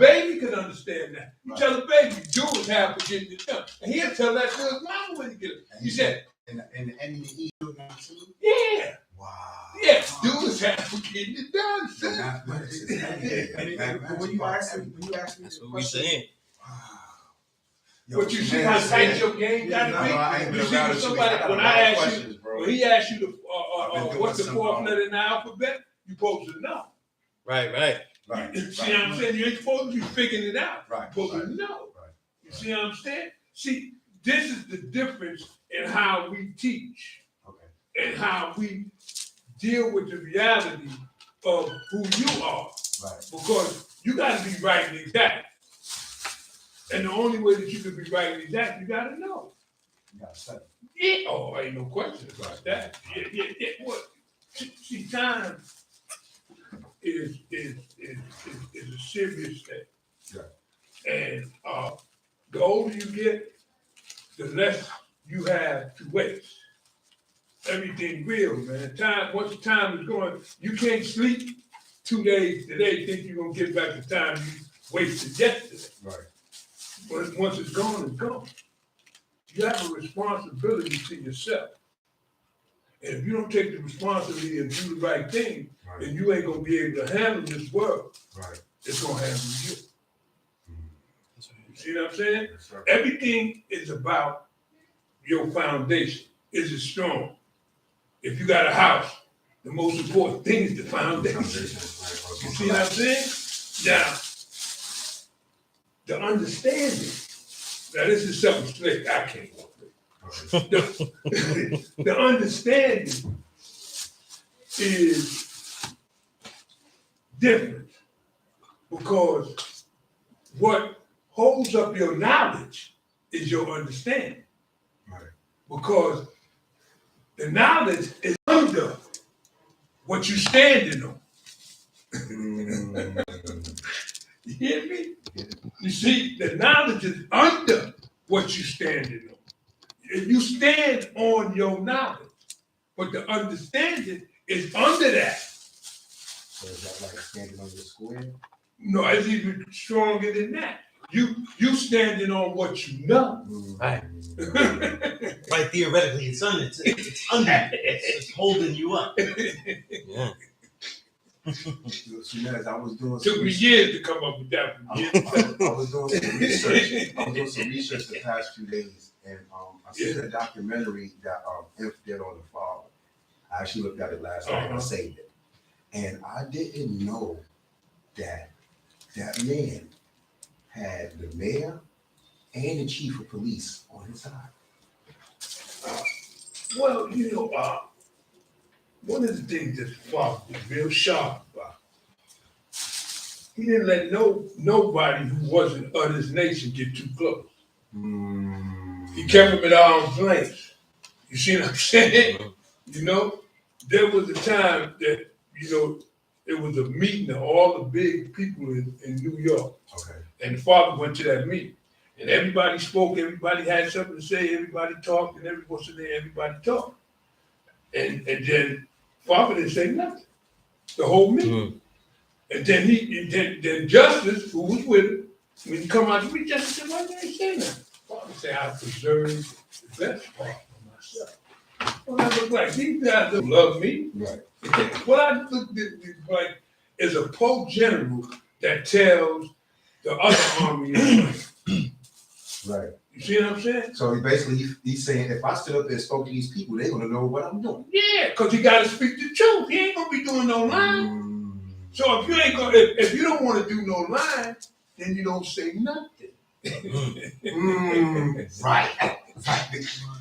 baby can understand that. You tell a baby, do is half for getting it done. And he'll tell that to his mama when he get it. He said, and the enemy eat too? Yeah. Wow. Yeah, do is half for getting it done, son. When you ask me that's what we saying. But you see how tight your game gotta be? You see when somebody, when I ask you, when he asks you what's the fourth letter in the alphabet, you're supposed to know. Right. You see what I'm saying? You ain't supposed to be figuring it out. Right. You're supposed to know. You see what I'm saying? See, this is the difference in how we teach and how we deal with the reality of who you are. Right. Because you got to be right and exact. And the only way that you can be right and exact, you got to know. You got to study. Yeah. Oh, ain't no question about that. Yeah. What? See, time is a serious thing. Yeah. And the older you get, the less you have to waste. Everything real, man. Time, once the time is going, you can't sleep 2 days today, think you're gonna get back the time you wasted yesterday. Right. But once it's gone, it's gone. You have a responsibility to yourself. And if you don't take the responsibility and do the right thing, then you ain't gonna be able to handle this world. Right. It's gonna handle you. You see what I'm saying? Yes, sir. Everything is about your foundation. Is it strong? If you got a house, the most important thing is the foundation. You see what I'm saying? Now, the understanding. Now, this is something slick I can't work with. The understanding is different because what holds up your knowledge is your understanding. Right. Because the knowledge is under what you're standing on. You hear me? You see, the knowledge is under what you're standing on. You stand on your knowledge, but the understanding is under that. So is that like standing on your square? No, it's even stronger than that. You standing on what you know. Right. Right, theoretically, it's under. It's under. It's holding you up. Yeah. Sunez, I was doing Took me years to come up with that. I was doing some research. The past few days, and I seen a documentary that F did on the father. I actually looked at it last night and I saved it. And I didn't know that man had the mayor and the chief of police on his side. Well, you know, one of the things that Father was real sharp about, he didn't let nobody who wasn't of his nation get too close. He kept them at arm's length. You see what I'm saying? You know, there was a time that, you know, it was a meeting of all the big people in New York. Okay. And the father went to that meeting. And everybody spoke, everybody had something to say, everybody talked, and everybody talked. And then Father didn't say nothing. The whole meeting. And then then Justice, who was with him, when he come out to me, Justice said, why didn't he say nothing? Father said, I preserved the best part for myself. Well, I look like these guys don't love me. Right. What I look like is a Pope general that tells the other army. Right. You see what I'm saying? So he's saying, if I stood up there and spoke to these people, they're gonna know what I'm doing. Yeah, because you gotta speak the truth. He ain't gonna be doing no lying. So if you don't want to do no lying, then you don't say nothing. Right.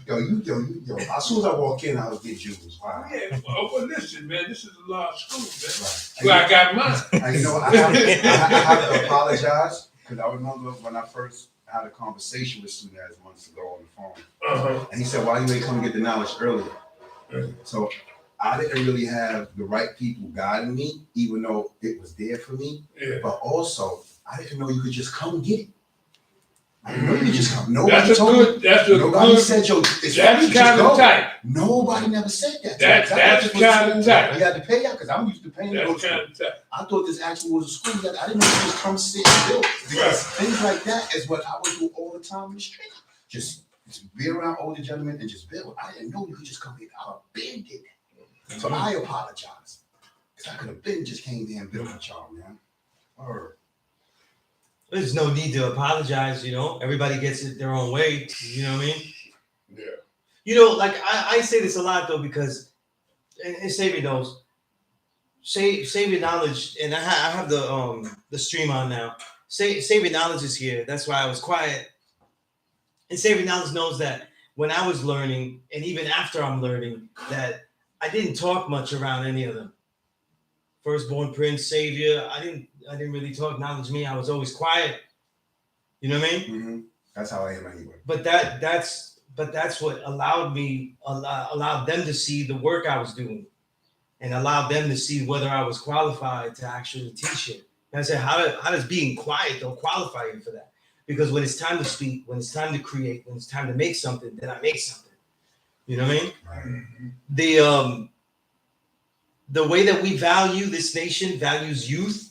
Yo, as soon as I walk in, I'll get Jews. Wow. Yeah, well, listen, man, this is a large school, man. Right. Well, I got mine. And you know, I have to apologize because I remember when I first had a conversation with Sunez months ago on the phone, and he said, "Why you ain't come get the knowledge earlier?" So I didn't really have the right people guiding me, even though it was there for me. Yeah. But also, I didn't know you could just come get it. I didn't know you just come. That's a good. Nobody said, yo, it's That's free, kind of tight. Nobody never said that. That's kind of tight. You had to pay out because I'm used to paying. That's kind of tight. I thought this actually was a school. I didn't know you just come sit and build. Because things like that is what I would do all the time in the street. Just be around older gentlemen and just build. I didn't know you could just come here. I been did that. So I apologize. Because I could have been just came there and built with y'all, man. Or There's no need to apologize, you know. Everybody gets it their own way. You know what I mean? Yeah. You know, like I say this a lot though, because and Xavier knows. Xavier Knowledge, and I have the stream on now. Xavier Knowledge is here. That's why I was quiet. And Xavier Knowledge knows that when I was learning, and even after I'm learning, that I didn't talk much around any of them. Firstborn Prince, Savior, I didn't really talk knowledge to me. I was always quiet. You know what I mean? mm-hmm. That's how I am anyway. But that's what allowed them to see the work I was doing, and allowed them to see whether I was qualified to actually teach it. And I said, how does being quiet don't qualify you for that? Because when it's time to speak, when it's time to create, when it's time to make something, then I make something. You know what I mean? Right. The way that we value this nation values youth.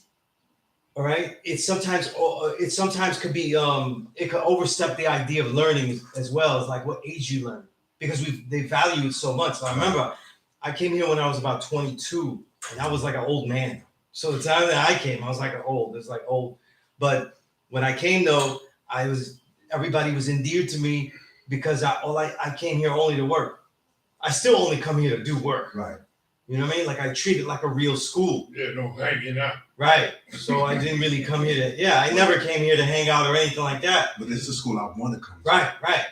All right, it sometimes could be it could overstep the idea of learning as well as like what age you learn, because they value it so much. So I remember I came here when I was about 22, and I was like an old man. So the time that I came, I was like old. But when I came though, everybody was endeared to me because I came here only to work. I still only come here to do work. Right. You know what I mean? Like I treat it like a real school. Yeah, no hanging out. Right. So I didn't really come here I never came here to hang out or anything like that. But this is a school I want to come to. Right.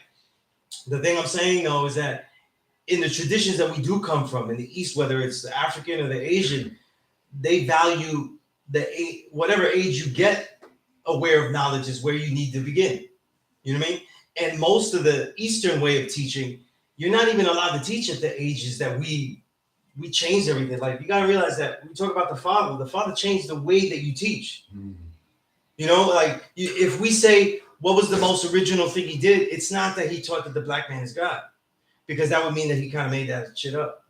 The thing I'm saying though is that in the traditions that we do come from in the East, whether it's the African or the Asian, they value whatever age you get aware of knowledge is where you need to begin. You know what I mean? And most of the Eastern way of teaching, you're not even allowed to teach at the ages that we changed everything. Like you gotta realize that we talk about the Father changed the way that you teach. Mm. You know, like if we say what was the most original thing he did, it's not that he taught that the black man is God, because that would mean that he kind of made that shit up,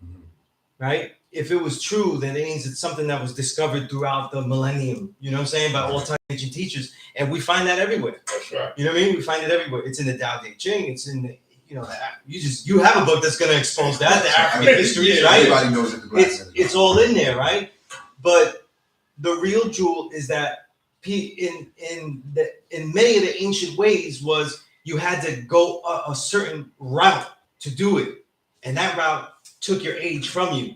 right? If it was true, then it means it's something that was discovered throughout the millennium. You know what I'm saying? By all time ancient teachers, and we find that everywhere. That's right. You know what I mean? We find it everywhere. It's in the Tao Te Ching. It's in the you have a book that's going to expose that, the African history, right? Everybody knows that the black man is It's God. all in there, right? But the real jewel is that in many of the ancient ways was you had to go a certain route to do it, and that route took your age from you.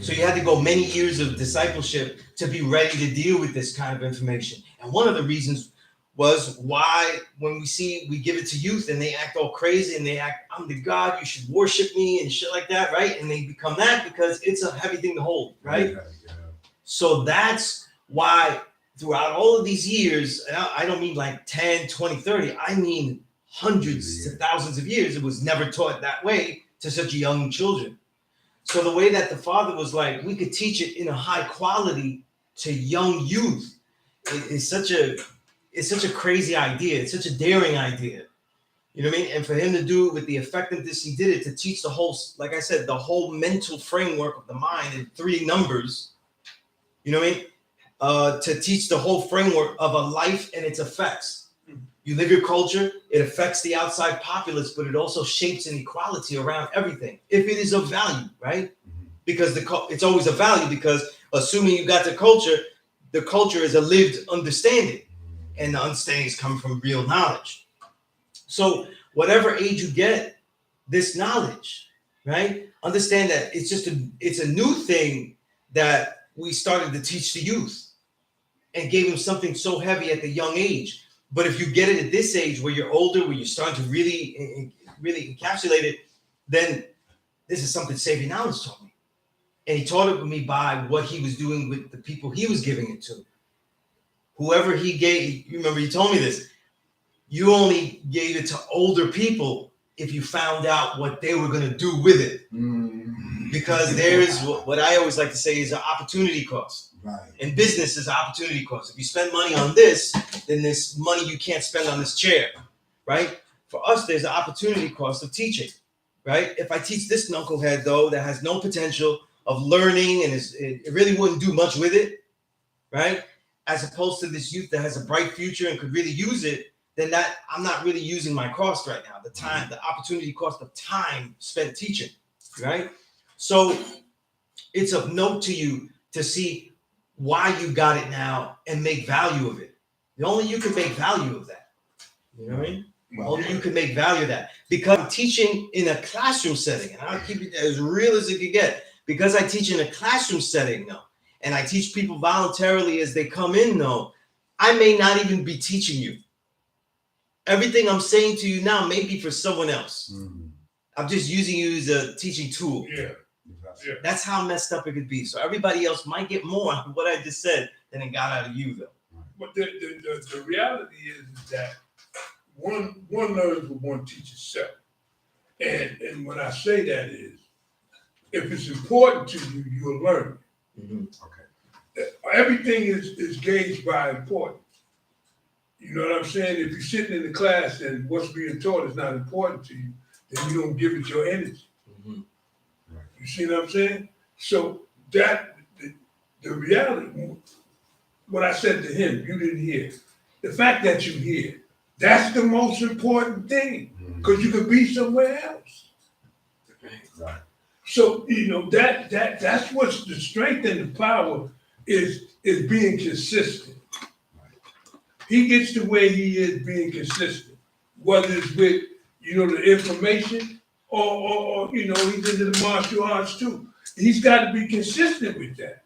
So you had to go many years of discipleship to be ready to deal with this kind of information. And one of the reasons was why when we give it to youth and they act all crazy and they act, I'm the God, you should worship me and shit like that, right? And they become that because it's a heavy thing to hold, right? Yeah. So that's why throughout all of these years, and I don't mean like 10, 20, 30, I mean hundreds to thousands of years, it was never taught that way to such young children. So the way that the Father was like, we could teach it in a high quality to young youth, it's such a crazy idea. It's such a daring idea. You know what I mean? And for him to do it with the effectiveness he did it, to teach the whole, like I said, the whole mental framework of the mind in 3 numbers, you know what I mean? To teach the whole framework of a life and its effects. You live your culture, it affects the outside populace, but it also shapes inequality around everything, if it is of value, right? Because it's always a value, because assuming you got the culture is a lived understanding, and the understandings come from real knowledge. So whatever age you get, this knowledge, right? Understand that it's a new thing that we started to teach the youth and gave them something so heavy at the young age. But if you get it at this age where you're older, where you're starting to really encapsulate it, then this is something Xavier Knowledge taught me. And he taught it with me by what he was doing with the people he was giving it to. Whoever he gave, you remember he told me this, you only gave it to older people if you found out what they were going to do with it. Because there's what I always like to say is an opportunity cost. Right. In business is an opportunity cost. If you spend money on this, then this money you can't spend on this chair. right? For us, there's an opportunity cost of teaching, right? If I teach this knucklehead, though, that has no potential of learning and it really wouldn't do much with it, right? As opposed to this youth that has a bright future and could really use it, then that I'm not really using my cost right now. The time, the opportunity cost of time spent teaching, right? So it's of note to you to see why you got it now and make value of it. Only you can make value of that. You know what I mean? Only you can make value of that. Because I'm teaching in a classroom setting, and I'll keep it as real as it can get. Because I teach in a classroom setting now, and I teach people voluntarily as they come in, though, I may not even be teaching you. Everything I'm saying to you now may be for someone else. Mm-hmm. I'm just using you as a teaching tool. Yeah. That's how messed up it could be. So everybody else might get more out of what I just said than it got out of you, though. But the reality is that one learns what one teaches self. And when I say that is, if it's important to you, you'll learn it. Mm-hmm. Okay. Everything is gauged by importance. You know what I'm saying? If you're sitting in the class and what's being taught is not important to you, then you don't give it your energy. Mm-hmm. You see what I'm saying? So that the reality, what I said to him, you didn't hear. The fact that you hear, that's the most important thing, because you could be somewhere else. Right. So that's what's the strength and the power is being consistent. He gets to where he is being consistent, whether it's with, the information or he's into the martial arts too. He's got to be consistent with that.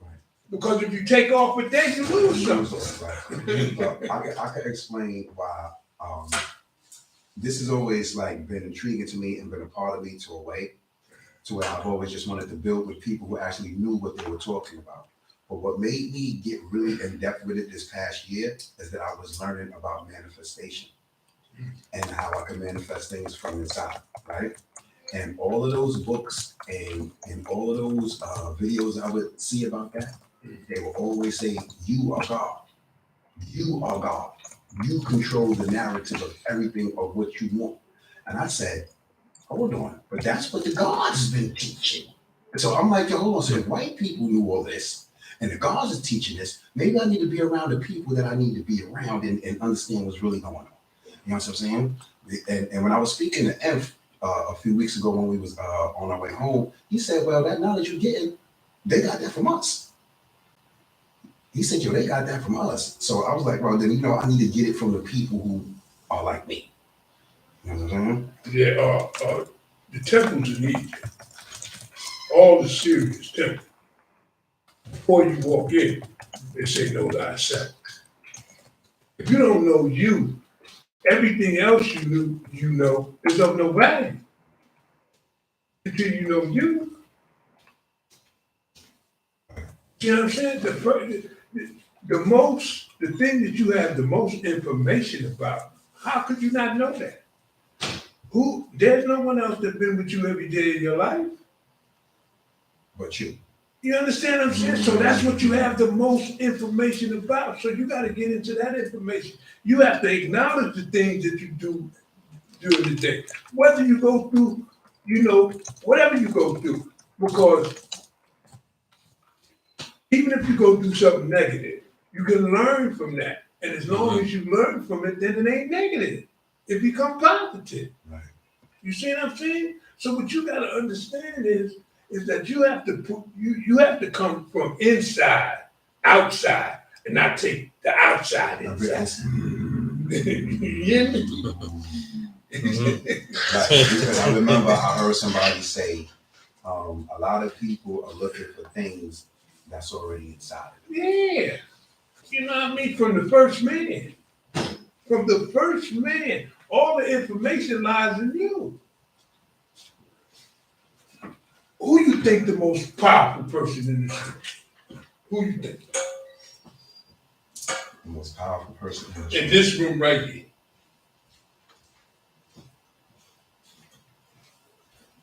Right. Because if you take off with that, you lose something. Right. I can explain why this has always been intriguing to me and been a part of me to a way, to where I've always just wanted to build with people who actually knew what they were talking about. But what made me get really in depth with it this past year is that I was learning about manifestation and how I can manifest things from inside, right? And all of those books and all of those videos I would see about that, they will always say, you are God. You are God. You control the narrative of everything of what you want. And I said, hold on, but that's what the gods have been teaching. And so I'm like, hold on, so if white people knew all this, and the gods is teaching this, maybe I need to be around the people that I need to be around and understand what's really going on. You know what I'm saying? And when I was speaking to F a few weeks ago when we was on our way home, he said, well, that knowledge you're getting, they got that from us. He said, they got that from us. So I was like, well, then, I need to get it from the people who are like me. You know what I'm saying? Yeah, the temples in Egypt, all the serious temples, before you walk in, they say, know thyself. If you don't know you, everything else you know is of no value. Until you know you. You know what I'm saying? The thing that you have the most information about, how could you not know that? There's no one else that's been with you every day of your life. But you. You understand what I'm saying? So that's what you have the most information about. So you got to get into that information. You have to acknowledge the things that you do during the day. Whether you go through, whatever you go through. Because even if you go through something negative, you can learn from that. And as long as you learn from it, then it ain't negative. It becomes positive. Right. You see what I'm saying? So what you got to understand is that you have to come from inside, outside, and not take the outside inside. You hear me? Because I remember I heard somebody say, a lot of people are looking for things that's already inside of them. Yeah. You know what I mean? From the first man. From the first man. All the information lies in you. Who you think the most powerful person in this room? Who you think? The most powerful person in this room right here.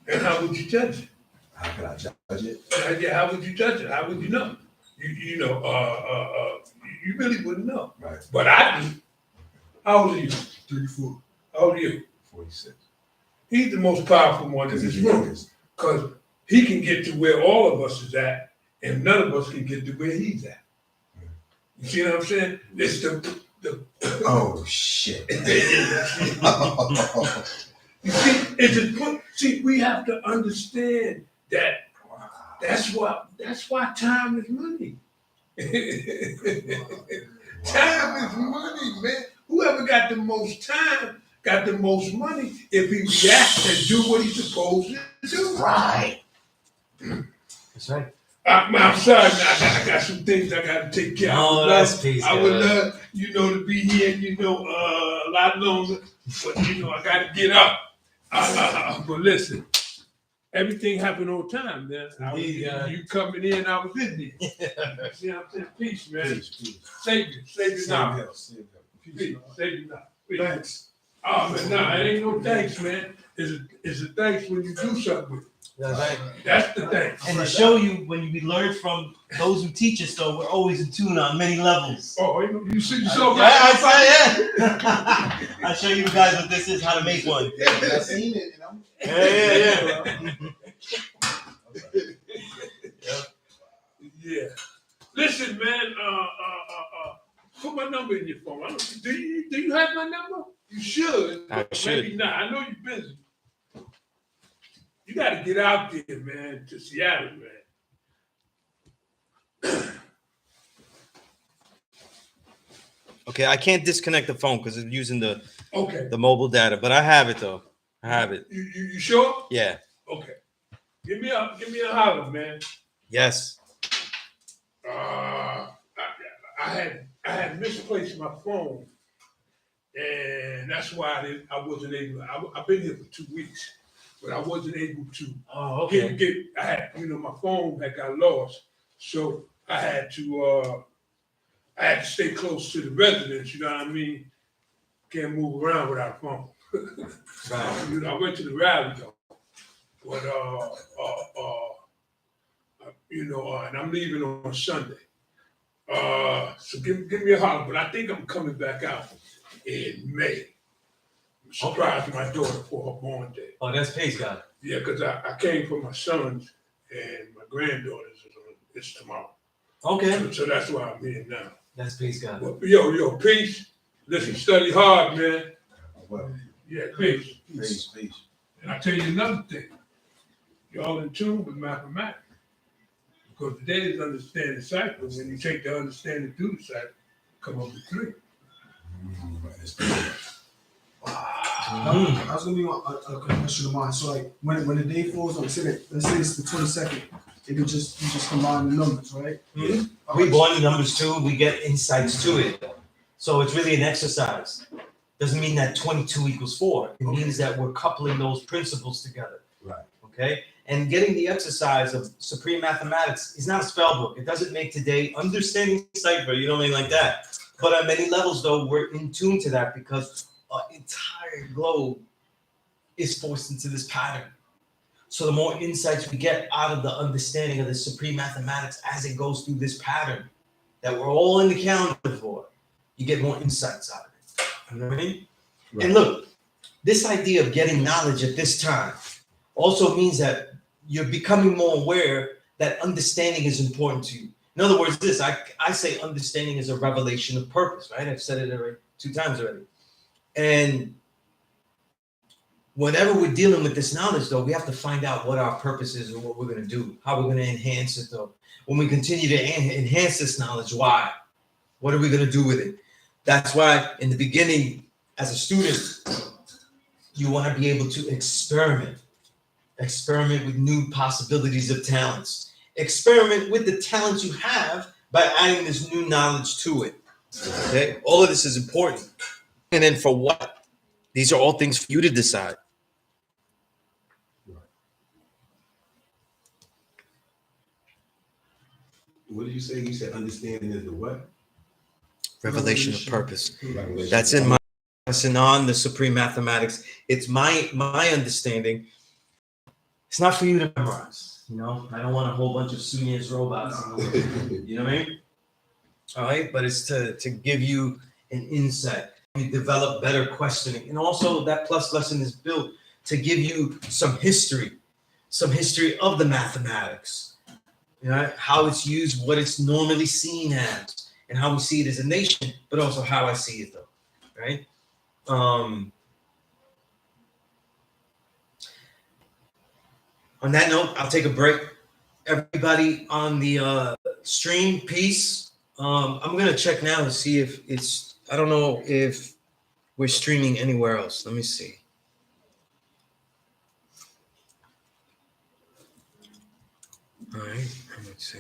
And how would you judge it? How could I judge it? Yeah, how would you judge it? How would you know? You really wouldn't know. Right. But I do. How old are you? 34. How old are you? 46. He's the most powerful one in this room. Because he can get to where all of us is at, and none of us can get to where he's at. You see what I'm saying? It's the Oh shit. You see, we have to understand that that's why time is money. Time is money, man. Whoever got the most time got the most money if he reacts and do what he's supposed to do. Right. That's right. I'm sorry, I got some things I got to take care of. Oh, that's peace. I would love, to be here, a lot longer, but I got to get up. But listen, everything happened on time, man. You coming in, I was in there. You see what I'm saying? Peace, man. Peace. Save you now. Peace. Save you now. Peace. Thanks. Oh, man, nah, it ain't no thanks, man. It's a thanks when you do something with it. That's right. That's the thing. And to show you, when we learn from those who teach us, though, we're always in tune on many levels. Oh, you see yourself? Yeah. I'll show you guys what this is, how to make one. I seen it, Yeah. Yeah. Listen, man. Put my number in your phone. Do you have my number? You should. I should. Maybe not. I know you're busy. You got to get out there, man, to Seattle, man. Okay, I can't disconnect the phone because it's using the Okay. mobile data, but I have it though. I have it. You sure? Yeah. Okay. Give me a holler, man. Yes. I had misplaced my phone, and that's why I wasn't able. I've been here for 2 weeks, but I wasn't able to get. I had, my phone had got lost, so I had to stay close to the residence. You know what I mean? Can't move around without a phone. Right. I went to the rally though, but and I'm leaving on Sunday. So give me a holler, but I think I'm coming back out in May. Surprise my daughter for her born day. Oh, that's P.E.A.C.E, God. Yeah, because I came for my sons and my granddaughters. It's tomorrow. Okay. So that's why I'm here now. That's P.E.A.C.E, God. Well, yo, peace. Listen, study hard, man. Well, Yeah, peace. peace. And I tell you another thing. Y'all in tune with mathematics. Because today is understanding cycle. When you take the understanding through the cycle, come up with 3. I was gonna be a question of mine. So like when the day falls on, let's say it's the 22nd, you just combine the numbers, right? Mm-hmm. We born the numbers too. We get insights to it. So it's really an exercise. Doesn't mean that 22 equals 4. It means that we're coupling those principles together. Right. Okay. And getting the exercise of supreme mathematics is not a spell book. It doesn't make today understanding cipher, anything like that. But on many levels, though, we're in tune to that because our entire globe is forced into this pattern. So the more insights we get out of the understanding of the supreme mathematics as it goes through this pattern that we're all in the calendar for, you get more insights out of it. You know what I mean? Right. And look, this idea of getting knowledge at this time also means that you're becoming more aware that understanding is important to you. In other words, I say understanding is a revelation of purpose, right? I've said it already 2 times already. And whenever we're dealing with this knowledge, though, we have to find out what our purpose is and what we're going to do, how we're going to enhance it, though. When we continue to enhance this knowledge, why? What are we going to do with it? That's why in the beginning, as a student, you want to be able to experiment with new possibilities of talents. Experiment with the talents you have by adding this new knowledge to it. Okay? All of this is important. And then for what? These are all things for you to decide. What did you say? You said understanding is the what? Revelation of purpose. Revelation. That's in my lesson on the supreme mathematics. It's my understanding. It's not for you to memorize. I don't want a whole bunch of Sunez robots. You know what I mean? All right, but it's to give you an insight. you develop better questioning. And also that plus lesson is built to give you some history of the mathematics, you know, how it's used, what it's normally seen as, and how we see it as a nation, but also how I see it though, right? On that note, I'll take a break. Everybody on the stream, peace. I'm gonna check now to see if it's, I don't know if we're streaming anywhere else. Let me see. All right, let's see.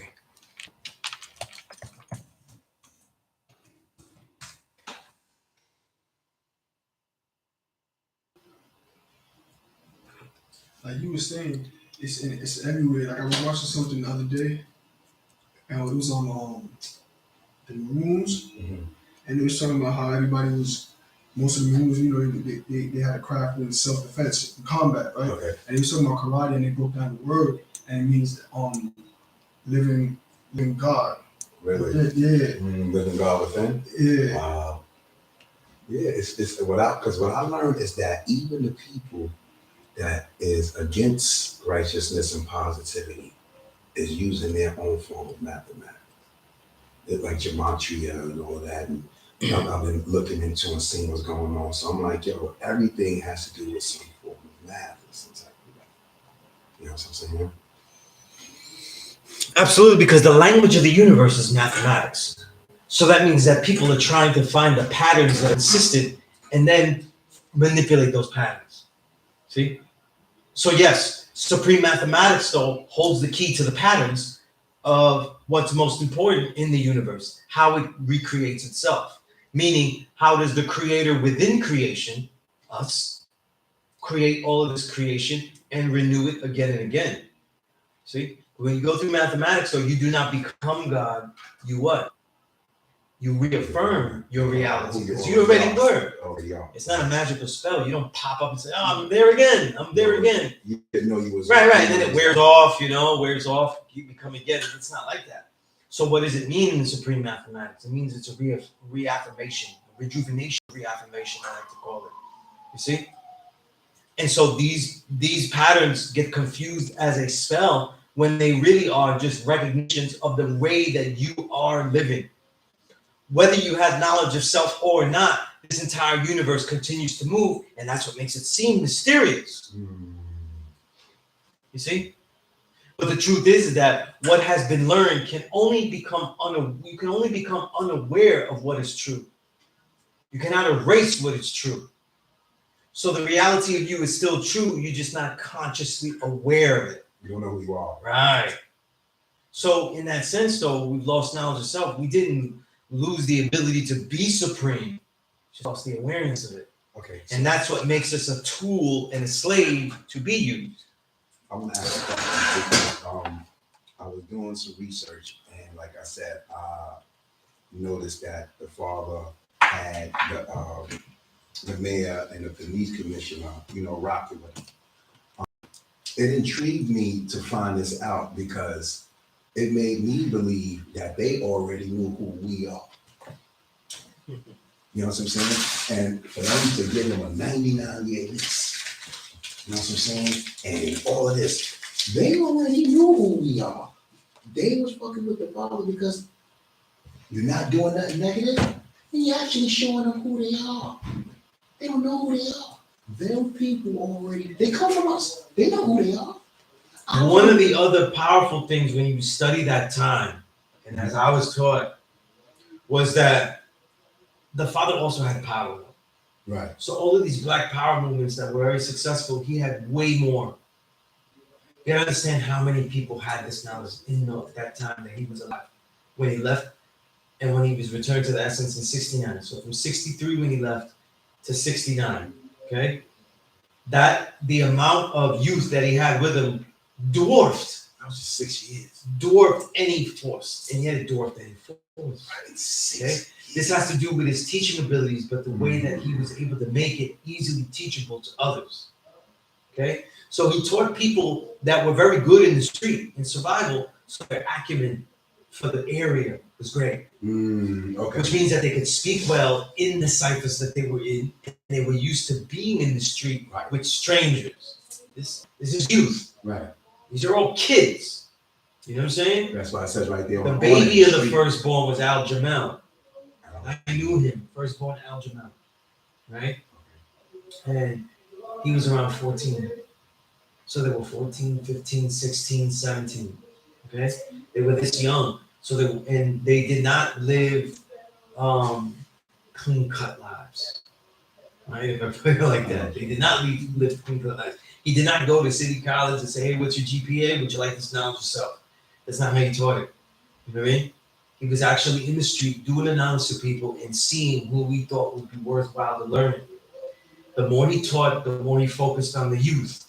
Like you were saying, it's everywhere. Like I was watching something the other day, and it was on the rooms, and it was talking about how everybody was, most of the rooms, you know, they had a craft in self-defense, in combat, right? Okay. And he was talking about karate, and they broke down the word, and it means living God. Really? Yeah. Living God within? Yeah. Wow. Yeah, it's what I learned is that even the people that is against righteousness and positivity is using their own form of mathematics. It's like gematria and all that. And I've been looking into and seeing what's going on. So I'm like, yo, everything has to do with some form of math or some type of that. You know what I'm saying? Absolutely, because the language of the universe is mathematics. So that means that people are trying to find the patterns that existed and then manipulate those patterns. See? So yes, supreme mathematics though holds the key to the patterns of what's most important in the universe, how it recreates itself. Meaning, how does the creator within creation, us, create all of this creation and renew it again and again? See? When you go through mathematics, though, you do not become God. You what? You reaffirm your reality because you already were. It's not a magical spell. You don't pop up and say, "Oh, I'm there again. I'm there again." You didn't know you was right. And then it wears off. Wears off. You become again. It's not like that. So, what does it mean in the supreme mathematics? It means it's a reaffirmation, a rejuvenation, reaffirmation. I like to call it. You see. And so these patterns get confused as a spell when they really are just recognitions of the way that you are living. Whether you have knowledge of self or not, this entire universe continues to move, and that's what makes it seem mysterious. You see? But the truth is that what has been learned you can only become unaware of what is true. You cannot erase what is true. So the reality of you is still true, you're just not consciously aware of it. You don't know who you are. Right. So in that sense, though, we've lost knowledge of self. We didn't lose the ability to be supreme, just lost the awareness of it. Okay. And that's what makes us a tool and a slave to be used. I want to ask a question. I was doing some research, and like I said, I noticed that the father had the mayor and the police commissioner, rocking with him. It intrigued me to find this out because it made me believe that they already knew who we are. You know what I'm saying? And for them to give them a 99-year lease, you know what I'm saying? And all of this, they already knew who we are. They was fucking with the father because you're not doing nothing negative, and you're actually showing them who they are. They don't know who they are. Them people already, they come from us. They know who they are. One of the other powerful things when you study that time, and as I was taught, was that the father also had power. Right. So all of these black power movements that were very successful, he had way more. You gotta understand how many people had this knowledge in that time that he was alive. When he left and when he was returned to the essence in 69. So from 63 when he left to 69, okay? That the amount of youth that he had with him dwarfed. That was just 6 years. Dwarfed any force. And yet it dwarfed any force. Right. It's 6 Okay? years. This has to do with his teaching abilities, but the way that he was able to make it easily teachable to others. Okay? So he taught people that were very good in the street, in survival, so their acumen for the area was great. Okay. Which means that they could speak well in the ciphers that they were in, and they were used to being in the street Right. with strangers. This is youth. Right. These are all kids. You know what I'm saying? That's why it says right there. The on baby of the street. firstborn was Al Jamel. I knew him, firstborn Al Jamel, right? And he was around 14. So they were 14, 15, 16, 17. Okay? They were this young. So they did not live clean cut lives. Right? If I put it like that. They did not live clean cut lives. He did not go to city college and say, hey, what's your GPA? Would you like this knowledge yourself? That's not how he taught it. You know what I mean? He was actually in the street doing analysis of people and seeing who we thought would be worthwhile to learn it. The more he taught, the more he focused on the youth.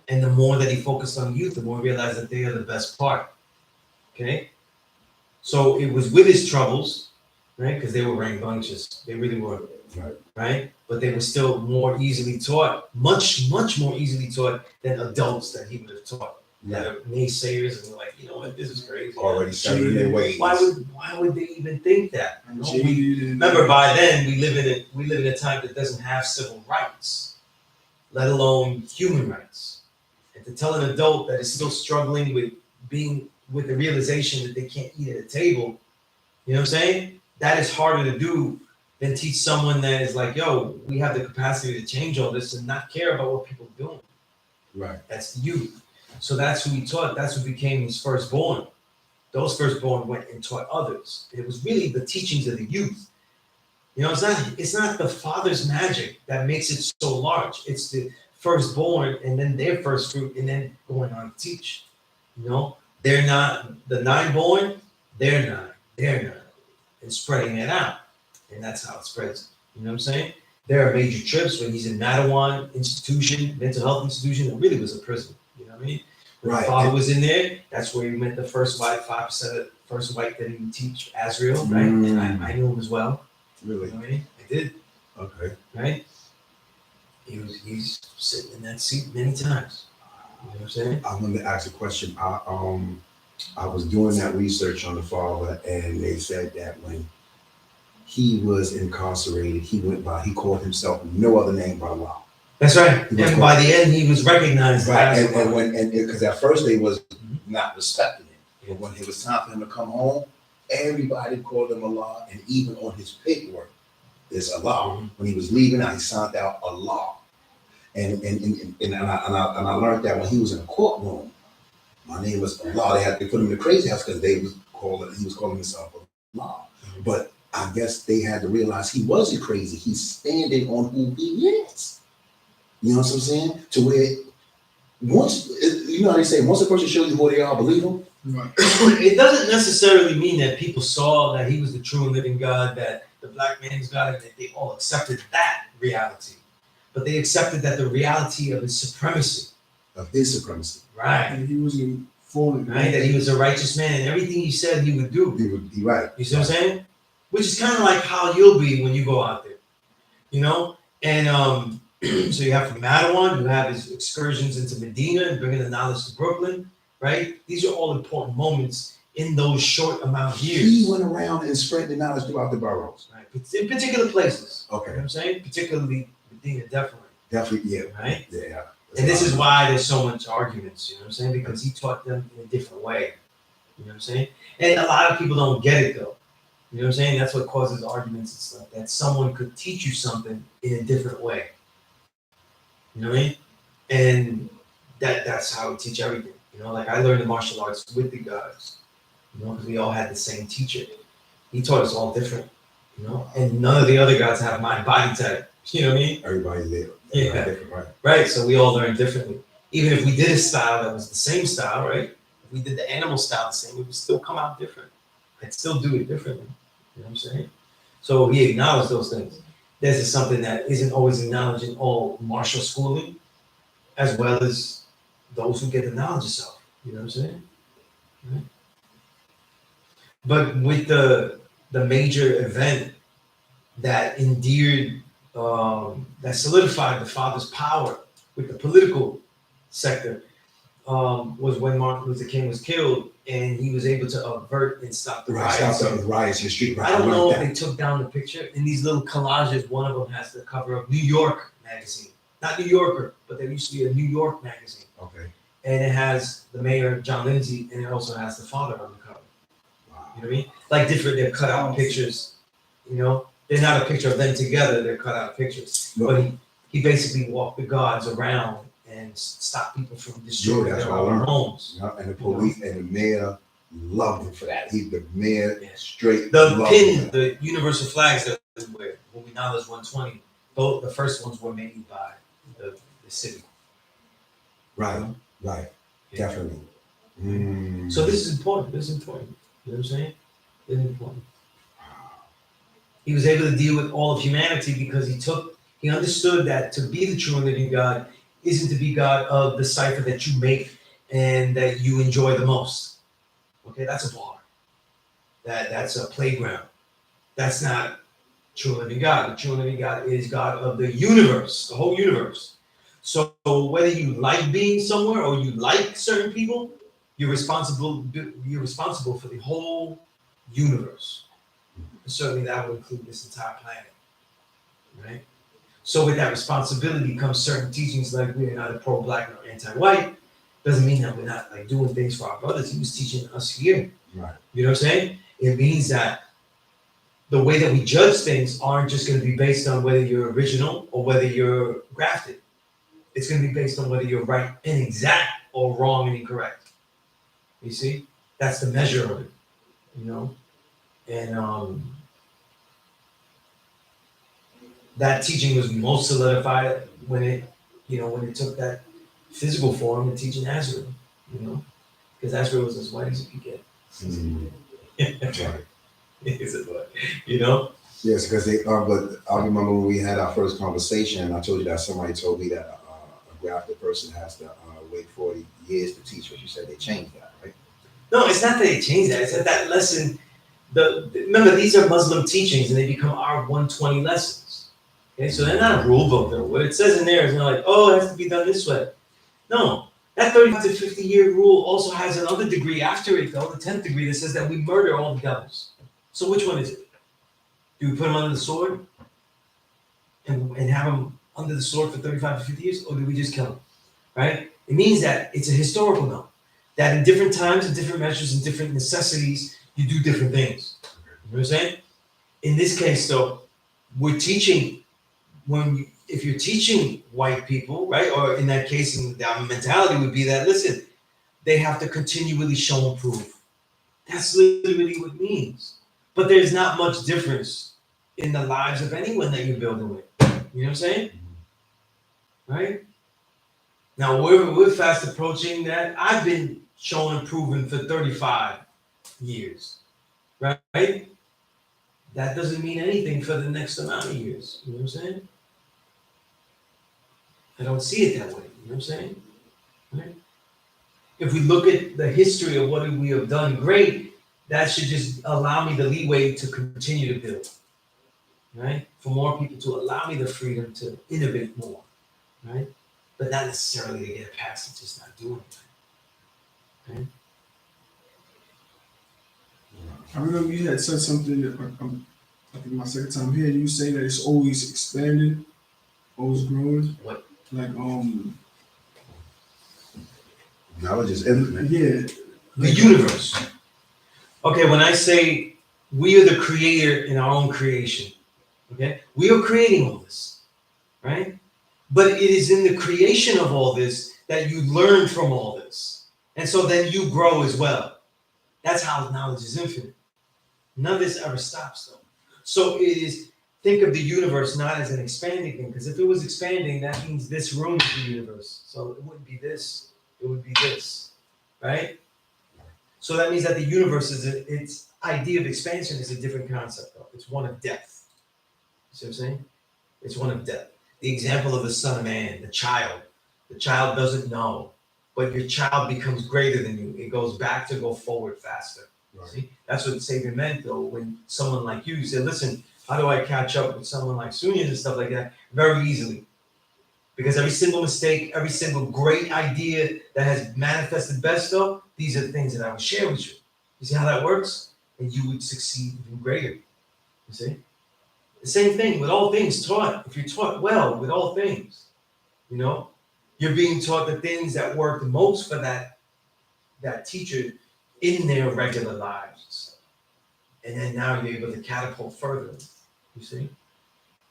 And the more that he focused on the youth, the more he realized that they are the best part. Okay? So it was with his troubles, right? Because they were rambunctious. They really were. Right? But they were still more easily taught, much, much more easily taught than adults that he would have taught. That are naysayers and were like, you know what, this is crazy. Already set in their ways. Why would they even think that? You know, remember, by then we live in a time that doesn't have civil rights, let alone human rights. And to tell an adult that is still struggling with the realization that they can't eat at a table, you know what I'm saying? That is harder to do than teach someone that is like, yo, we have the capacity to change all this and not care about what people are doing. Right. That's the youth. So that's who he taught. That's who became his firstborn. Those firstborn went and taught others. It was really the teachings of the youth. You know, it's not the father's magic that makes it so large. It's the firstborn and then their first fruit and then going on to teach. You know, they're not the nine-born, they're nine, and spreading it out. And that's how it spreads. You know what I'm saying? There are major trips when he's in Mattawan institution, mental health institution. It really was a prison. You know what I mean? When Right. my father was in there, that's where he met the first white, 5% of the first white that he would teach, Azrael, right? And I knew him as well. Really? You know what I mean? I did, Okay. right? He's sitting in that seat many times. You know what I'm saying? I wanted to ask a question. I was doing that research on the father, and they said that when he was incarcerated, he called himself no other name but Allah. That's right. And by the end, he was recognized. Right, and because at first they was not respecting it, but when it was time for him to come home, everybody called him Allah, and even on his paperwork, there's Allah. When he was leaving out, he signed out Allah, and I learned that when he was in a courtroom, my name was Allah. They put him in the crazy house because he was calling himself Allah, but I guess they had to realize he wasn't crazy. He's standing on who he is. You know what I'm saying? To where once, you know how they say, once a person shows you who they are, believe them. Right. It doesn't necessarily mean that people saw that he was the true and living God, that the black man's God, and that they all accepted that reality. But they accepted that the reality of his supremacy. Of his supremacy. Right. And he wasn't falling. Right? That he was a righteous man and everything he said he would do. He would be right. You see what I'm saying? Which is kind of like how you'll be when you go out there. You know? And so you have from Mattawan, you have his excursions into Medina and bringing the knowledge to Brooklyn, right? These are all important moments in those short amount of years. He went around and spread the knowledge throughout the boroughs. Right? In particular places. Okay. You know what I'm saying? Particularly Medina, definitely. Definitely, yeah. Right? Yeah. And this is why there's so much arguments, you know what I'm saying? Because he taught them in a different way. You know what I'm saying? And a lot of people don't get it though. You know what I'm saying? That's what causes arguments and stuff. That someone could teach you something in a different way. You know what I mean? And that's how we teach everything. You know, like I learned the martial arts with the guys. You know, because we all had the same teacher. He taught us all different. You know, and none of the other guys have my body type. You know what I mean? Everybody's there. Yeah. Different, right. Right. So we all learned differently. Even if we did a style that was the same style, right? If we did the animal style the same, it would still come out different. I'd still do it differently. You know what I'm saying? So he acknowledged those things. This is something that isn't always acknowledged in all martial schooling, as well as those who get the knowledge itself. You know what I'm saying? Right? But with the major event that endeared, that solidified the father's power with the political sector, was when Martin Luther King was killed, and he was able to avert and stop the Right, riots. stop the riots in the street. Right, I don't know if that. they took down the picture. In these little collages, one of them has the cover of New York magazine. Not New Yorker, but there used to be a New York magazine. Okay. And it has the mayor, John Lindsay, and it also has the father on the cover. Wow. You know what I mean? Like different, they're cut out pictures, you know? They're not a picture of them together, they're cut out pictures. No. But he basically walked the guards around and stopped people from destroying that's their what I own learned. homes. Yeah, and the police and the mayor loved him for that. The mayor Yeah. straight The loved pin, him. the universal flags that we wear, when we now there's 120, both the first ones were made by the city. Right, right, Yeah. definitely. Mm. So this is important. This is important. You know what I'm saying? This is important. He was able to deal with all of humanity because he understood that to be the true and living God isn't to be God of the cipher that you make and that you enjoy the most. Okay, that's a bar. That's a playground. That's not true and living God. The true and living God is God of the universe, the whole universe. So whether you like being somewhere or you like certain people, you're responsible for the whole universe. And certainly that would include this entire planet. Right? So with that responsibility comes certain teachings like we're not pro-black nor anti-white. Doesn't mean that we're not like doing things for our brothers. He was teaching us here. Right. You know what I'm saying? It means that the way that we judge things aren't just going to be based on whether you're original or whether you're grafted. It's going to be based on whether you're right and exact or wrong and incorrect. You see? That's the measure of it, you know? And that teaching was most solidified when it took that physical form and teaching Azrael, you know? Because Azrael was as white as you could get. Mm. Right. Is it what? You know? Yes, because they. But I remember when we had our first conversation, I told you that somebody told me that a grafted person has to wait 40 years to teach what you said. They changed that, right? No, it's not that they changed that. It's that lesson. Remember, these are Muslim teachings, and they become our 120 lessons. Okay, so they're not a rule book, though. What it says in there is not like, oh, it has to be done this way. No, that 35 to 50-year rule also has another degree after it, though, the 10th degree that says that we murder all the devils. So which one is it? Do we put them under the sword and have them under the sword for 35 to 50 years, or do we just kill them? Right? It means that it's a historical note. That in different times and different measures and different necessities, you do different things. You know what I'm saying? In this case, though, we're teaching if you're teaching white people, right, or in that case, the mentality would be that, listen, they have to continually show and prove. That's literally what it means. But there's not much difference in the lives of anyone that you're building with. You know what I'm saying? Right? Now we're fast approaching that. I've been shown and proven for 35 years. Right? That doesn't mean anything for the next amount of years. You know what I'm saying? I don't see it that way. You know what I'm saying? Right? If we look at the history of what we have done great, that should just allow me the leeway to continue to build. Right? For more people to allow me the freedom to innovate more. Right? But not necessarily to get past it, just not doing it. Right? I remember you had said something, I think my second time here, you say that it's always expanding, always growing. What? Like, Knowledge is infinite. yeah. The universe. Okay, when I say we are the creator in our own creation, okay? We are creating all this, right? But it is in the creation of all this that you learn from all this. And so then you grow as well. That's how knowledge is infinite. None of this ever stops, though. So it is, think of the universe not as an expanding thing, because if it was expanding, that means this room is the universe. So it wouldn't be this, it would be this, right? So that means that the universe its idea of expansion is a different concept, though. It's one of depth. You see what I'm saying? It's one of depth. The example of the Son of Man, the child. The child doesn't know, but your child becomes greater than you. It goes back to go forward faster. Right. See? That's what Savior meant, though, when someone like you said, listen, how do I catch up with someone like Sunez and stuff like that? Very easily. Because every single mistake, every single great idea that has manifested best, though, these are the things that I would share with you. You see how that works? And you would succeed even greater. You see? The same thing with all things taught. If you're taught well with all things, you know, you're being taught the things that work the most for that teacher in their regular lives. And then now you're able to catapult further. You see?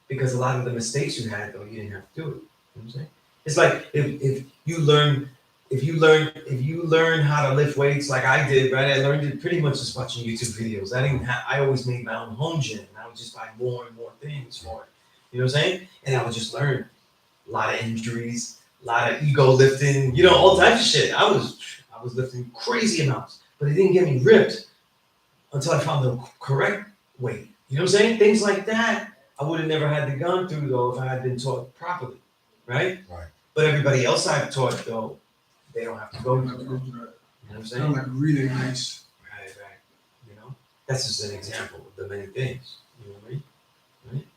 Because a lot of the mistakes you had, though, you didn't have to do it. You know what I'm saying? It's like if you learn how to lift weights like I did, right? I learned it pretty much just watching YouTube videos. I always made my own home gym. And I would just buy more and more things for it. You know what I'm saying? And I would just learn a lot of injuries, a lot of ego lifting, you know, all types of shit. I was lifting crazy amounts, but it didn't get me ripped until I found the correct weight. You know what I'm saying? Things like that. I would have never had the gun through, though, if I had been taught properly, right? Right. But everybody else I've taught, though, they don't have to go You through have that. to go through that. You know what I'm Sound saying? like really nice. Right. You know? That's just an example of the many things. You know what I mean? Right?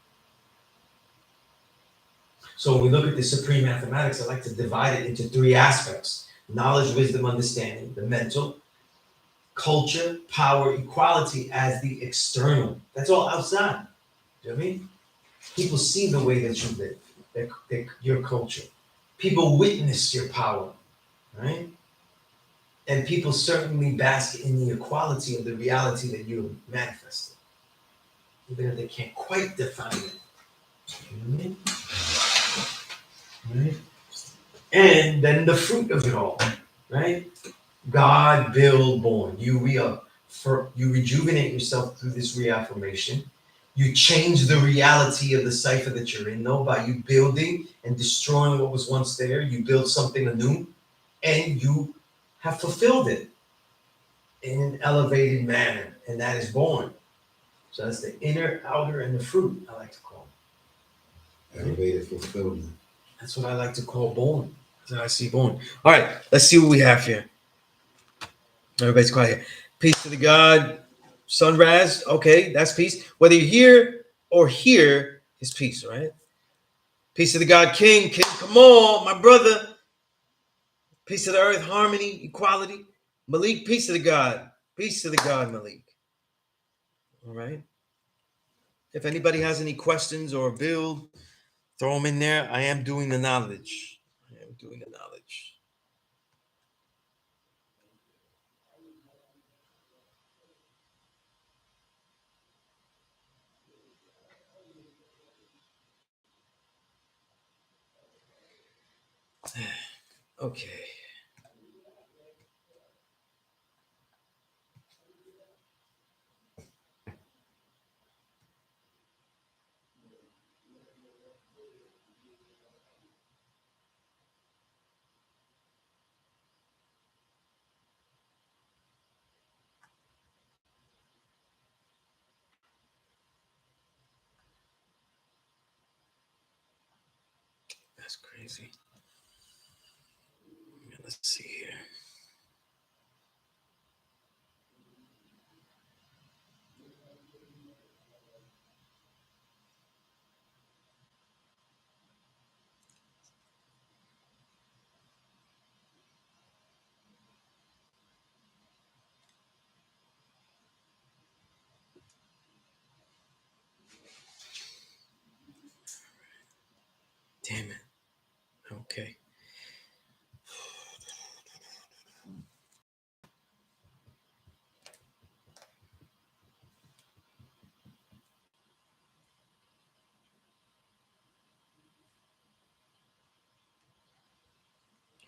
So when we look at the supreme mathematics, I like to divide it into three aspects: knowledge, wisdom, understanding, the mental; culture, power, equality as the external. That's all outside. You know what I mean? People see the way that you live, your culture. People witness your power, right? And people certainly bask in the equality of the reality that you have manifested, even if they can't quite define it. You know what I mean? Right? And then the fruit of it all, right? God, build, born. You rejuvenate yourself through this reaffirmation. You change the reality of the cipher that you're in, though, by you building and destroying what was once there. You build something anew, and you have fulfilled it in an elevated manner, and that is born. So that's the inner, outer, and the fruit, I like to call it. Elevated fulfillment. That's what I like to call born. That's what I see born. All right, let's see what we have here. Everybody's quiet here. Peace to the God. Sunrise. Okay, that's peace. Whether you're here or here is peace, right? Peace to the God King. King, come on, my brother. Peace to the earth, harmony, equality. Malik, peace to the God. Peace to the God, Malik. All right. If anybody has any questions or build, throw them in there. I am doing the knowledge. Okay. That's crazy. Let's see here. Damn it. Okay.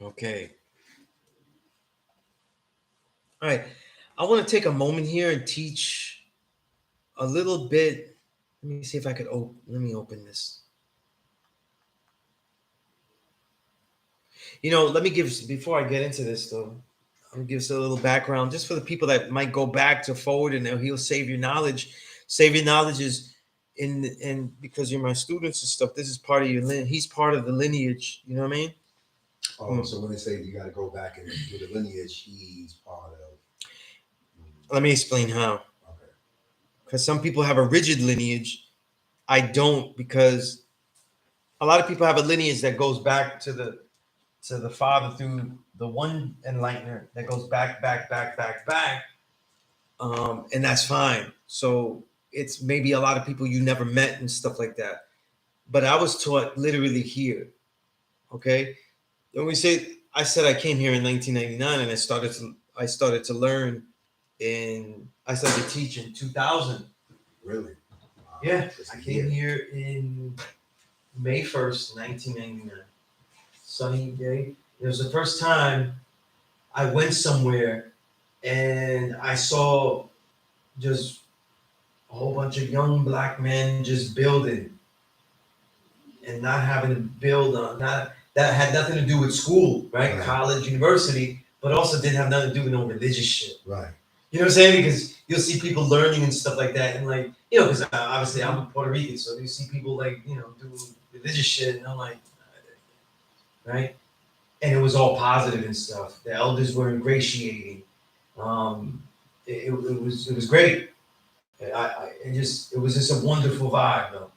Okay. All right. I want to take a moment here and teach a little bit. Let me see if I could let me open this. Let me before I get into this, though, I'll give us a little background just for the people that might go back to forward, and he'll save your knowledge. Save your knowledge is because you're my students and stuff. This is part of your he's part of the lineage. You know what I mean? Oh, so when they say you got to go back and do the lineage, he's part of. Let me explain how. Okay. Because some people have a rigid lineage. I don't, because a lot of people have a lineage that goes back to the father through the one enlightener that goes back, and that's fine. So it's maybe a lot of people you never met and stuff like that. But I was taught literally here. Okay, when we say I said I came here in 1999 and I started to learn I started to teach in 2000. Really? Wow. Yeah, Just I a came year. here in May 1st, 1999. Sunny day. It was the first time I went somewhere and I saw just a whole bunch of young black men just building and not having to build on not that had nothing to do with school, right? Right. College, university, but also didn't have nothing to do with no religious shit. Right. You know what I'm saying? Because you'll see people learning and stuff like that, and like, you know, because obviously I'm Puerto Rican, so you see people like, you know, doing religious shit, and I'm like, right? And it was all positive and stuff. The elders were ingratiating. It was great. It was just a wonderful vibe though.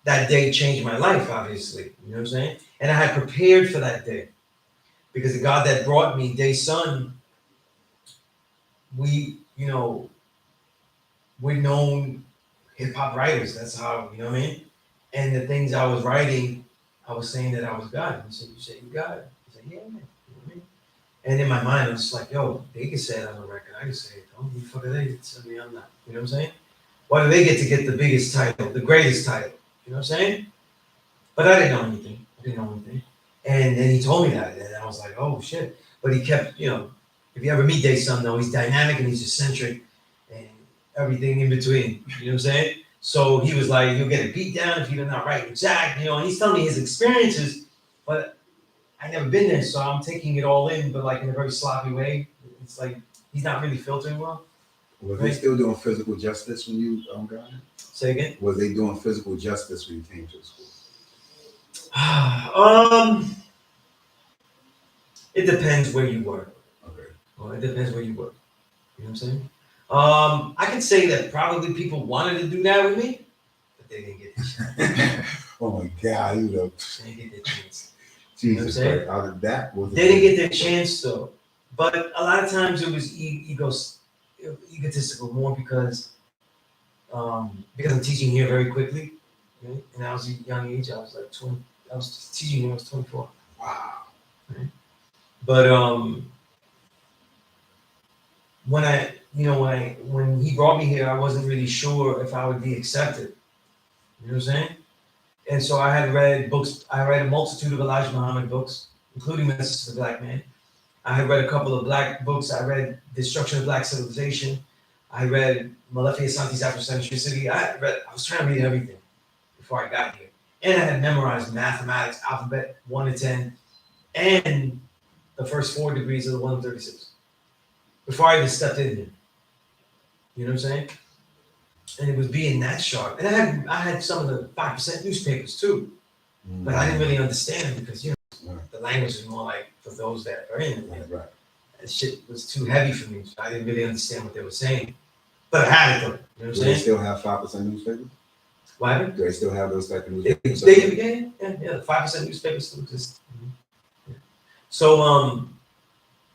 That day changed my life, obviously. You know what I'm saying? And I had prepared for that day because the God that brought me, day son, we're known hip hop writers. That's how, you know what I mean? And the things I was writing, I was saying that I was God. He said, "You say you God?" I said, "Yeah, man." You know what I mean? And in my mind, I was just like, "Yo, they can say it on the record. I can say it. Don't you fuck are they? Tell me I'm not." You know what I'm saying? Why do they get to get the biggest title, the greatest title? You know what I'm saying? But I didn't know anything. And then he told me that, and I was like, "Oh shit!" But he kept, you know, if you ever meet Day Son, though, he's dynamic and he's eccentric and everything in between. You know what I'm saying? So he was like, "You'll get a beat down if you're not right exact," you know. And he's telling me his experiences, but I never been there, so I'm taking it all in, but like in a very sloppy way. It's like he's not really filtering well. Was they still doing physical justice when you got here? Say again. Was they doing physical justice when you came to the school? It depends where you work. Okay. Well, it depends where you work. You know what I'm saying? I can say that probably people wanted to do that with me, but they didn't get the chance. Oh my God, you know. They didn't get their chance. Jesus You know what I'm Christ, out of that was They didn't get their chance though. But a lot of times it was egotistical more because I'm teaching here very quickly. Right? And I was a young age. I was like 20. I was teaching here when I was 24. Wow. Right? But when he brought me here, I wasn't really sure if I would be accepted. You know what I'm saying? And so I had read books. I read a multitude of Elijah Muhammad books, including Messages to the Black Man. I had read a couple of black books. I read Destruction of Black Civilization. I read Malefica Santi's Afrocentricity. I was trying to read everything before I got here. And I had memorized mathematics, alphabet 1 to 10, and the first 4 degrees of the 136 before I even stepped in here. You know what I'm saying? And it was being that sharp. And I had some of the 5% newspapers too, but I didn't really understand it because, you know, the language is more like for those that are in it. Right. And shit was too heavy for me. So I didn't really understand what they were saying. But I had it though. You know what I'm Do saying? they still have 5% newspapers? What happened? Do they still have those type of They newspapers? yeah, the 5% newspapers still exist. Yeah. So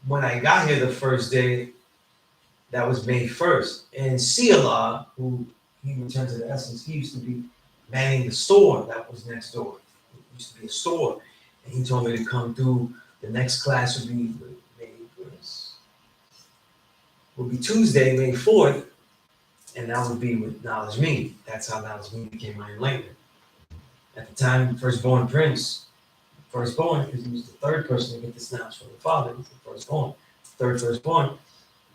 when I got here the first day, that was May 1st. And Sunez Allah, who he returned to the essence, he used to be manning the store that was next door. It used to be a store. And he told me to come through. The next class would be Tuesday, May 4th. And that would be with Knowledge Me. That's how Knowledge Me became my enlightenment. At the time, firstborn prince, because he was the third person to get this knowledge from the father, he was the firstborn, third firstborn.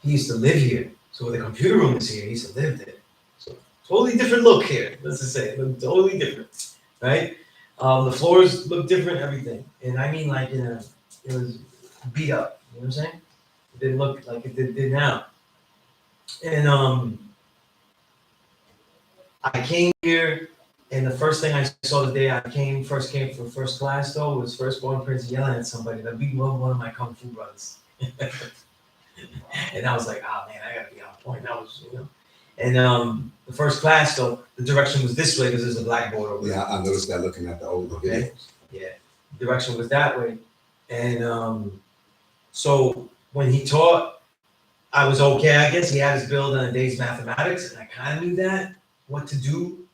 He used to live here. So the computer room is here, he used to live there. So totally different look here, let's just say, it looked totally different, right? The floors look different, everything. And I mean like it was beat up, you know what I'm saying? It didn't look like it did now. And I came here, and the first thing I saw the day I came for first class though was firstborn prince yelling at somebody that beat one of my kung fu brothers. And I was like, oh man, I gotta be on point. That was, you know. And the first class, though, the direction was this way because there's a blackboard over there. Yeah, I noticed that looking at the older Okay. videos. Yeah, direction was that way. And so when he taught, I was okay, I guess. He had his build on a day's mathematics, and I kind of knew that, what to do,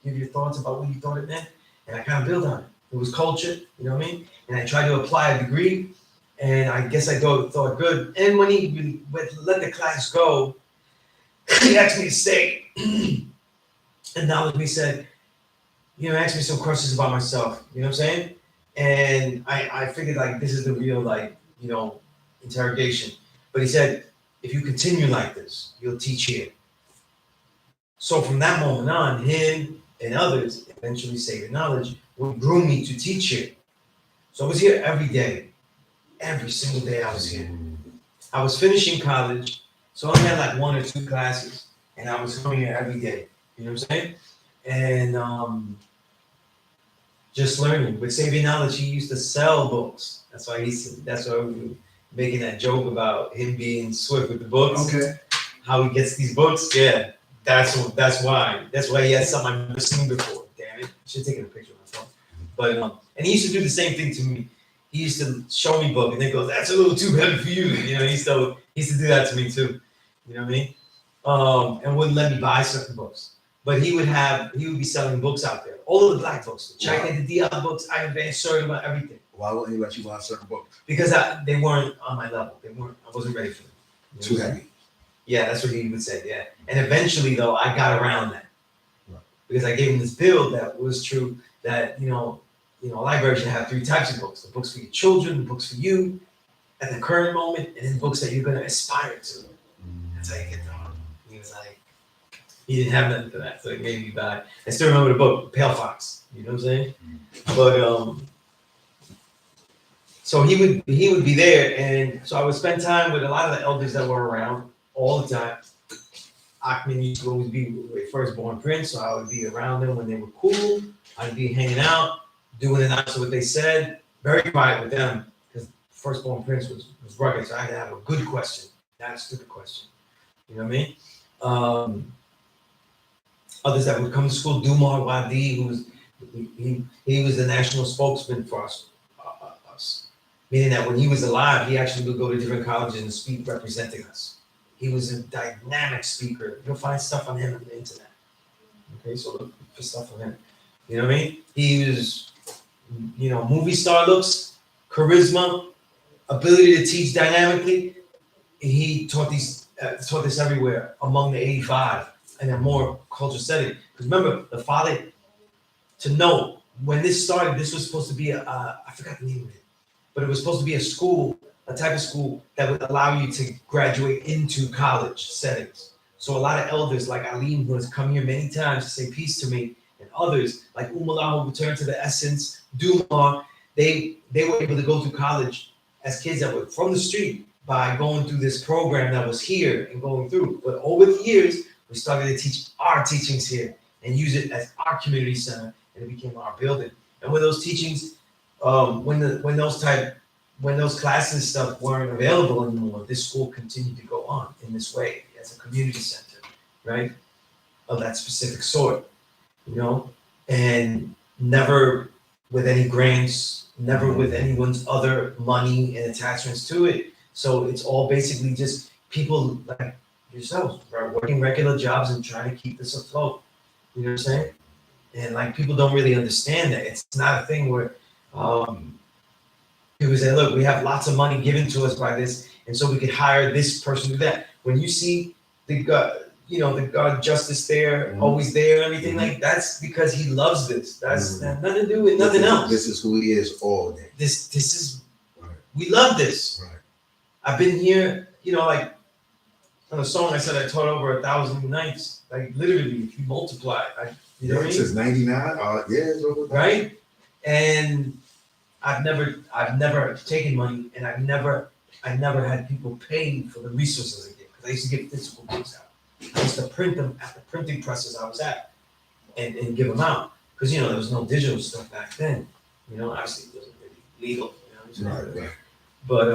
give your thoughts about what you thought it meant, and I kind of built on it. It was culture, you know what I mean? And I tried to apply a degree, and I guess I thought good. And when he let the class go, he asked me to stay, and now he said, ask me some questions about myself, you know what I'm saying? And I figured, like, this is the real, like, interrogation. But he said, if you continue like this, you'll teach here. So from that moment on, him and others, eventually Saving Knowledge, would groom me to teach here. So I was here every day. Every single day I was here. I was finishing college, so I only had like 1 or 2 classes, and I was coming here every day. You know what I'm saying? And just learning. With Saving Knowledge, he used to sell books. That's why we were making that joke about him being swift with the books. Okay. How he gets these books. Yeah, that's why. That's why he has something I've never seen before. Damn it. I should have taken a picture of my phone. But and he used to do the same thing to me. He used to show me book and then go, "That's a little too heavy for you." He used to do that to me too. You know what I mean? And wouldn't let me buy certain books. But he would be selling books out there. All of the black books, the China, the Dion books, Iron Van Serta, about everything. Why wouldn't he let you buy certain books? Because they weren't on my level. I wasn't ready for them. Too heavy. Yeah, that's what he would say, yeah. And eventually, though, I got around that. Right. Because I gave him this build that was true, that, a library should have 3 types of books. The books for your children, the books for you, at the current moment, and then books that you're going to aspire to. That's how you get them. He was like, he didn't have nothing for that, so he made me buy. I still remember the book, Pale Fox. You know what I'm saying? But so he would be there, and so I would spend time with a lot of the elders that were around all the time. Achman used to always be with firstborn prince, so I would be around them when they were cool. I'd be hanging out, doing an answer what they said. Very quiet with them, because firstborn prince was rugged, so I had to have a good question, not a stupid question. You know what I mean? Others that would come to school, Dumar Wadi, he was the national spokesman for us. Meaning that when he was alive, he actually would go to different colleges and speak representing us. He was a dynamic speaker. You'll find stuff on him on the internet. Okay, so look for stuff on him. You know what I mean? He was, movie star looks, charisma, ability to teach dynamically. He taught this everywhere among the 85 and a more cultural setting. Because remember, the father, to know when this started, this was supposed to be I forgot the name of it, but it was supposed to be a type of school that would allow you to graduate into college settings. So a lot of elders like Alim, who has come here many times to say peace to me, and others like Umala, who returned to the essence, Dumar, they were able to go to college as kids that were from the street by going through this program that was here and going through. But over the years, we started to teach our teachings here and use it as our community center, and it became our building. And when those teachings, when those classes and stuff weren't available anymore, this school continued to go on in this way as a community center, right? Of that specific sort, and never with any grants, never with anyone's other money and attachments to it. So it's all basically just people like yourselves, right, working regular jobs and trying to keep this afloat. You know what I'm saying? And like people don't really understand that. It's not a thing where people say, look, we have lots of money given to us by this, and so we could hire this person to do that. When you see the God justice there, always there, and everything like that's because he loves this. That's nothing to do with nothing else. This is who he is all day. This is right. We love this. Right. I've been here, like on the song I said I taught over 1,000 nights. Like literally, if you multiply, you know what I mean? Since 99, it's over. Right? And I've never taken money, and I never had people pay for the resources I get, because I used to get physical books out. I used to print them at the printing presses I was at and give them out, because there was no digital stuff back then. Obviously it wasn't really legal. Right. But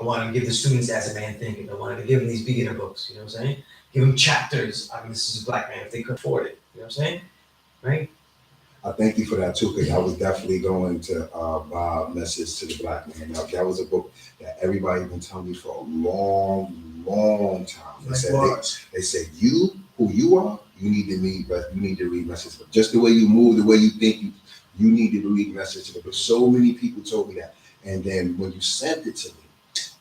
I wanted to give the students As a Man Thinking. I wanted to give them these beginner books, you know what I'm saying? Give them chapters. I mean, this is a black man if they could afford it, you know what I'm saying? Right? I thank you for that too, because I was definitely going to buy Message to the Black Man. Now, that was a book that everybody been telling me for a long time. They said you, who you are, you need to read. But you need to read Message. Just the way you move, the way you think, you need to read Message to the Black. So many people told me that, and then when you sent it to me,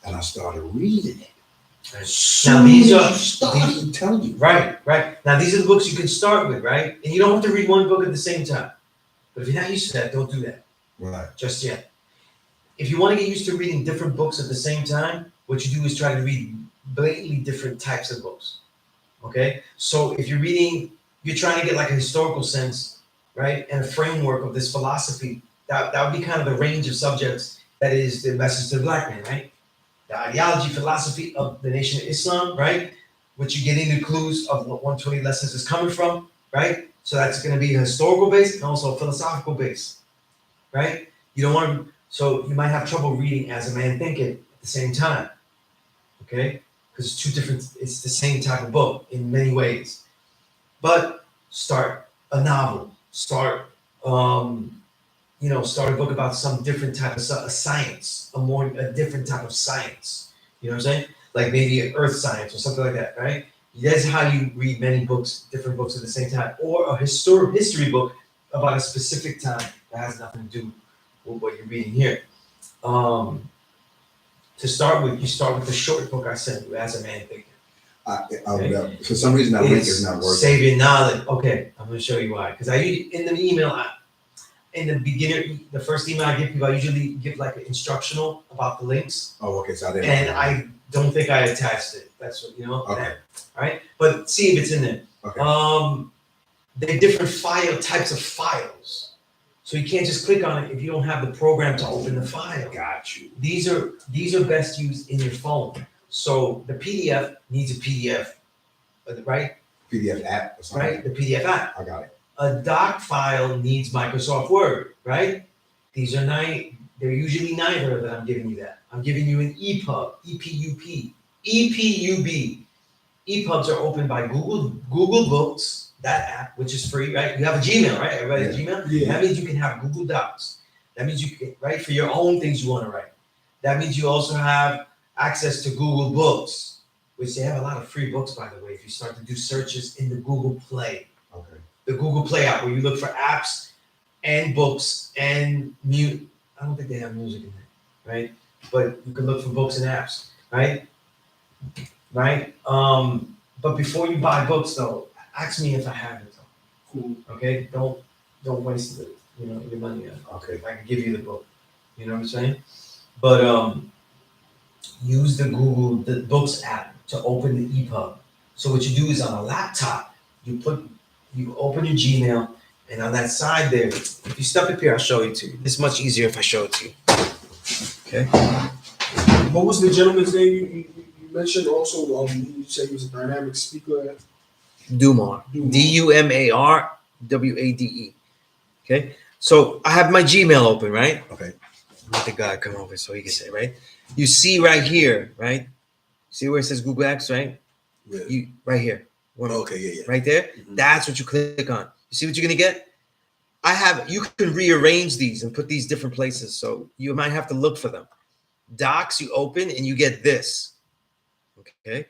and I started reading it. Now these are started telling you. Right. Now these are the books you can start with, right? And you don't have to read one book at the same time. But if you're not used to that, don't do that. Right. Just yet. If you want to get used to reading different books at the same time, what you do is try to read blatantly different types of books. Okay? So if you're trying to get like a historical sense, right? And a framework of this philosophy, that would be kind of the range of subjects that is the Message to the Black Man, right? The ideology, philosophy of the Nation of Islam, right? Which you get into clues of what 120 Lessons is coming from, right? So that's going to be a historical base and also a philosophical base, right? You don't want to, so you might have trouble reading As a Man Thinking at the same time, okay? Because it's the same type of book in many ways. But start a novel, start a book about some different type of science, a different type of science. You know what I'm saying? Like maybe an earth science or something like that, right? That's how you read many books, different books at the same time, or a history book about a specific time that has nothing to do with what you're reading here. To start with, you start with the short book I sent you, As a Man Thinking. Okay. For some reason, that link is not working. Save your knowledge. Okay, I'm going to show you why. Because in the email, in the beginner, the first email I give people, I usually give like an instructional about the links. Oh, okay. So I didn't. And I don't think I attached it. That's what, Okay. All right. But see if it's in there. Okay. They're different types of files. So you can't just click on it if you don't have the program to open the file. Got you. These are best used in your phone. So the PDF needs a PDF, right? PDF app or something. Right? The PDF app. I got it. A doc file needs Microsoft Word, right? They're usually neither that I'm giving you that. I'm giving you an EPUB, EPUB. EPUBs are opened by Google Books, that app, which is free, right? You have a Gmail, right? Everybody has Gmail? Yeah. That means you can have Google Docs. That means you can write for your own things you want to write. That means you also have access to Google Books, which they have a lot of free books, by the way, if you start to do searches in the Google Play. Okay. The Google Play app, where you look for apps and books and mute. I don't think they have music in there, right? But you can look for books and apps, right? Right? But before you buy books, though, ask me if I have it. Cool. Okay? Don't waste your money on it. Okay. I can give you the book. You know what I'm saying? But use the Books app to open the EPUB. So what you do is on a laptop, you open your Gmail, and on that side there, if you step up here, I'll show it to you. It's much easier if I show it to you. Okay. What was the gentleman's name you mentioned also? You said he was a dynamic speaker. Dumar. DUMARWADE. Okay. So I have my Gmail open, right? Okay. Let the guy come over so he can say, right? You see right here, right? See where it says Google X, right? Really? Right here. Okay, yeah. Right there. Mm-hmm. That's what you click on. You see what you're gonna get? You can rearrange these and put these different places. So you might have to look for them. Docs, you open and you get this. Okay.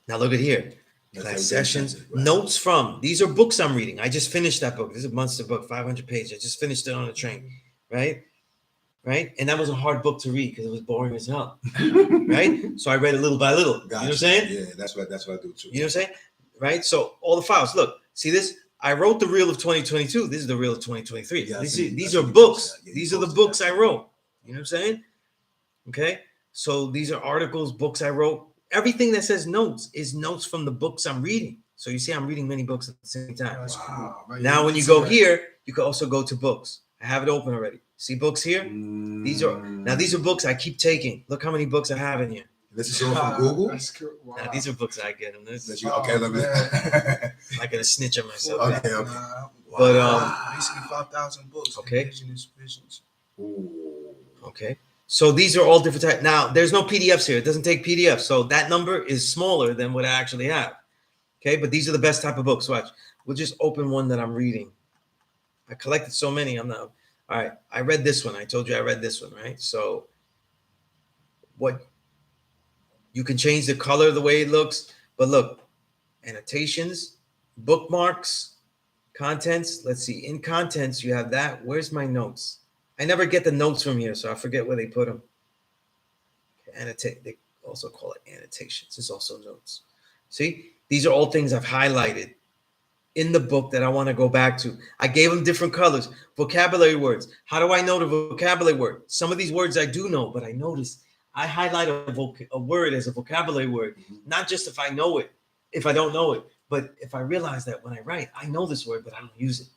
Now look at here. Class sessions, right. Notes from. These are books I'm reading. I just finished that book. This is a monster book, 500 pages. I just finished it on a train, right? Right? And that was a hard book to read because it was boring as hell, right? So I read it little by little. Gotcha. You know what I'm saying? Yeah, that's what I do too. You know what I'm saying? Right? So all the files. Look, see this? I wrote the reel of 2022. This is the reel of 2023. Yeah, These are books. These are the books I wrote. You know what I'm saying? Okay. So these are articles, books I wrote. Everything that says notes is notes from the books I'm reading. So you see, I'm reading many books at the same time. That's cool. Right. Now, when you go here, you can also go to books. I have it open already. See books here? These are books I keep taking. Look how many books I have in here. This is all from Google? That's cool. Wow. Now, these are books I get. Okay, let me. I'm not gonna snitch on myself. Okay. But basically 5,000 books. Okay. Visions. Ooh. Okay. So these are all different types. Now, there's no PDFs here. It doesn't take PDFs. So that number is smaller than what I actually have. Okay, but these are the best type of books. Watch. We'll just open one that I'm reading. I collected so many. I'm not. All right. I read this one. I told you I read this one, right? So what you can change the color, the way it looks. But look, annotations, bookmarks, contents. Let's see. In contents, you have that. Where's my notes? I never get the notes from here, so I forget where they put them. Annotate. They also call it annotations. It's also notes. See, these are all things I've highlighted in the book that I want to go back to. I gave them different colors. Vocabulary words. How do I know the vocabulary word? Some of these words I do know, but I noticed I highlight a word as a vocabulary word, not just if I know it, if I don't know it, but if I realize that when I write, I know this word, but I don't use it.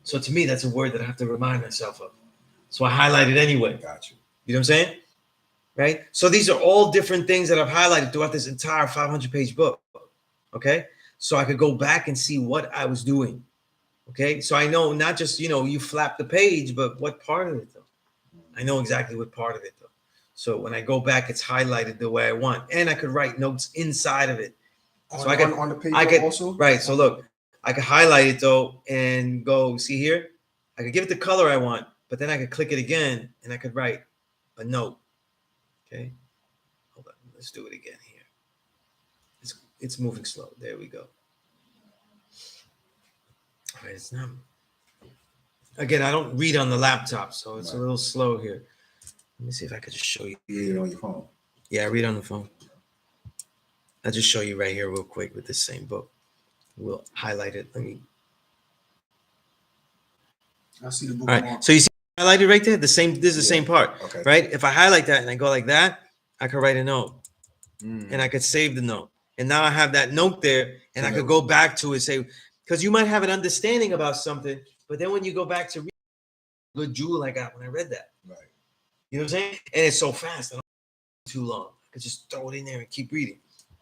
So to me, that's a word that I have to remind myself of. So I highlight it anyway. Got you. You know what I'm saying? Right? So these are all different things that I've highlighted throughout this entire 500-page book. Okay? So I could go back and see what I was doing. Okay? So I know not just, you flap the page, but what part of it, though? I know exactly what part of it, though. So when I go back, it's highlighted the way I want. And I could write notes inside of it. So I could, on the page I could also? right. So look, I could highlight it though and go see here. I could give it the color I want, but then I could click it again and I could write a note. Okay, hold on. Let's do it again here. It's moving slow. There we go. All right, it's not. Again, I don't read on the laptop, so it's a little slow here. Let me see if I could just show you. You read it on your phone. Yeah, I read on the phone. I'll just show you right here real quick with this same book. We'll highlight it. Let me. I see the book. All right. So you see highlighted right there? This is the same part. Okay. Right? If I highlight that and I go like that, I could write a note. And I could save the note. And now I have that note there and I could go back to it, say, because you might have an understanding about something, but then when you go back to read, good jewel I got when I read that. Right. You know what I'm saying? And it's so fast. I don't too long. I could just throw it in there and keep reading.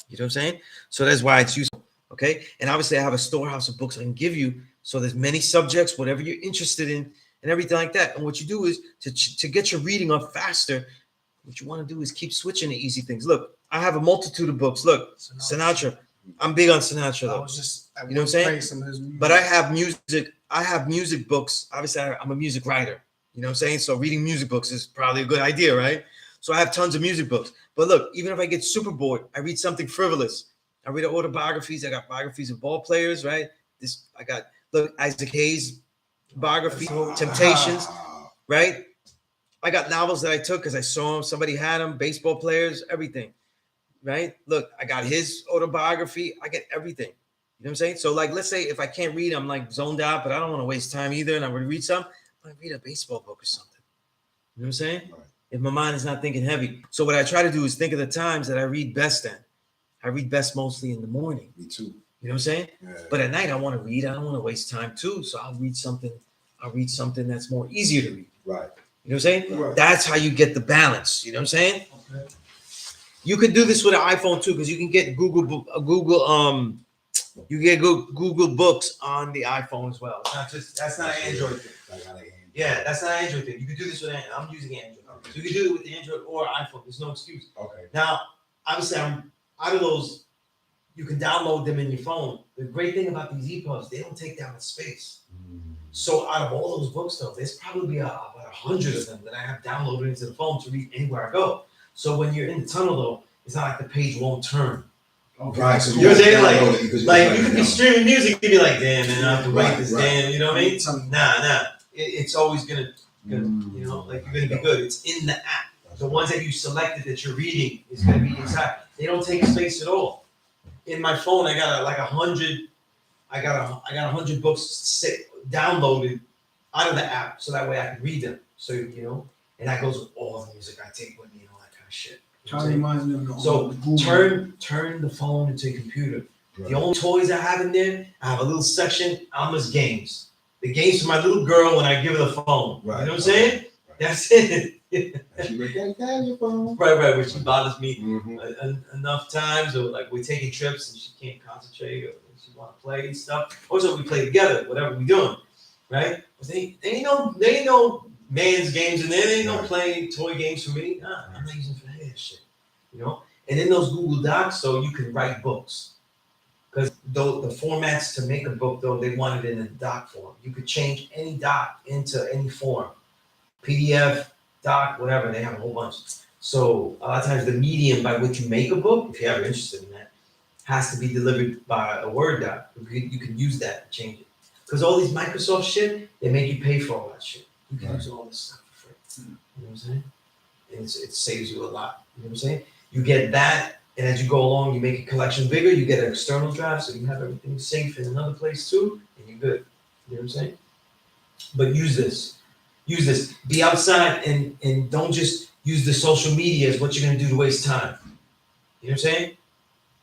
You know what I'm saying? So that's why it's useful. Okay. And obviously I have a storehouse of books I can give you. So there's many subjects, whatever you're interested in and everything like that. And what you do is to get your reading up faster, what you want to do is keep switching to easy things. Look, I have a multitude of books. Look, Sinatra. I'm big on Sinatra though. You know what I'm saying? But I have music books. Obviously I'm a music writer. You know what I'm saying? So reading music books is probably a good idea, right? So I have tons of music books. But look, even if I get super bored, I read something frivolous. I read autobiographies. I got biographies of ball players, right? Look, Isaac Hayes biography, Temptations, right? I got novels that I took because I saw them. Somebody had them, baseball players, everything, right? Look, I got his autobiography. I get everything. You know what I'm saying? So like, let's say if I can't read, I'm like zoned out, but I don't want to waste time either. And I would read some. I might read a baseball book or something. You know what I'm saying? Right. If my mind is not thinking heavy. So what I try to do is think of the times that I read best then. I read best mostly in the morning. Me too. You know what I'm saying? Yeah. But at night I want to read. I don't want to waste time too. So I'll read something that's more easier to read. Right. You know what I'm saying? Right. That's how you get the balance. You know what I'm saying? Okay. You could do this with an iPhone too, because you can get Google Books on the iPhone as well. That's not an Android thing. Yeah, that's not an Android thing. You can do this with Android. I'm using Android. So you can do it with the Android or iPhone. There's no excuse. Okay. Now, obviously, I'm out of those. You can download them in your phone. The great thing about these EPUBs, they don't take down the space. So out of all those books, though, there's probably about 100 of them that I have downloaded into the phone to read anywhere I go. So when you're in the tunnel, though, it's not like the page won't turn. Okay. Right. So you know what I'm saying? Like you could be streaming music and be like, damn, man, I have to write this, damn. You know what I mean? Nah. It's always gonna you're gonna be good. It's in the app. The ones that you selected that you're reading is gonna be inside. They don't take space at all. In my phone, I got 100. I got 100 books downloaded out of the app, so that way I can read them. So and that goes with all the music I take with me and all that kind of shit. So turn the phone into a computer. Right. The only toys I have in there, I have a little section, Alma's games. The games for my little girl when I give her the phone. Right. You know what I'm saying? Right. That's it. She your phone. Right, where she bothers me enough times, or like we're taking trips and she can't concentrate, or she want to play and stuff. Also, we play together, whatever we're doing, right? But they ain't no man's games, and there ain't no Right. playing toy games for me. Nah, I'm not using for any of that shit. You know? And in those Google Docs, though, you can write books. Because though the formats to make a book, though, they want it in a doc form. You could change any doc into any form. PDF, doc, whatever, they have a whole bunch. So a lot of times the medium by which you make a book, if you're ever interested in that, has to be delivered by a Word doc. You can use that and change it. Because all these Microsoft shit, they make you pay for all that shit. You can use all this stuff for free. You know what I'm saying? And it saves you a lot. You know what I'm saying? You get that, and as you go along, you make a collection bigger, you get an external drive, so you have everything safe in another place too, and you're good. You know what I'm saying? But use this. Use this. Be outside and don't just use the social media as what you're gonna do to waste time. You know what I'm saying?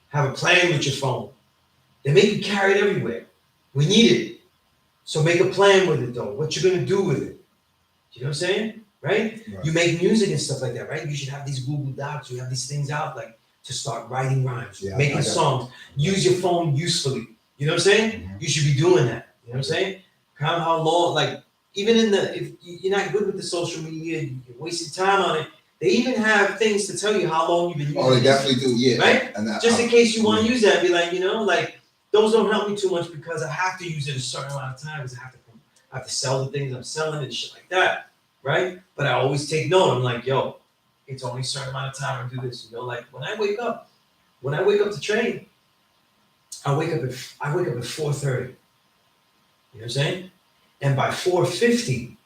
Have a plan with your phone. They make you carry it everywhere. We need it. So make a plan with it though. What you're gonna do with it. You know what I'm saying? Right? You make music and stuff like that, right? You should have these Google Docs. You have these things out like to start writing rhymes, making songs. Use your phone usefully. You know what I'm saying? You should be doing that. You know what I'm saying? Count how long, like even if you're not good with the social media, you're wasting time on it. They even have things to tell you how long you've been using it. Oh, they definitely do, yeah. Right? And Just in case you want to use that, be like, you know, like those don't help me too much because I have to use it a certain amount of time because I have to sell the things I'm selling and shit like that, right? But I always take note. I'm like, yo, it's only a certain amount of time to do this. You know, like when I wake up to train, I wake up at 4:30. You know what I'm saying? And by 4:50,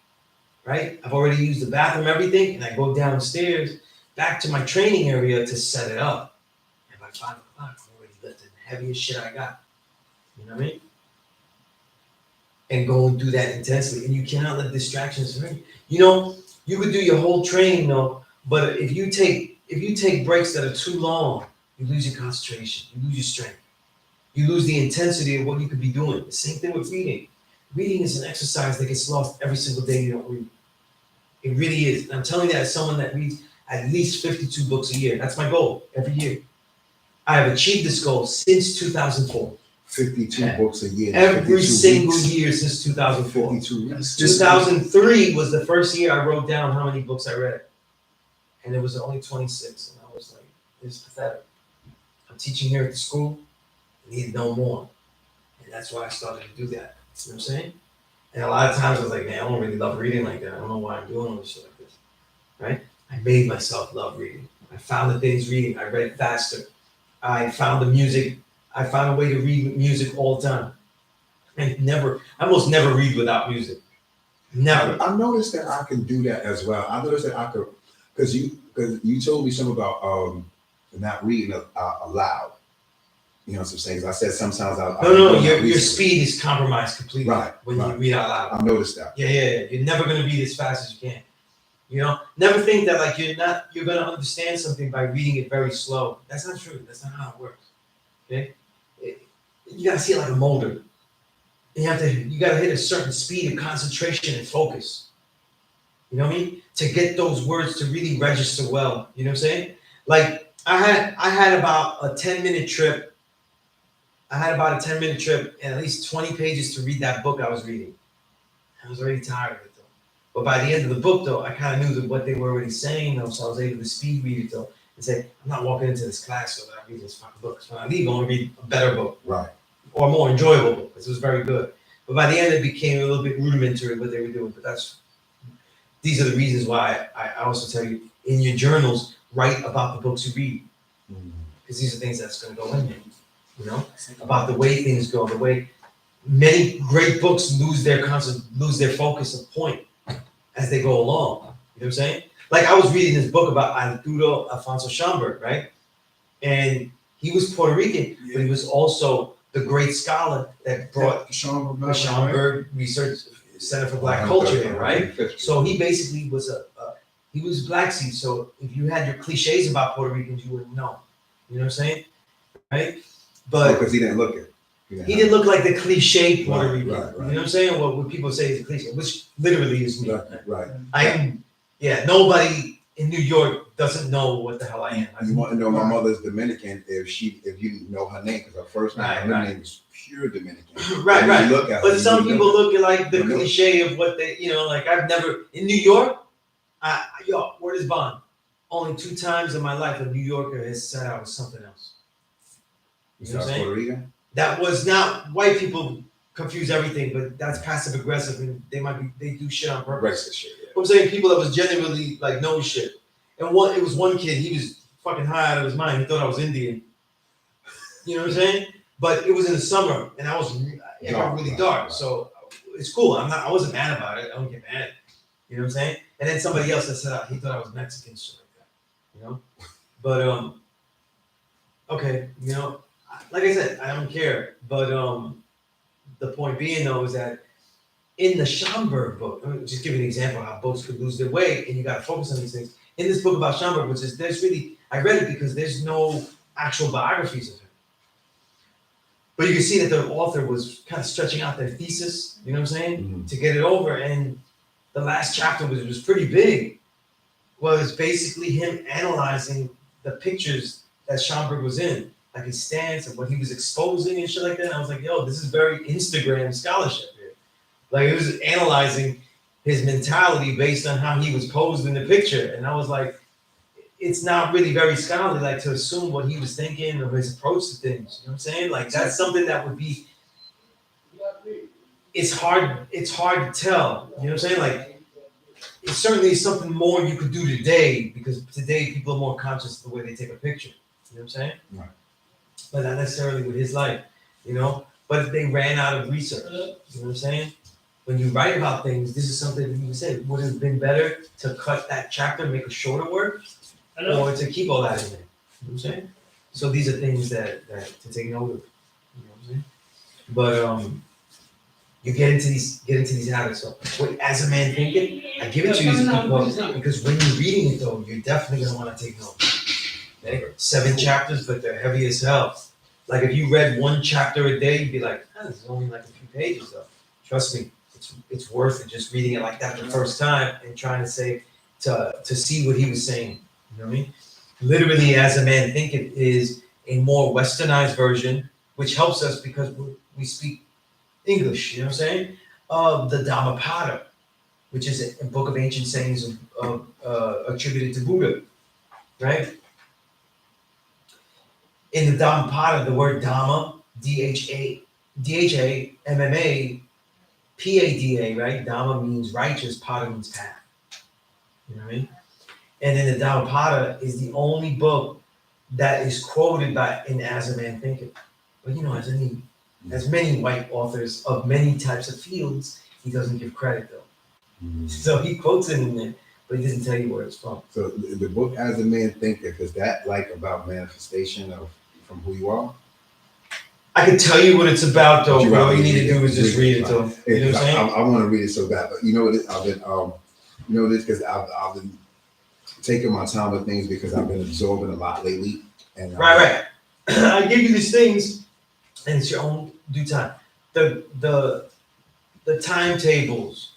right? I've already used the bathroom, everything, and I go downstairs back to my training area to set it up. And by 5 o'clock, I'm already lifting the heaviest shit I got. You know what I mean? And go and do that intensely. And you cannot let distractions hurt. You know, you could do your whole training though, but if you take breaks that are too long, you lose your concentration, you lose your strength, you lose the intensity of what you could be doing. The same thing with reading. Reading is an exercise that gets lost every single day you don't read. It really is. And I'm telling you that as someone that reads at least 52 books a year. That's my goal every year. I have achieved this goal since 2004. 52 books a year. Every single year since 2004. 52 weeks. 2003 was the first year I wrote down how many books I read. And it was only 26. And I was like, this is pathetic. I'm teaching here at the school. I need to know more. And that's why I started to do that. You know what I'm saying? And a lot of times I was like, man, I don't really love reading like that. I don't know why I'm doing all this shit like this. Right? I made myself love reading. I found the things reading. I read faster. I found the music. I found a way to read music all the time. I almost never read without music. Never. I noticed that I can do that as well. I noticed that I could, because you told me something about not reading aloud. You know what I'm saying? 'Cause I said sometimes your speed is compromised completely when you read out loud. I noticed that. Yeah. You're never gonna read as fast as you can. You know, never think that like you're gonna understand something by reading it very slow. That's not true. That's not how it works. Okay? You gotta see it like a molder. You gotta hit a certain speed of concentration and focus. You know what I mean? To get those words to really register well. You know what I'm saying? Like I had about a 10-minute trip. I had about a 10-minute trip and at least 20 pages to read that book I was reading. I was already tired of it though. But by the end of the book though, I kind of knew what they were already saying though, so I was able to speed read it though and say, I'm not walking into this class so that I read this fucking book. So when I leave, I want to read a better book. Right. Or a more enjoyable book, because it was very good. But by the end, it became a little bit rudimentary what they were doing. But these are the reasons why I also tell you, in your journals, write about the books you read. Because these are things that's going to go in there. You know, about the way things go, the way many great books lose their focus of point as they go along. You know what I'm saying? Like I was reading this book about Arturo Alfonso Schomburg, right? And he was Puerto Rican, but he was also the great scholar that brought the Schomburg Research Center for Black Culture in, right? So he basically was he was Black seed. So if you had your cliches about Puerto Ricans, you wouldn't know. You know what I'm saying? Right? But because he didn't look it. He didn't look like the cliche Puerto Rican. Right. You know what I'm saying? What people say is a cliche, which literally is me. Right. Nobody in New York doesn't know what the hell I am. You want to know my mother's Dominican if you know her name, because her first name, her name is pure Dominican. Right, And when right. you look at her, But some you people know, look at like the cliche of what they, like I've never, in New York, word is bond. Only 2 times in my life a New Yorker has said I was something else. You know what I'm saying? Puerto Rican? That was not, white people confuse everything, but that's passive aggressive and they do shit on purpose. Racist shit, yeah. I'm saying people that was genuinely like know shit. And it was one kid, he was fucking high out of his mind. He thought I was Indian. You know what I'm saying? But it was in the summer and it got really dark. So it's cool. I wasn't mad about it. I don't get mad. You know what I'm saying? And then somebody else that said he thought I was Mexican, shit like that. But okay, like I said, I don't care. But the point being though is that in the Schomburg book, I'm just give you an example of how books could lose their way, and you got to focus on these things. In this book about Schomburg, I read it because there's no actual biographies of him. But you can see that the author was kind of stretching out their thesis, you know what I'm saying, to get it over. And the last chapter was pretty big. Was basically him analyzing the pictures that Schomburg was in, like his stance and what he was exposing and shit like that. And I was like, yo, this is very Instagram scholarship here. Like it was analyzing his mentality based on how he was posed in the picture. And I was like, it's not really very scholarly, like to assume what he was thinking or his approach to things. You know what I'm saying? Like that's something that would be, it's hard to tell. You know what I'm saying? Like it certainly is something more you could do today, because today people are more conscious of the way they take a picture. You know what I'm saying? Right. But not necessarily with his life, but they ran out of research. You know what I'm saying? When you write about things, this is something that you can say, would it have been better to cut that chapter and make a shorter work, or to keep all that in there? You know what I'm saying? So these are things that to take note of. You know what I'm saying? But you get into these habits. So as a man thinking, I give it to you as a book because when you're reading it though, you're definitely gonna want to take notes. Okay? 7 chapters, but they're heavy as hell. Like if you read 1 chapter a day, you'd be like, this is only like a few pages though. Trust me, it's worth it just reading it like that the first time and trying to see what he was saying. You know what I mean? Literally, As a Man Thinketh is a more westernized version, which helps us because we speak English, you know what I'm saying? Of the Dhammapada, which is a book of ancient sayings attributed to Buddha, right? In the Dhammapada, the word Dhamma, D-H-A-M-M-A, P-E.A.C.E, right? Dhamma means righteous, pada means path. You know what I mean? And then the Dhammapada is the only book that is quoted in As a Man Thinketh. But as many white authors of many types of fields, he doesn't give credit though. So he quotes it in there, but he doesn't tell you where it's from. So the book As a Man Thinketh, is that like about manifestation from who you are? I can tell you what it's about though, but all you need to do is just read it though. You know what I'm saying? I want to read it so bad, but you know what? I've been, this because I've been taking my time with things because I've been absorbing a lot lately. And right. I give you these things, and it's your own due time. The timetables,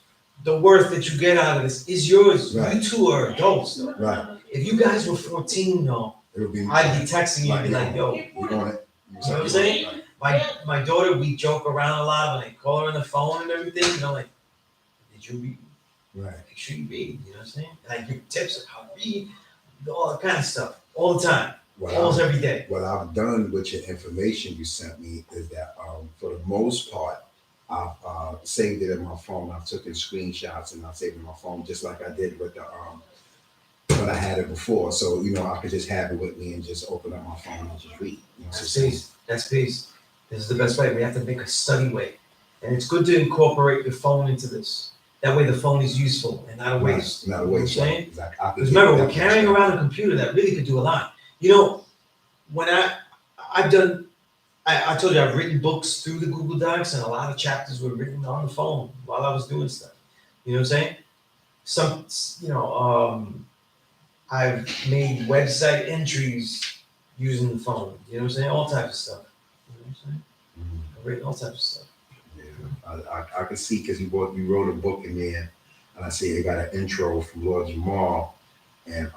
the worth that you get out of this is yours. Right. You two are adults, though. Right. If you guys were 14, though, I'd be texting you and be like, "Yo, you on it?" You know what I'm saying? My daughter, we joke around a lot when I call her on the phone and everything. Like, did you read? Right. Make sure you read. You know what I'm saying? And I give tips on how to read, all that kind of stuff, all the time. Almost every day. What I've done with your information you sent me is that, for the most part, I've saved it in my phone. I've taken screenshots and I've saved it in my phone, just like I did with the when I had it before. So I could just have it with me and just open up my phone and just read. That's peace. This is the best way. We have to make a study way, and it's good to incorporate your phone into this. That way, the phone is useful and not a waste. Not a waste. Right? Exactly. Because remember, we're carrying around a computer that really could do a lot. When I told you I've written books through the Google Docs, and a lot of chapters were written on the phone while I was doing stuff. You know what I'm saying? I've made website entries using the phone. You know what I'm saying? All types of stuff. You know what I'm saying? I've written all types of stuff. Yeah, I can see because you wrote a book in there, and I see they got an intro from Lord Jamal, And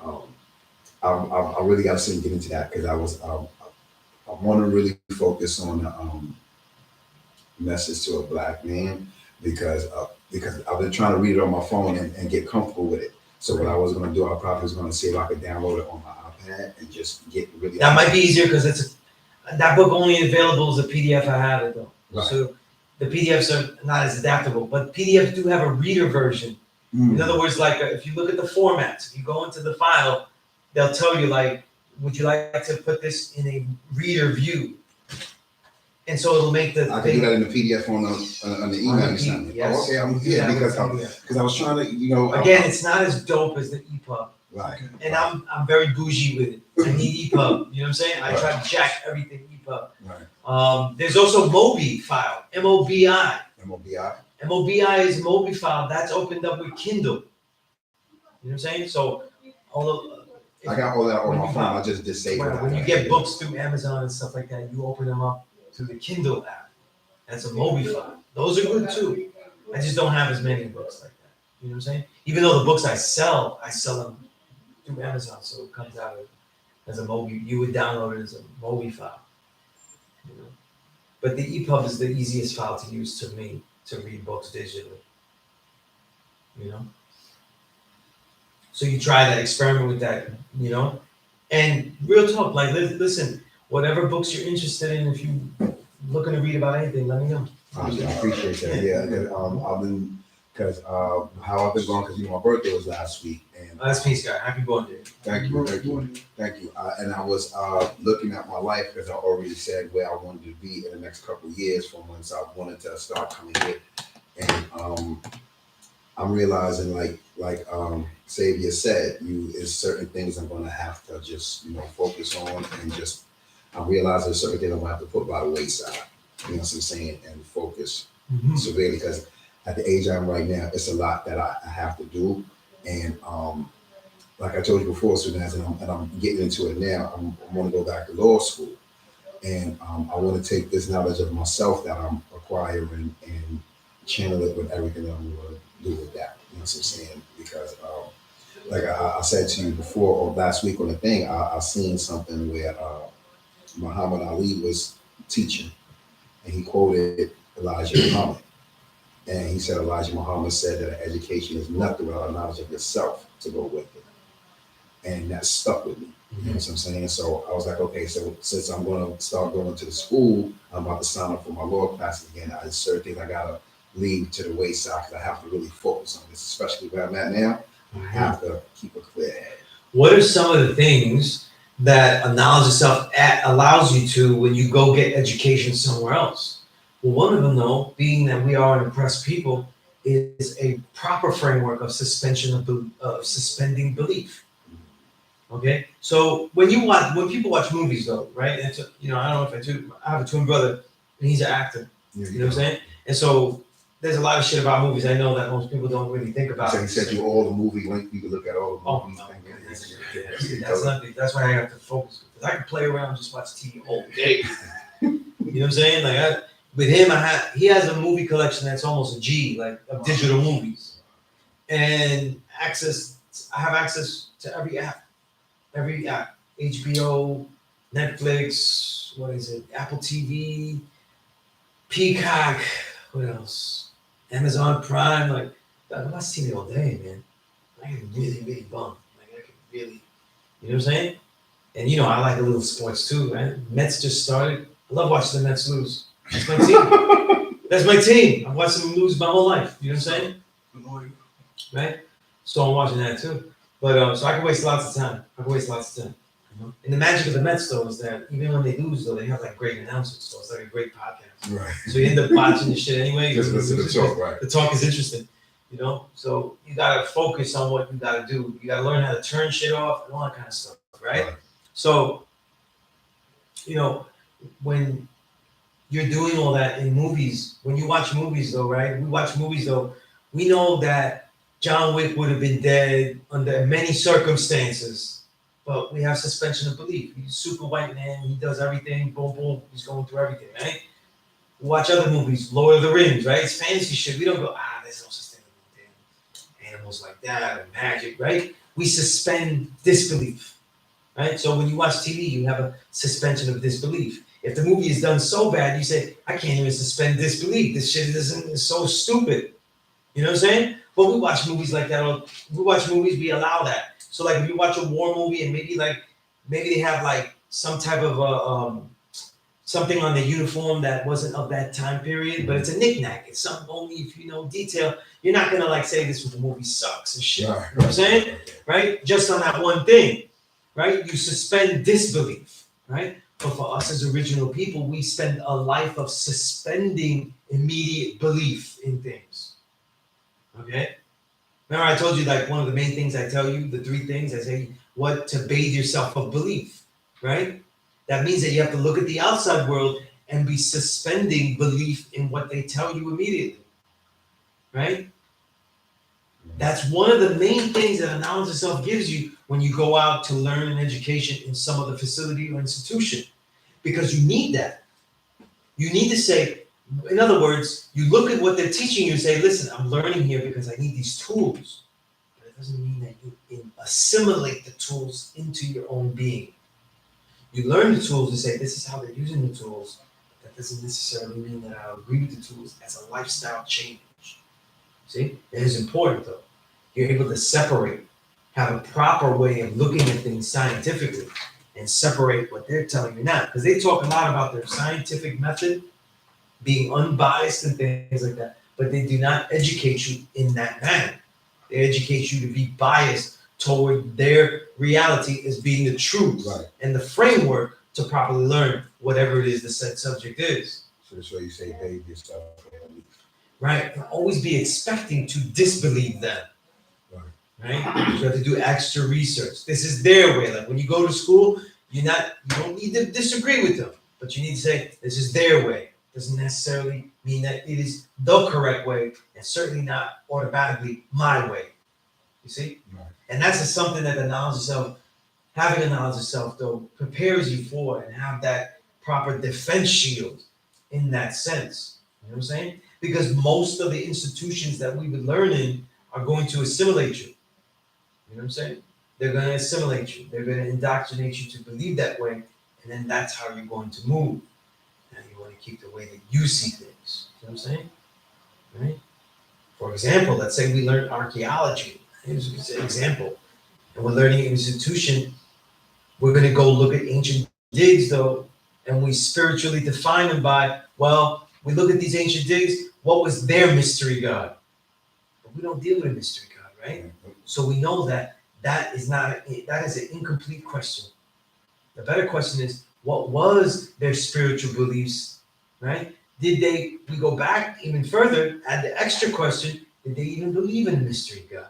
I really got to sit and get into that because I want to really focus on the message to a black man because I've been trying to read it on my phone and get comfortable with it. So what I was going to do, I probably was going to see if I could download it on my iPad and just get really. That might be easier because that book only available as a PDF. I have it though, Right. so the PDFs are not as adaptable. But PDFs do have a reader version. In other words, like if you look at the formats, if you go into the file, they'll tell you like, would you like to put this in a reader view? And so it'll make the I can do that in the PDF on the email you sent me. Yes. Oh, okay, You do that because I was trying to, again, it's not as dope as the EPUB. right. And I'm very bougie with it. I need EPUB. You know what I'm saying? I try to jack everything EPUB. Right. There's also Mobi file, M-O-B-I. MOBI. M-O-B-I is Mobi file. That's opened up with Kindle. You know what I'm saying? So, although I got all that on my phone. I just disabled it. when you get books through Amazon and stuff like that, you open them up through the Kindle app. That's a Mobi file. Those are good too. I just don't have as many books like that. You know what I'm saying? Even though the books I sell them through Amazon, so it comes out as a Mobi. You would download it as a Mobi file. You know? But the EPUB is the easiest file to use to me to read books digitally. You know? So you try that, experiment with that, you know? And real talk, like listen, whatever books you're interested in, if you looking to read about anything, let me know. I appreciate that. Yeah, I've been because how I've been going because my birthday was last week and That's P.E.A.C.E guy. Happy birthday. Thank you. And I was looking at my life because I already said where I wanted to be in the next couple of years from once I wanted to start coming here, and I'm realizing like Xavier said, is certain things I'm going to have to just focus on and just I realize there's certain things I'm going to have to put by the wayside. You know what I'm saying, and focus severely because at the age I'm right now, it's a lot that I have to do. And like I told you before, Sunez, and I'm getting into it now, I want to go back to law school. And I want to take this knowledge of myself that I'm acquiring and channel it with everything that I'm going to do with that. You know what I'm saying? Because like I said to you before or last week on the thing, I seen something where Muhammad Ali was teaching and he quoted Elijah Muhammad. And he said Elijah Muhammad said that education is nothing without a knowledge of yourself to go with it. And that stuck with me. You know what I'm saying? So I was like, okay, so since I'm going to start going to the school, I'm about to sign up for my law classes again. I certain things I got to leave to the wayside because I have to really focus on this, especially where I'm at now. I have to keep a clear head. What are some of the things that a knowledge of self allows you to when you go get education somewhere else? Well, one of them, though, being that we are an oppressed people, is a proper framework of suspending belief. Okay, so when people watch movies, though, right? And I don't know if I have a twin brother, and he's an actor. You know what I'm saying? And so there's a lot of shit about movies I know that most people don't really think about. So he said you all the movie link, you can look at all the movies. That's why I have to focus because I can play around and just watch TV all day. You know what I'm saying? Like with him, he has a movie collection that's almost a G, like of digital movies, and I have access to every app, HBO, Netflix, what is it? Apple TV, Peacock, what else? Amazon Prime. Like I watch TV all day, man. I get really, really bummed. Like I can really, you know what I'm saying? And I like a little sports too, man. Mets just started. I love watching the Mets lose. That's my team. That's my team. I've watched them lose my whole life. You know what I'm saying? Right? So I'm watching that too. But so I can waste lots of time. And the magic of the Mets, though, is that even when they lose, though, they have like great announcers. So it's like a great podcast. Right. So you end up watching the shit anyway. Just listen to the talk, right? The talk is interesting. So you gotta focus on what you gotta do. You gotta learn how to turn shit off and all that kind of stuff, right? So, when you're doing all that in movies, when you watch movies though, right? We know that John Wick would have been dead under many circumstances, but we have suspension of belief. He's a super white man, he does everything, boom, boom, he's going through everything, right? We watch other movies, Lord of the Rings, right? It's fantasy shit. We don't go, there's no such thing as animals like that or magic, right? we suspend disbelief, right? So when you watch TV, you have a suspension of disbelief. If the movie is done so bad, you say, I can't even suspend disbelief. This shit is so stupid. You know what I'm saying? But we watch movies like that. Or we watch movies, we allow that. So like if you watch a war movie and maybe they have like some type of something on the uniform that wasn't of that time period, but it's a knickknack. It's something only if you know detail. You're not gonna like say this movie sucks and shit. Right. You know what I'm saying? Right? Just on that one thing, right? You suspend disbelief, right? But for us as original people, we spend a life of suspending immediate belief in things. Okay? Remember I told you like one of the main things I tell you, the 3 things I say, what to bathe yourself of belief, right? That means that you have to look at the outside world and be suspending belief in what they tell you immediately, right? That's one of the main things that a knowledge of self gives you when you go out to learn an education in some other facility or institution, because you need that. You need to say, in other words, you look at what they're teaching you and say, listen, I'm learning here because I need these tools. But it doesn't mean that you assimilate the tools into your own being. You learn the tools and say, this is how they're using the tools. That doesn't necessarily mean that I agree with the tools as a lifestyle change. See, it is important though. You're able to separate, have a proper way of looking at things scientifically and separate what they're telling you now. Because they talk a lot about their scientific method being unbiased and things like that, but they do not educate you in that manner. They educate you to be biased toward their reality as being the truth, Right. and the framework to properly learn whatever it is the said subject is. So you say bathe yourself. Right? And always be expecting to disbelieve them. Right? You have to do extra research. This is their way. Like when you go to school, you don't need to disagree with them, but you need to say this is their way. Doesn't necessarily mean that it is the correct way, and certainly not automatically my way. You see? Right. And that's just something that the knowledge of self, having a knowledge of self though, prepares you for, and have that proper defense shield in that sense. You know what I'm saying? Because most of the institutions that we would learn in are going to assimilate you. You know what I'm saying? They're going to assimilate you. They're going to indoctrinate you to believe that way, and then that's how you're going to move. Now you want to keep the way that you see things. You know what I'm saying? Right? For example, let's say we learn archaeology. Here's an example. And we're learning an institution. We're going to go look at ancient digs, though, and we spiritually define them by, well, we look at these ancient digs, what was their mystery god? But we don't deal with a mystery god, right? So we know that that is an incomplete question. The better question is, what was their spiritual beliefs, right? We go back even further, add the extra question, did they even believe in a mystery god?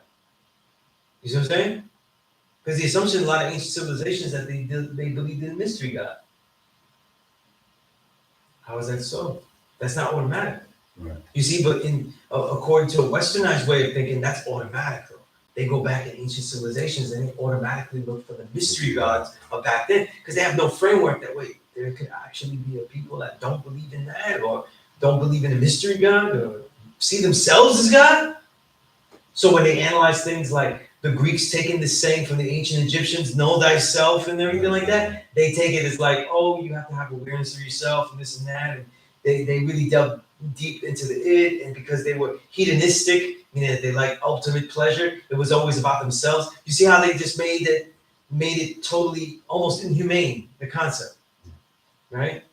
You see what I'm saying? Because the assumption in a lot of ancient civilizations that they believed in a mystery god. How is that so? That's not automatic. Right. You see, but according to a westernized way of thinking, that's automatic though. They go back in ancient civilizations and they automatically look for the mystery gods of back then because they have no framework that way. There could actually be a people that don't believe in that, or don't believe in a mystery god, or see themselves as God. So when they analyze things like the Greeks taking this saying from the ancient Egyptians, know thyself and everything like that, they take it as like, oh, you have to have awareness of yourself and this and that. And they really delve deep into the id, and because they were hedonistic, meaning that they like ultimate pleasure, it was always about themselves. You see how they just made it totally almost inhumane, the concept, right?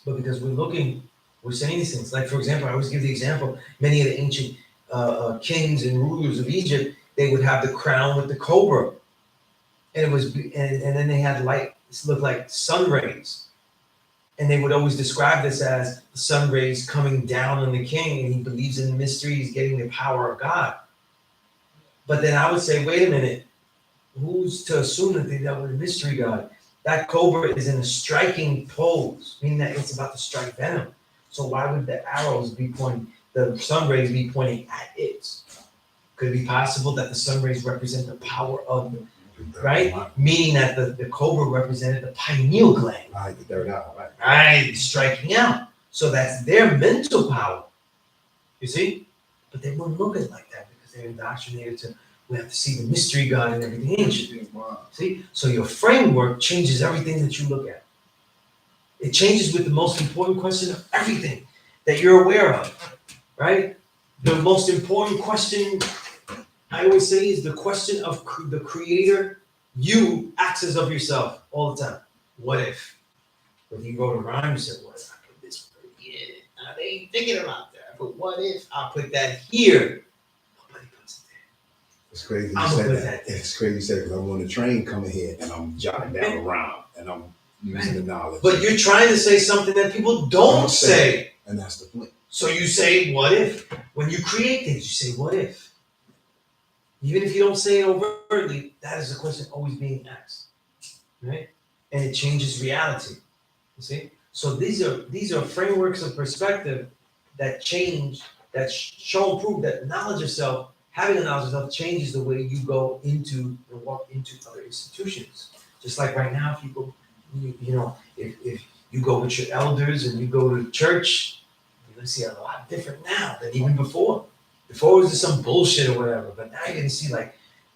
But because we're saying these things. Like for example, I always give the example, many of the ancient kings and rulers of Egypt, they would have the crown with the cobra, and then they had light. This looked like sun rays. And they would always describe this as the sun rays coming down on the king, and he believes in the mystery, he's getting the power of God. But then I would say, wait a minute, who's to assume that they dealt with a mystery God? That cobra is in a striking pose, meaning that it's about to strike venom. So why would the sun rays be pointing at it? Could it be possible that the sun rays represent the power of the right? Meaning that the cobra represented the pineal gland. Right, the third eye, right. Right, striking out. So that's their mental power. You see? But they wouldn't look at it like that because they're indoctrinated to We have to see the mystery God in everything ancient. Wow. See? So your framework changes everything that you look at. It changes with the most important question of everything that you're aware of, right? The most important question, I always say, is the question of the creator. You access of yourself all the time. What if? When you wrote a rhyme, you said, what if I put this word here? Now, they ain't thinking about that, but what if I put that here? Nobody puts it there. It's crazy you I'm said gonna put that. that there. It's crazy you said because I'm on the train coming here and I'm jotting down around and I'm using the knowledge. But you're trying to say something that people don't say. And that's the point. So you say, what if? When you create things, you say, what if? Even if you don't say it overtly, that is the question always being asked, right? And it changes reality, you see? So these are frameworks of perspective that change, that show and prove that knowledge of self, having a knowledge of self changes the way you go into and walk into other institutions. Just like right now, if you go, if you go with your elders and you go to church, you're gonna see a lot different now than even before. Before it was just some bullshit or whatever, but now you're gonna see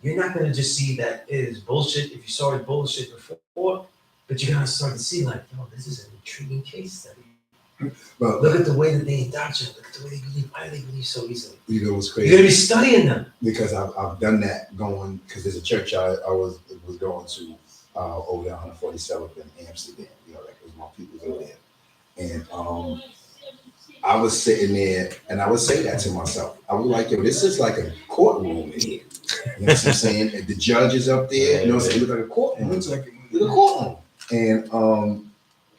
you're not gonna just see that it is bullshit if you saw it bullshit before, but you're gonna start to see this is an intriguing case study. But Look at the way that they indoctrinate, look at the way they believe, why do they believe so easily? you know what's You're gonna be crazy? studying them. Because I've done that going, because there's a church I was going to over there 147th in Amsterdam, that was my people's over there. And I was sitting there and I would say that to myself. I was like, yo, this is like a courtroom in here. You know what I'm saying? And the judge is up there, it looks like a courtroom. It looks like It's a courtroom. And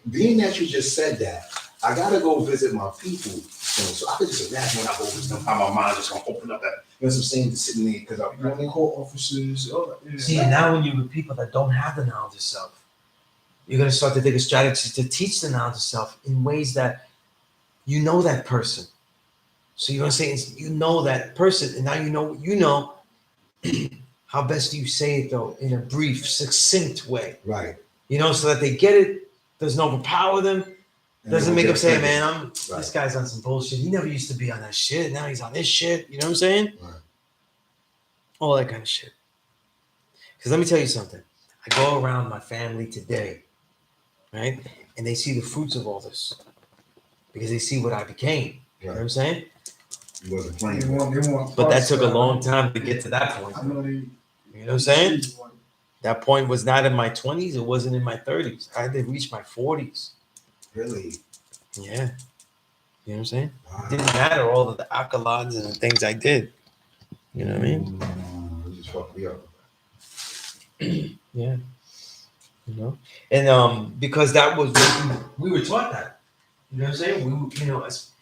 being that you just said that, I gotta go visit my people. So I could just imagine when I go visit them, how my mind just gonna open up that, you know what I'm saying, just sitting there, because the court officers. See, now when you're with people that don't have the knowledge of self, you're gonna start to think of strategies to teach the knowledge of self in ways that you know that person. So you're gonna say, you know that person, and now you know how best do you say it though, in a brief, succinct way. right. So that they get it, doesn't overpower them, doesn't make them say, man, this guy's on some bullshit. He never used to be on that shit. Now he's on this shit. You know what I'm saying? Right. All that kind of shit. Because let me tell you something. I go around my family today, right? And they see the fruits of all this. Because they see what I became. You know what I'm saying? You wasn't They playing. want But that parts took a of long time to get to that point. I know they. You know what I'm saying? That point was not in my 20s. It wasn't in my 30s. I had to reach my 40s. Really? Yeah. You know what I'm saying? Wow. It didn't matter all of the accolades and the things I did. You know what I mean? You just fucked me up. Yeah. And because that was what we were taught that. You know what I'm saying?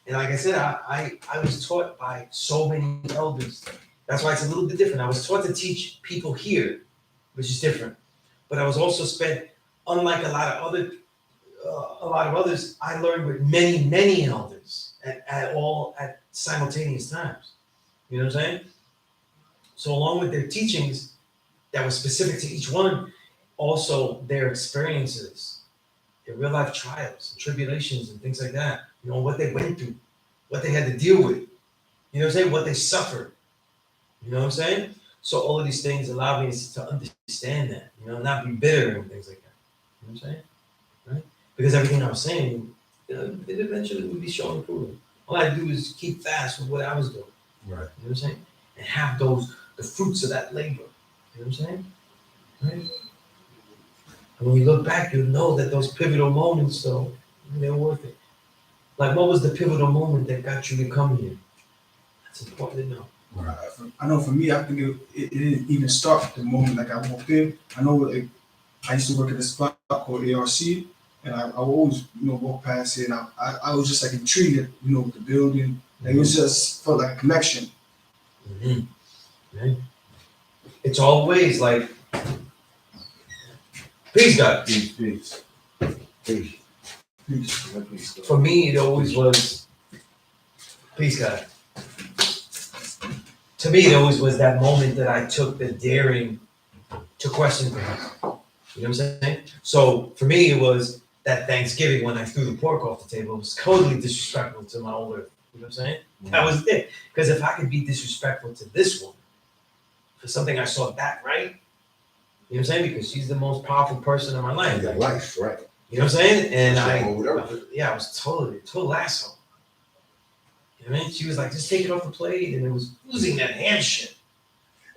And like I said, I was taught by so many elders. That's why it's a little bit different. I was taught to teach people here, which is different. But I was also unlike a lot of others, I learned with many, many elders at simultaneous times. You know what I'm saying? So along with their teachings that were specific to each one, also their experiences, their real life trials and tribulations and things like that. What they went through, what they had to deal with. You know what I'm saying? What they suffered. You know what I'm saying? So all of these things allow me to understand that, not be bitter and things like that. You know what I'm saying? Right? Because everything I was saying, it eventually would be shown and proven. All I had to do is keep fast with what I was doing. Right. You know what I'm saying? And have the fruits of that labor. You know what I'm saying? Right? And when you look back, you'll know that those pivotal moments, though, they're worth it. Like, what was the pivotal moment that got you to come here? That's important to know. Right. I know for me, I think it didn't even start the moment I walked in. I know I used to work at a spot called A.R.C. and I always walk past it, and I was just intrigued with the building. It was just felt like a connection. Mm-hmm. Right? It's always like, peace, God. Peace. For me, it always was, peace, God. To me, it always was that moment that I took the daring to question things. You know what I'm saying? So for me, it was that Thanksgiving when I threw the pork off the table. It was totally disrespectful to my older. You know what I'm saying? That was it. Because if I could be disrespectful to this woman, for something I saw that right. You know what I'm saying? Because she's the most powerful person in my life. In your life, right? You know what I'm saying? And That's I all over there. yeah, I was totally, total asshole. You know what I mean? She was like, just take it off the plate, and it was losing that ham shit.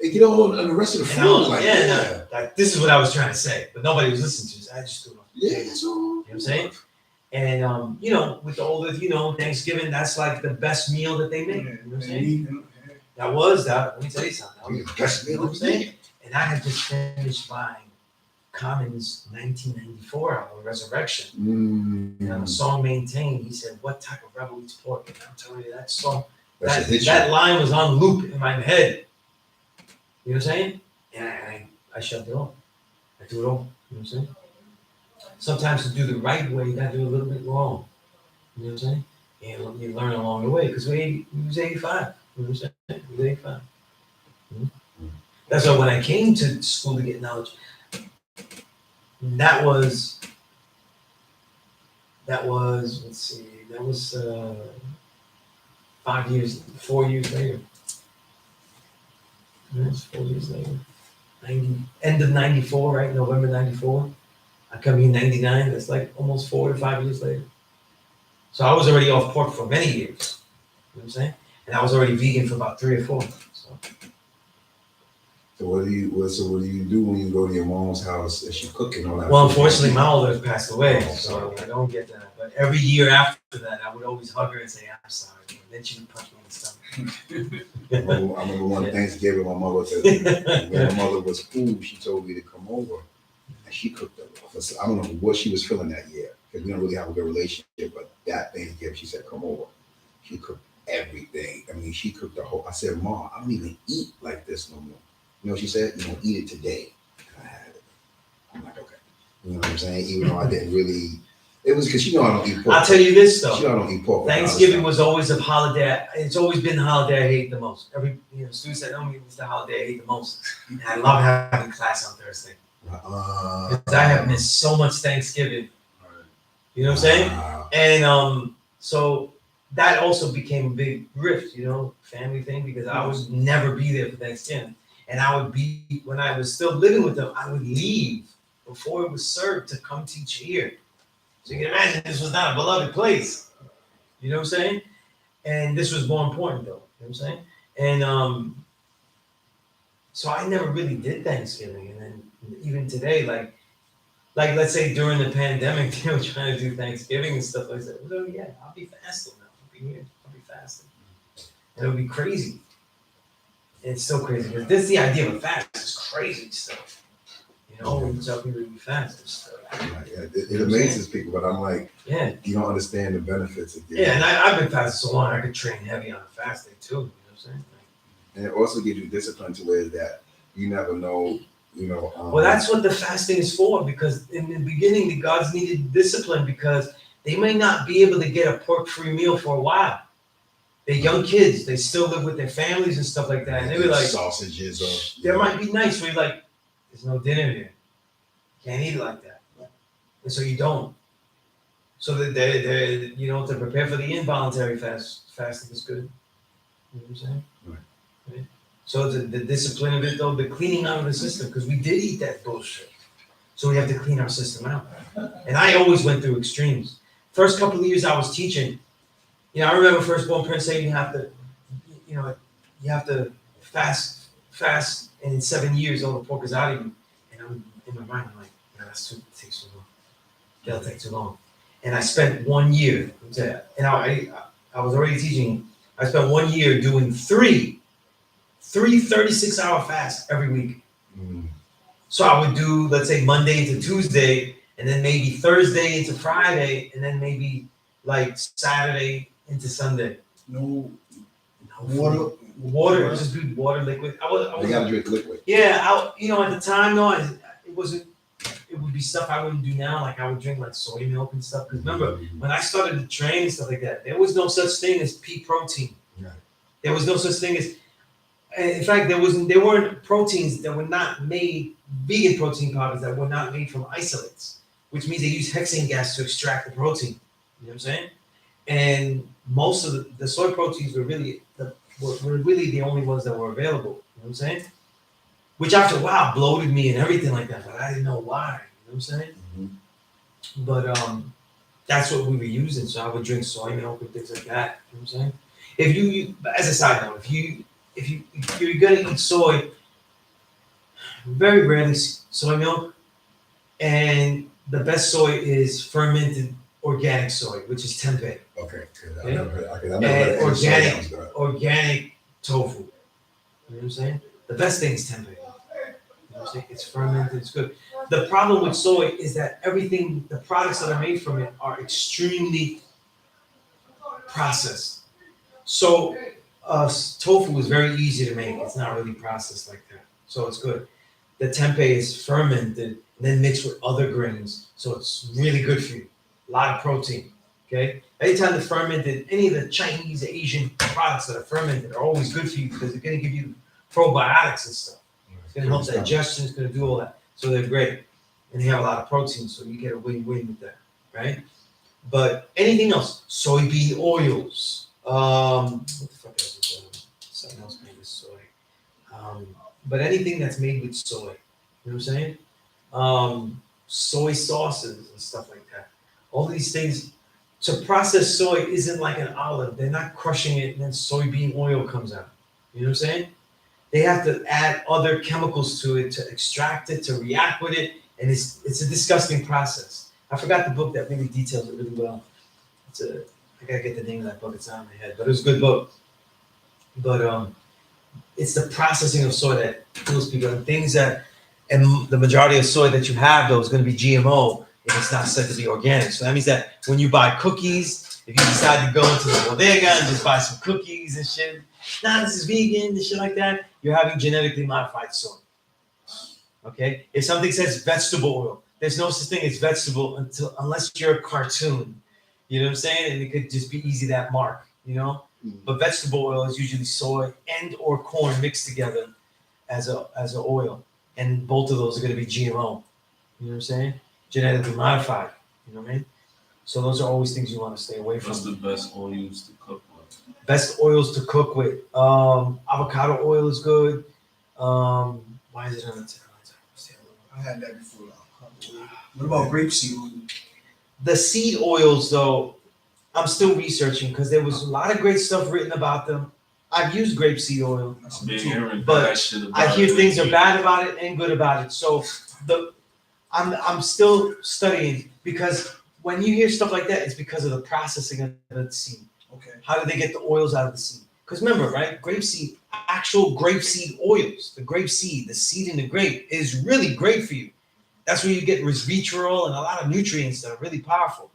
And get on the rest of the And I was food, like, yeah, yeah. no, like this is what I was trying to say, but nobody was listening to it. So I just threw it off the Yeah, plate. that's all. You know what I'm saying? And you know, with all the Thanksgiving, that's like the best meal that they make. You know what I'm saying? That was that. Let me tell you something. That was The best you know meal what I'm saying? And I had just finished buying Common's 1994 album, Rejection. And on the song Maintain, he said, "What type of rebel eats pork?" And I'm telling you, that song, that line was on loop in my head. You know what I'm saying? And I shoved it off. I threw it off. You know what I'm saying? Sometimes to do the right way, you gotta do a little bit wrong. You know what I'm saying? And you learn along the way. Because we was 85. You know what I'm saying? We was 85. That's why when I came to school to get knowledge, that was let's see, that was 4 years later. That's 4 years later. End of 94, right? November 94. I come here in 99, that's like almost 4 to 5 years later. So I was already off pork for many years. You know what I'm saying? And I was already vegan for about 3 or 4. So what do you do when you go to your mom's house and she's cooking all that? Well, food? unfortunately, my older passed away, Oh, so I don't get that. But every year after that, I would always hug her and say, "I'm sorry." And then she would punch me in the stomach. I remember one Thanksgiving, my mother said, when my mother was cool, she told me to come over, and she cooked up. I don't know what she was feeling that year, because we don't really have a good relationship. But that Thanksgiving, she said, "Come over." She cooked everything. I mean, she cooked the whole. I said, "Mom, I don't even eat like this no more." You know what she said? "You don't eat it today." And I had it. I'm like, okay. You know what I'm saying? Even though I didn't really, it was because I don't eat pork. I'll tell you this though. She know I don't eat pork. Thanksgiving was always a holiday. It's always been the holiday I hate the most. Students that know me, it's the holiday I hate the most. And I love having class on Thursday. Because I have missed so much Thanksgiving. You know what I'm saying? And so that also became a big rift, family thing, because I would never be there for Thanksgiving. And I would be, when I was still living with them, I would leave before it was served to come teach here. So you can imagine this was not a beloved place. You know what I'm saying? And this was more important though. You know what I'm saying? And so I never really did Thanksgiving. And then even today, like let's say during the pandemic, they were trying to do Thanksgiving and stuff like that. Well, yeah, I'll be fasting now. I'll be fasting. And it would be crazy. It's so crazy because this the idea of a fast is crazy stuff. When you tell people to be fast and stuff. Yeah, it amazes people, but I'm like, yeah, you don't understand the benefits of it. Yeah, and I've been fasting so long, I could train heavy on a fast day too. You know what I'm saying? And it also gives you discipline to where that you never know. Well, that's what the fasting is for, because in the beginning, the gods needed discipline because they may not be able to get a pork-free meal for a while. They're young kids; they still live with their families and stuff like that. And they were like sausages, or there might be nights where you're like, "There's no dinner here. Can't eat it like that," and so you don't. So that they to prepare for the involuntary fasting is good. You know what I'm saying? Right. So the discipline of it though, the cleaning out of the system, because we did eat that bullshit. So we have to clean our system out. And I always went through extremes. First couple of years I was teaching, I remember Firstborn Prince saying you have to fast, and in 7 years all the pork is out of you. And I'm in my mind, I'm like, it takes too long. That'll take too long. And I spent 1 year, and I was already teaching. I spent 1 year doing three 36-hour fasts every week. So I would do, let's say, Monday into Tuesday, and then maybe Thursday into Friday, and then maybe like Saturday into Sunday. No water. Water, just do water, liquid. I was you gotta drink liquid. Yeah, at the time though, it wasn't. It would be stuff I wouldn't do now. Like I would drink like soy milk and stuff. Because remember, when I started to train and stuff like that, there was no such thing as pea protein. Right. There was no such thing as. In fact, there weren't proteins that were not made, vegan protein powders that were not made from isolates, which means they use hexane gas to extract the protein. You know what I'm saying? And most of the soy proteins were really the only ones that were available. You know what I'm saying? which after a while bloated me and everything like that, but I didn't know why. You know what I'm saying? Mm-hmm. But that's what we were using. So I would drink soy milk and things like that. You know what I'm saying? If you, as a side note, if you're gonna eat soy, very rarely soy milk, and the best soy is fermented organic soy, which is tempeh. Okay. I Yeah. never heard And of any soy that organic, was good. organic tofu. You know what I'm saying? The best thing is tempeh. You know what I'm saying? It's fermented, it's good. The problem with soy is that everything, the products that are made from it are extremely processed. So tofu is very easy to make. It's not really processed like that. So it's good. The tempeh is fermented and then mixed with other grains. So it's really good for you. A lot of protein. Okay? Anytime they're fermented, any of the Chinese, Asian products that are fermented are always good for you because they're going to give you probiotics and stuff. It's going to help digestion. It's going to do all that. So they're great. And they have a lot of protein. So you get a win-win with that. Right? But anything else? Soybean oils. What the fuck else is that? Something else made with soy. But anything that's made with soy. You know what I'm saying? Soy sauces and stuff like that. All these things. To process soy isn't like an olive. They're not crushing it and then soybean oil comes out. You know what I'm saying? They have to add other chemicals to it to extract it, to react with it, and it's a disgusting process. I forgot the book that really details it really well. I gotta get the name of that book. It's not in my head, but it was a good book. But it's the processing of soy that kills people, and things that, and the majority of soy that you have though is going to be GMO if it's not said to be organic. So that means that when you buy cookies, if you decide to go into the bodega and just buy some cookies and shit, this is vegan and shit like that, you're having genetically modified soy. Okay? If something says vegetable oil, there's no such thing as vegetable unless you're a cartoon. You know what I'm saying? And it could just be easy that mark, you know? But vegetable oil is usually soy and or corn mixed together as a oil. And both of those are going to be GMO. You know what I'm saying? Genetically modified. You know what I mean? So those are always things you want to stay away from. What's the best oils to cook with? Best oils to cook with. Avocado oil is good. Why is it on the table? I had that before. What about grapeseed oil? The seed oils, though, I'm still researching because there was a lot of great stuff written about them. I've used grapeseed oil, I've been hearing but bad shit about I hear it. things are bad about it and good about it. So I'm still studying because when you hear stuff like that, it's because of the processing of the seed. Okay. How do they get the oils out of the seed? Because remember, right? Grapeseed, actual grapeseed oils, the grape seed, the seed in the grape is really great for you. That's where you get resveratrol and a lot of nutrients that are really powerful.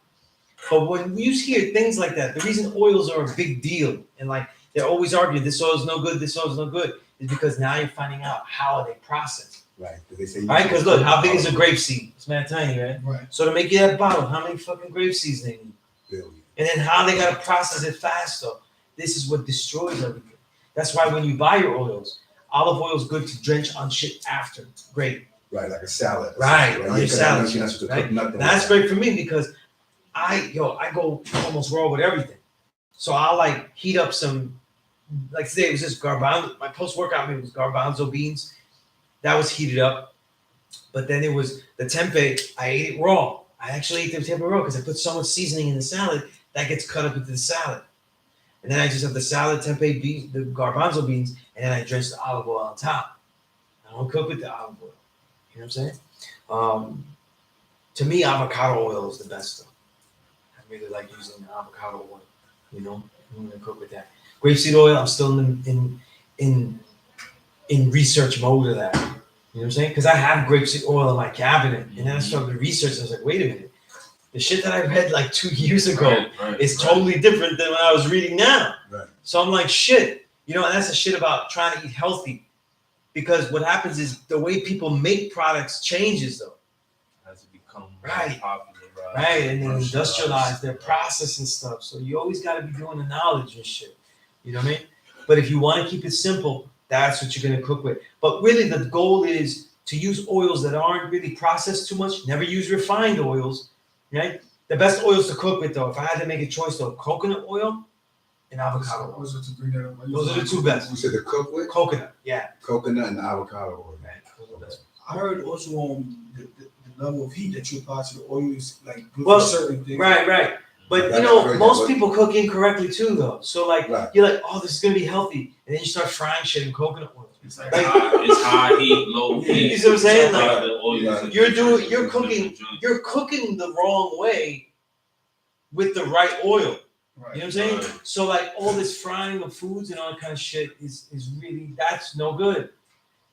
But when you hear things like that, the reason oils are a big deal and like they're always arguing this oil is no good, this oil is no good, is because now you're finding out how are they processed. Right. They say Right? Because look, how big is a grape seed? It's man tiny, right? Right. So to make you that bottle, how many fucking grape seeds they need? Billion. And then how they gotta process it fast though. This is what destroys everything. That's why when you buy your oils, olive oil is good to drench on shit after. Great. Right, like a salad. Right, Right. your Because salad, you're not supposed to right? cook nothing. That's great for me because I go almost raw with everything. So I'll like heat up some, like today it was just garbanzo. My post-workout meal was garbanzo beans. That was heated up. But then it was the tempeh. I ate it raw. I actually ate the tempeh raw because I put so much seasoning in the salad that gets cut up into the salad. And then I just have the salad, tempeh, beans, the garbanzo beans, and then I drench the olive oil on top. I don't cook with the olive oil. You know what I'm saying? To me, avocado oil is the best though. I really like using avocado oil. You know, I'm gonna cook with that. Grapeseed oil, I'm still in research mode of that. You know what I'm saying? Because I have grapeseed oil in my cabinet, and then I started to research. I was like, wait a minute, the shit that I read like 2 years ago is totally different than what I was reading now. Right. So I'm like, shit, you know, and that's the shit about trying to eat healthy. Because what happens is the way people make products changes though. Has to become Right. popularized. Right, and then industrialized, they're Right. processing stuff. So you always got to be doing the knowledge and shit. You know what I mean? But if you want to keep it simple, that's what you're going to cook with. But really, the goal is to use oils that aren't really processed too much. Never use refined oils, right? The best oils to cook with, though, if I had to make a choice, though, coconut oil and avocado I oil. was going to bring that up. Those are the two best. You said the cook with Coconut, yeah. coconut and avocado oil. Right. Those are the best. I heard also the level of heat that you apply to the oil is like good Well, for certain things. Right. But That's you know, crazy, most but- people cook incorrectly too, though. So like, Right. you're like, oh, this is gonna be healthy, and then you start frying shit in coconut oil. It's like it's high heat, low heat. You see what I'm saying? So a lot Like, of the oils you're are you're different. cooking- You're cooking the wrong way with the right oil. You know what I'm saying? Right. So like all this frying of foods and all that kind of shit is really, that's no good.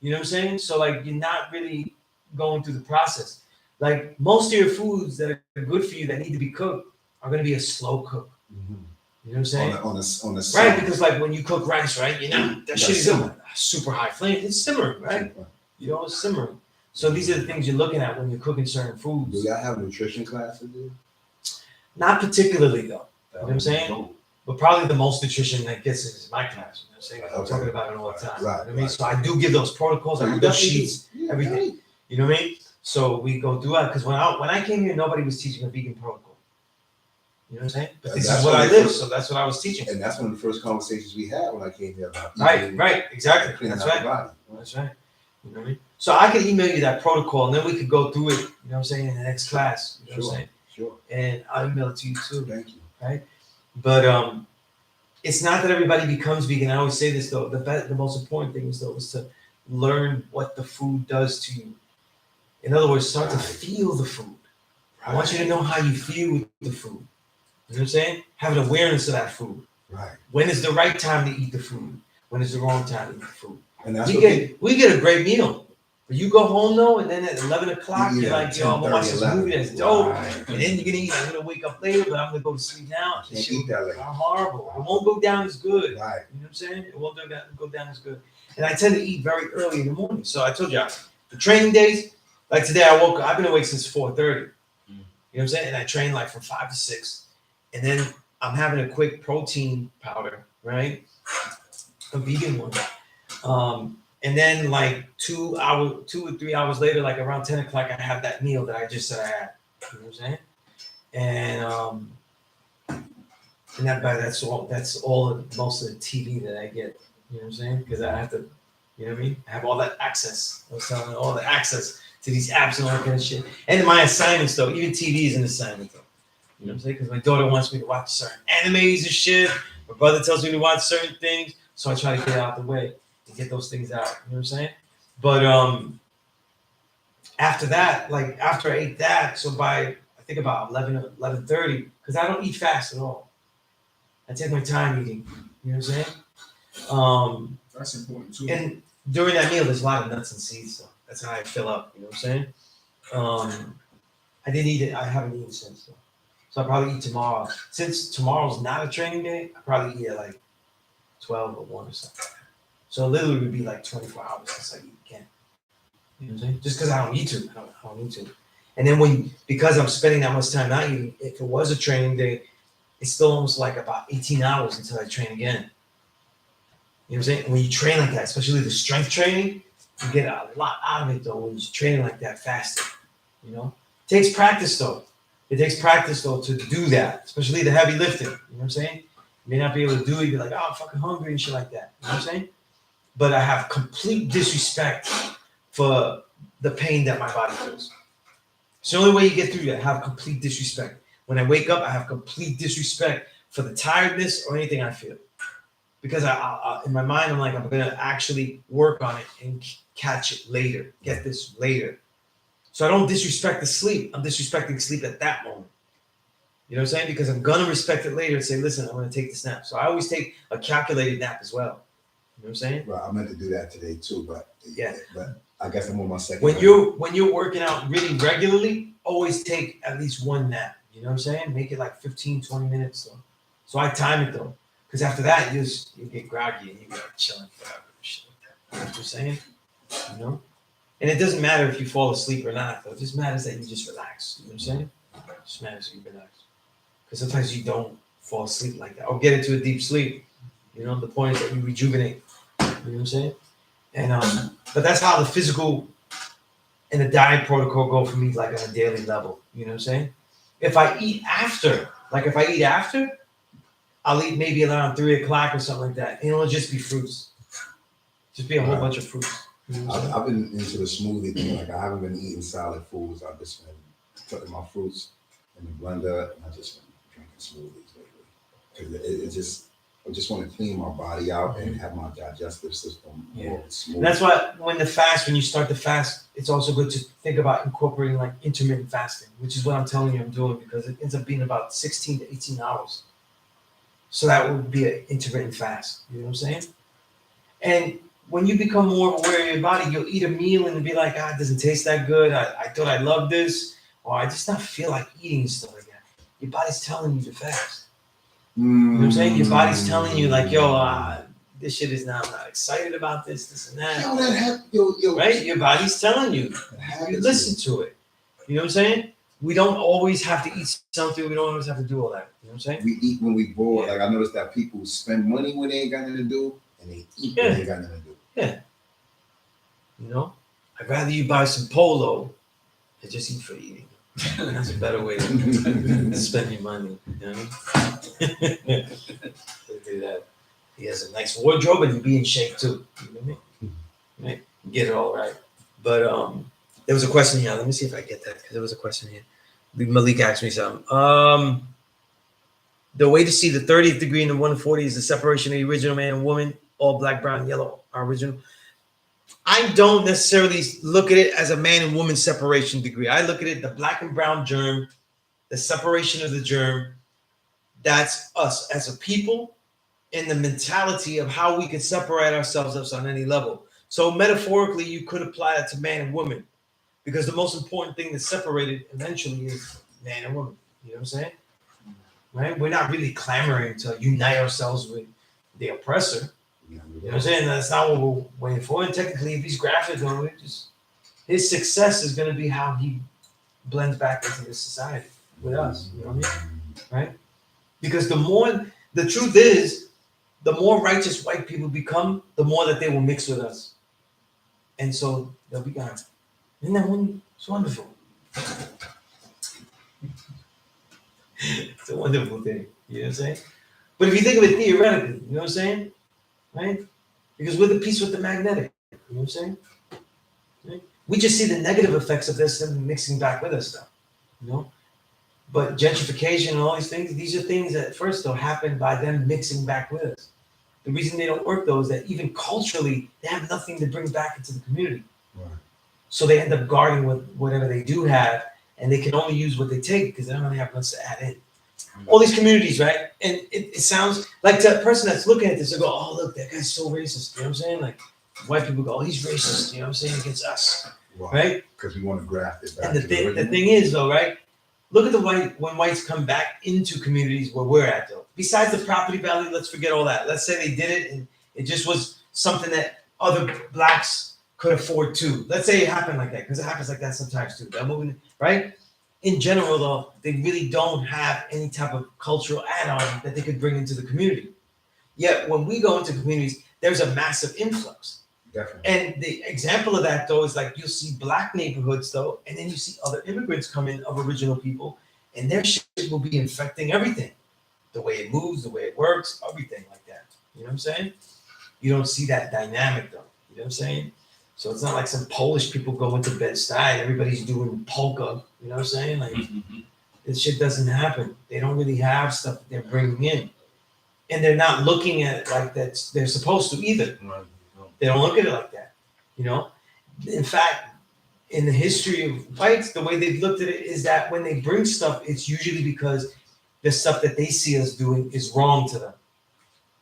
You know what I'm saying? So like you're not really going through the process. Like most of your foods that are good for you that need to be cooked are gonna be a slow cook. Mhm. You know what I'm saying? On the Right, side. because like when you cook rice, right, you know that That's shit is simmering. on a super high flame. It's simmering, right? You know, it's simmering. So these are the things you're looking at when you're cooking certain Do foods. y'all have nutrition classes? Dude? Not particularly though. You know what I'm saying? But probably the most nutrition that gets is my class. You know what I'm saying? I'm Okay. talking about it all the time. Right, You know what I mean? right. So I do give those protocols, I So have you those definitely sheets, do. Yeah, everything. right. You know what I mean? So we go through that because when I came here, nobody was teaching a vegan protocol. You know what I'm saying? But this That's is what what I we live, first- so that's what I was teaching. And that's one of the first conversations we had when I came here about Right, exactly. cleaning That's out right. the body. That's right. You know what I mean? So I can email you that protocol and then we could go through it, you know what I'm saying, in the next class. You know what I'm saying? Sure. And I'll email it to you too. Thank you. But it's not that everybody becomes vegan. I always say this though. The most important thing is to learn what the food does to you. In other words, start to Right. feel the food. I want you to know how you feel with the food. You know what I'm saying? Have an awareness of that food. Right. When is the right time to eat the food? When is the wrong time to eat the food? And that's We what get a great meal. But you go home though, and then at 11 o'clock, You eat you're at like, yo, I'm gonna watch this 10:30, movie that's dope. Right. And then you're gonna eat, I'm gonna wake up later, but I'm gonna go to sleep now. Can't eat that late. Horrible. It won't go down as good. Right. You know what I'm saying? It won't go down as good. And I tend to eat very early in the morning. So I told you, the training days, like today I woke up, I've been awake since 4:30. You know what I'm saying? And I train like from 5 to 6. And then I'm having a quick protein powder, right? A vegan one. And then like 2 or 3 hours later, like around 10 o'clock, I have that meal that I just said I had. You know what I'm saying? And that's all most of the TV that I get. You know what I'm saying? Because I have to, you know what I mean? I have all that access. I was telling you, all the access to these apps and all that kind of shit. And in my assignments though, even TV is an assignment though. You know what I'm saying? Because my daughter wants me to watch certain animes and shit. My brother tells me to watch certain things. So I try to get out the way and get those things out. You know what I'm saying? But after that, like after I ate that, so by I think about 11 or 11:30, because I don't eat fast at all. I take my time eating. You know what I'm saying? That's important too. And during that meal, there's a lot of nuts and seeds, so that's how I fill up. You know what I'm saying? I didn't eat it. I haven't eaten since, though. So I'll probably eat tomorrow. Since tomorrow's not a training day, I'll probably eat at like 12 or 1 or something. So literally it would be like 24 hours since I eat again. You know what I'm saying? Just because I don't need to. I don't need to. And then because I'm spending that much time not eating, if it was a training day, it's still almost like about 18 hours until I train again. You know what I'm saying? When you train like that, especially the strength training, you get a lot out of it though when you're training like that fasted. You know? It takes practice though. It takes practice though to do that, especially the heavy lifting. You know what I'm saying? You may not be able to do it, you're like, oh, I'm fucking hungry and shit like that. You know what I'm saying? But I have complete disrespect for the pain that my body feels. It's the only way you get through that. I have complete disrespect. When I wake up, I have complete disrespect for the tiredness or anything I feel. Because I in my mind, I'm like, I'm going to actually work on it and catch it later, get this later. So I don't disrespect the sleep. I'm disrespecting sleep at that moment. You know what I'm saying? Because I'm going to respect it later and say, listen, I'm going to take this nap. So I always take a calculated nap as well. You know what I'm saying? Right. I meant to do that today too, but Yeah. But I guess I'm on my second. When you're working out really regularly, always take at least one nap. You know what I'm saying? Make it like 15, 20 minutes. So I time it though. Because after that, you get groggy and you get chilling forever. Shit like that. You know what I'm saying? You know? And it doesn't matter if you fall asleep or not, though. It just matters that you just relax. You know what I'm saying? It just matters that you relax. Because sometimes you don't fall asleep like that or get into a deep sleep. You know, the point is that you rejuvenate. You know what I'm saying? And but that's how the physical and the diet protocol go for me, like on a daily level. You know what I'm saying? If I eat after, I'll eat maybe around 3 o'clock or something like that. And it'll just be fruits. Just be a whole bunch of fruits. You know what I'm saying? I've been into the smoothie thing. Like I haven't been eating solid foods. I've just been putting my fruits in the blender, and I just been drinking smoothies lately. Because I just want to clean my body out and have my digestive system more smooth. And that's why when you start the fast, it's also good to think about incorporating like intermittent fasting, which is what I'm telling you I'm doing, because it ends up being about 16 to 18 hours. So that would be an intermittent fast. You know what I'm saying? And when you become more aware of your body, you'll eat a meal and be like, it doesn't taste that good. I thought I loved this, or I just not feel like eating stuff like that. Your body's telling you to fast. You know what I'm saying? Your body's telling you like, yo, this shit is not, I'm not excited about this and that. Yo, that happened. Right? Your body's telling you. You listen to it. You know what I'm saying? We don't always have to eat something. We don't always have to do all that. You know what I'm saying? We eat when we bored. Like I noticed that people spend money when they ain't got nothing to do, and they eat when they ain't got nothing to do. Yeah. You know? I'd rather you buy some polo and just eat for eating. That's a better way to spend your money. You know what I mean? Do that. He has a nice wardrobe and he'd be in shape too. You know what I mean? Right? Get it all right. But there was a question here. Let me see if I get that, because there was a question here. Malik asked me something. The way to see the 30th degree and the 140 is the separation of the original man and woman. All black, brown, yellow are original. I don't necessarily look at it as a man and woman separation degree. I look at it, the black and brown germ, the separation of the germ. That's us as a people, and the mentality of how we can separate ourselves on any level. So metaphorically, you could apply that to man and woman, because the most important thing that's separated eventually is man and woman. You know what I'm saying? Right? We're not really clamoring to unite ourselves with the oppressor. You know what I'm saying? That's not what we're waiting for. And technically, if he's grafted, then his success is going to be how he blends back into the society with us. You know what I mean? Right? Because the truth is, the more righteous white people become, the more that they will mix with us. And so they'll be gone. Isn't that one? It's wonderful. It's a wonderful thing. You know what I'm saying? But if you think of it theoretically, you know what I'm saying? Right? Because we're the piece with the magnetic. You know what I'm saying? Right? We just see the negative effects of this and mixing back with us, though. You know? But gentrification and all these things, these are things that first, though, happen by them mixing back with us. The reason they don't work, though, is that even culturally, they have nothing to bring back into the community. Right. So they end up guarding with whatever they do have, and they can only use what they take because they don't really have much to add in. All these communities, right? And it sounds like to a person that's looking at this, they go, oh, look, that guy's so racist. You know what I'm saying? Like, white people go, oh, he's racist. You know what I'm saying? Against us, right? Because we want to graft it back. And the thing is, though, right? Look at when whites come back into communities where we're at, though. Besides the property value, let's forget all that. Let's say they did it and it just was something that other blacks could afford too. Let's say it happened like that, because it happens like that sometimes too. That movement, right? In general, though, they really don't have any type of cultural add-on that they could bring into the community. Yet when we go into communities, there's a massive influx. Definitely. And the example of that, though, is like you'll see black neighborhoods, though, and then you see other immigrants come in of original people, and their shit will be infecting everything. The way it moves, the way it works, everything like that. You know what I'm saying? You don't see that dynamic, though. You know what I'm saying? So it's not like some Polish people go into Bed-Stuy, everybody's doing polka. You know what I'm saying? Like, this shit doesn't happen. They don't really have stuff that they're bringing in. And they're not looking at it like that they're supposed to either. They don't look at it like that, you know? In fact, in the history of whites, the way they've looked at it is that when they bring stuff, it's usually because the stuff that they see us doing is wrong to them,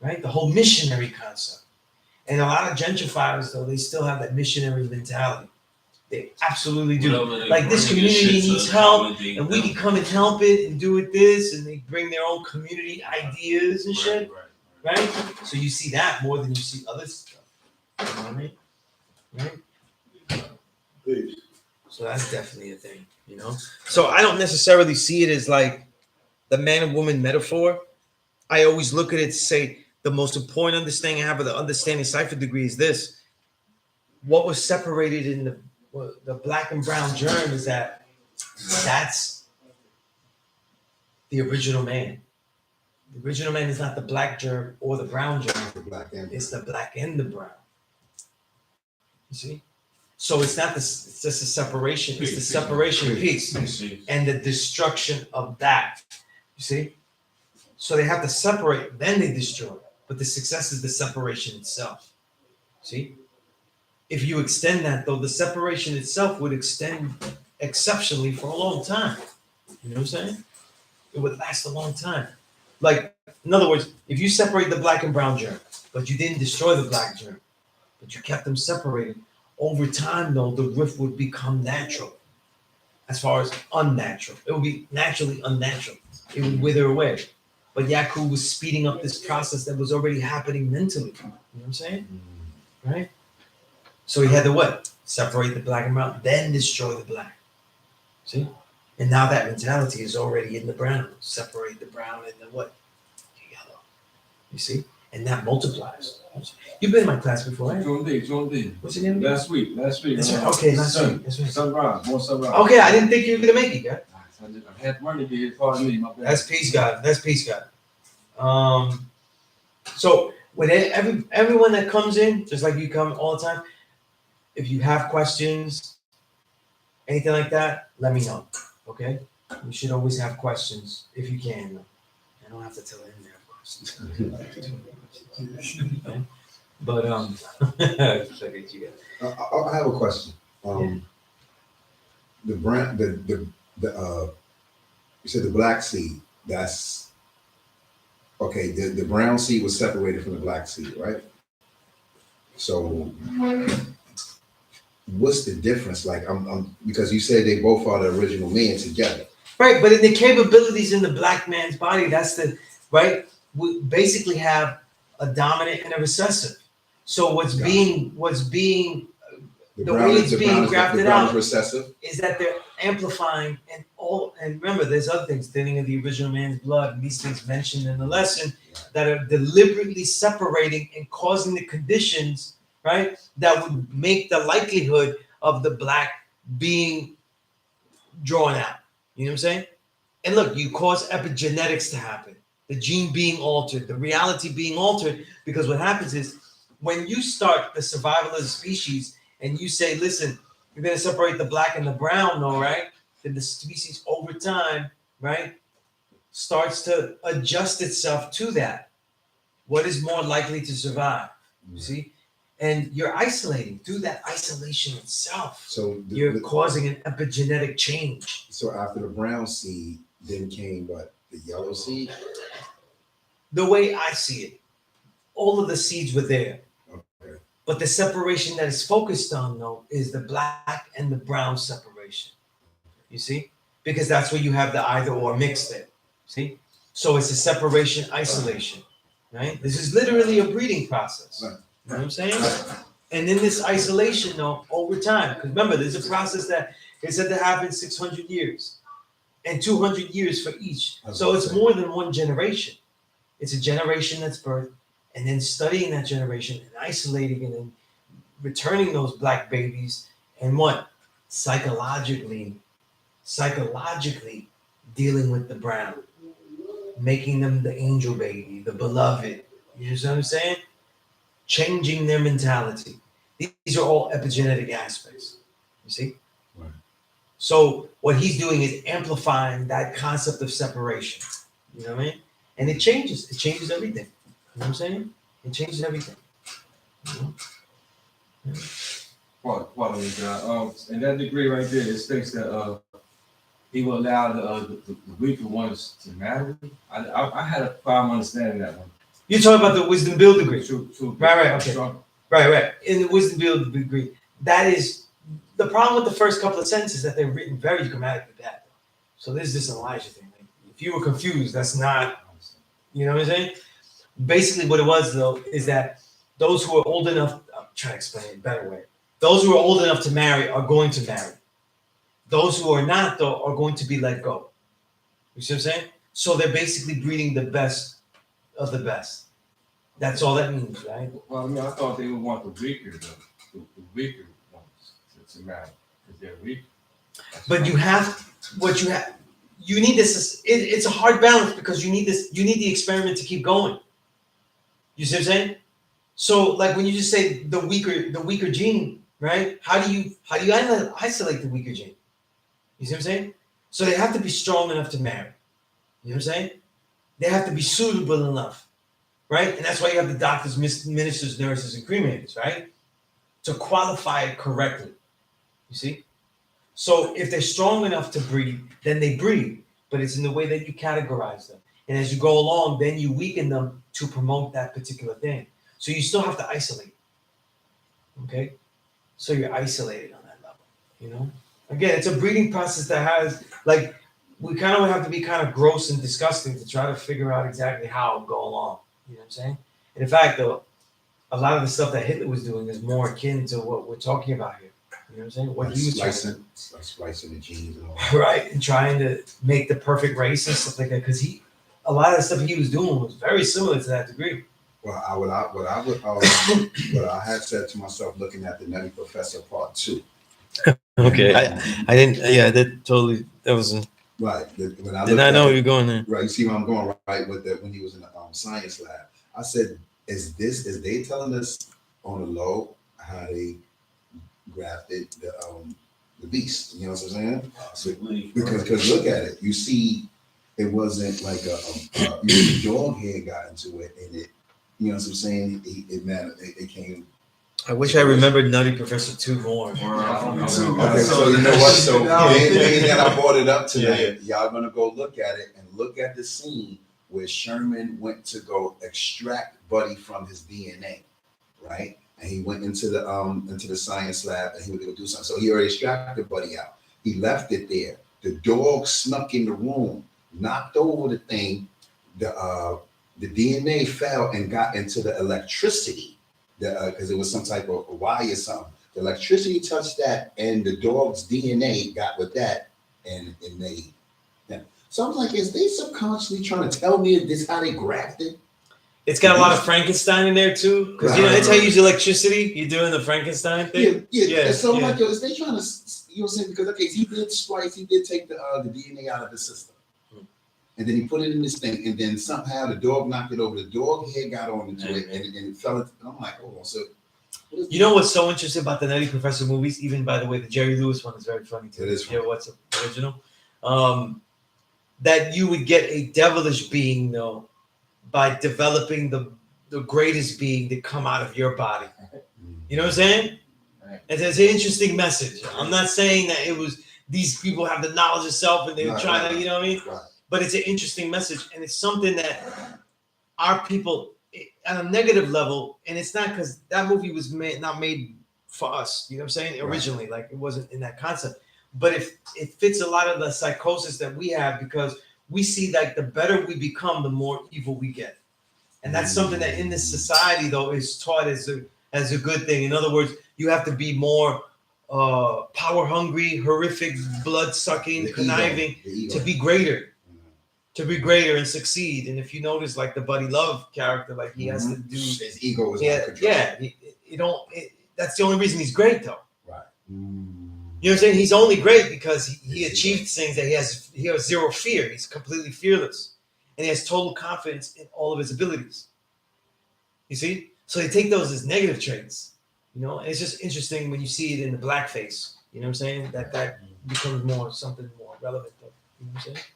right? The whole missionary concept. And a lot of gentrifiers, though, they still have that missionary mentality. They absolutely do. Like, this community needs help, and we can come and help it and do it this, and they bring their own community ideas and shit, right? So you see that more than you see other stuff. You know what I mean? Right? Please. So that's definitely a thing, you know? So I don't necessarily see it as like the man and woman metaphor. I always look at it to say the most important understanding I have of the understanding cipher degree is this. What was separated in the black and brown germ is that's the original man. The original man is not the black germ or the brown germ. The black and It's the black and the brown. You see? So it's not this, it's just a separation. It's the separation piece and the destruction of that. You see? So they have to separate, then they destroy. But the success is the separation itself. See? If you extend that, though, the separation itself would extend exceptionally for a long time. You know what I'm saying? It would last a long time. Like, in other words, if you separate the black and brown germ, but you didn't destroy the black germ, but you kept them separated, over time, though, the rift would become natural. As far as unnatural, it would be naturally unnatural. It would wither away. But Yaku was speeding up this process that was already happening mentally. You know what I'm saying? Right? So he had to what? Separate the black and brown, then destroy the black. See? And now that mentality is already in the brown. Separate the brown and the what? The yellow. You see? And that multiplies. You've been in my class before, right? John D. What's your name again? Last week. That's right. Okay, last week. That's right. Sunrise, more sunrise. Okay, I didn't think you were gonna make it, guy. I had money to get part of me, my bad. That's peace, God. That's peace, God. So when everyone that comes in, just like you come all the time, if you have questions, anything like that, let me know. Okay? You should always have questions if you can. I don't have to tell him to have questions. Okay? But I have a question. The brand, you said the black seed. That's okay. The brown seed was separated from the black seed, right? So, what's the difference? Like, I'm because you said they both are the original man together. Right, but in the capabilities in the black man's body, that's the right. We basically have a dominant and a recessive. So what's being the way it's being grafted out recessive. is that they're amplifying and all. And remember, there's other things, thinning of the original man's blood, and these things mentioned in the lesson that are deliberately separating and causing the conditions, right, that would make the likelihood of the black being drawn out. You know what I'm saying? And look, you cause epigenetics to happen, the gene being altered, the reality being altered, because what happens is when you start the survival of the species and you say, listen, you're going to separate the black and the brown, though, right? Then the species over time, right, starts to adjust itself to that. What is more likely to survive? You see? And you're isolating through that isolation itself. So you're causing an epigenetic change. So after the brown seed, then came what? The yellow seed? The way I see it, all of the seeds were there. Okay. But the separation that is focused on, though, is the black and the brown separation. You see? Because that's where you have the either or mix there. See? So it's a separation, isolation, right? This is literally a breeding process. Right. You know what I'm saying? And in this isolation, though, over time, because remember, there's a process that is said to happen 600 years and 200 years for each. So it's more than one generation. It's a generation that's birthed, and then studying that generation and isolating and then returning those black babies and what? Psychologically dealing with the brown, making them the angel baby, the beloved. You know what I'm saying? Changing their mentality. These are all epigenetic aspects. You see? Right. So what he's doing is amplifying that concept of separation. You know what I mean? And it changes everything. You know what I'm saying? It changes everything. You know? Yeah. Quality God. In that degree right there, it states that he will allow the weaker ones to marry. I had a problem understanding that one. You're talking about the wisdom build degree. True. Right, okay. Right. In the wisdom build degree, that is the problem with the first couple of sentences, that they're written very grammatically bad. So there's this Elijah thing. Like, if you were confused, that's not, you know what I'm saying? Basically, what it was, though, is that those who are old enough, I'm trying to explain it a better way. Those who are old enough to marry are going to marry. Those who are not, though, are going to be let go. You see what I'm saying? So they're basically breeding the best of the best. That's all that means, right? Well, I mean, I thought they would want the weaker, the weaker ones to marry because they're weak. But you you need this. It's a hard balance because you need this. You need the experiment to keep going. You see what I'm saying? So, like when you just say the weaker gene, right? How do you isolate the weaker gene? You see what I'm saying? So they have to be strong enough to marry. You know what I'm saying? They have to be suitable enough, right? And that's why you have the doctors, ministers, nurses, and cremators, right? To qualify it correctly. You see? So if they're strong enough to breed, then they breed. But it's in the way that you categorize them. And as you go along, then you weaken them to promote that particular thing. So you still have to isolate. Okay? So you're isolated on that level. You know? Again, it's a breeding process that has, like, we kind of have to be kind of gross and disgusting to try to figure out exactly how it go along. You know what I'm saying? And in fact, though, a lot of the stuff that Hitler was doing is more akin to what we're talking about here. You know what I'm saying? What he was splicing the genes and all. right, and trying to make the perfect race and stuff like that. Because a lot of the stuff he was doing was very similar to that degree. Well, what I had said to myself, looking at the Nutty Professor Part 2. Okay, I didn't. Yeah, that was. Right. When I Did not know you're going there. Right. You see where I'm going, right? With when he was in the science lab, I said, "Is they telling us on the low how they grafted the beast?" You know what I'm saying? Because look at it. You see, it wasn't like the dog head got into it, and it. You know what I'm saying? It came. I wish I remembered Nutty Professor 2 more. Okay, so you know what? So being that I brought it up tonight, y'all gonna go look at it and look at the scene where Sherman went to go extract Buddy from his DNA, right? And he went into the science lab and he was gonna do something. So he already extracted Buddy out. He left it there. The dog snuck in the room, knocked over the thing. The DNA fell and got into the electricity. Because it was some type of wire or something. The electricity touched that, and the dog's DNA got with that, and it made them. So I was like, is they subconsciously trying to tell me this how they grafted? It's got a lot of Frankenstein in there too, because that's how you use electricity. You're doing the Frankenstein thing. Yeah. So I'm like, yo, is they trying to, you know what I'm saying? Because okay, he did splice, he did take the DNA out of the system. And then he put it in this thing, and then somehow the dog knocked it over. The dog head got on into it, and it fell. And I'm like, oh, so. You know what's so interesting about the Nutty Professor movies? Even by the way, the Jerry Lewis one is very funny too. It is funny. Yeah, what's the original? That you would get a devilish being though by developing the greatest being to come out of your body. You know what I'm saying? Right. And it's an interesting message. I'm not saying that it was these people have the knowledge of self and they were trying to, you know what I mean? Right. But it's an interesting message, and it's something that our people, on a negative level, and it's not because that movie was not made for us, you know what I'm saying, originally, like it wasn't in that concept. But if it fits a lot of the psychosis that we have, because we see like the better we become, the more evil we get. And that's something that in this society, though, is taught as a good thing. In other words, you have to be more power hungry, horrific, blood sucking, conniving to be greater. To be greater and succeed. And if you notice, like the Buddy Love character, like he has to do his ego is out of control. That's the only reason he's great, though. Right. You know what I'm saying? He's only great because he achieved things that he has zero fear. He's completely fearless, and he has total confidence in all of his abilities. You see? So they take those as negative traits. You know, and it's just interesting when you see it in the blackface. You know what I'm saying? That becomes something more relevant, though. You know what I'm saying?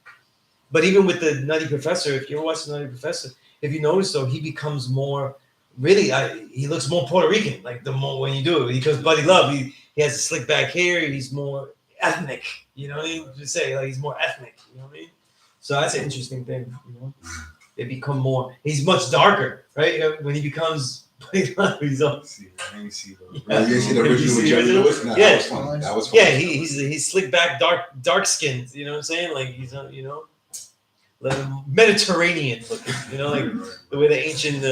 But even with the Nutty Professor, if you ever watch the Nutty Professor, if you notice though, he becomes more he looks more Puerto Rican, like the more when you do it. Because Buddy Love, he has a slick back hair, he's more ethnic, you know what I mean? Just say like he's more ethnic, you know what I mean? So that's an interesting thing, you know. They become more, he's much darker, right? When he becomes Buddy Love, he's all You see the original with Jerry Lewis? No, yeah. That was funny. Yeah, he's slick back, dark skinned, you know what I'm saying? Like he's you know. Mediterranean looking, you know, like the way the ancient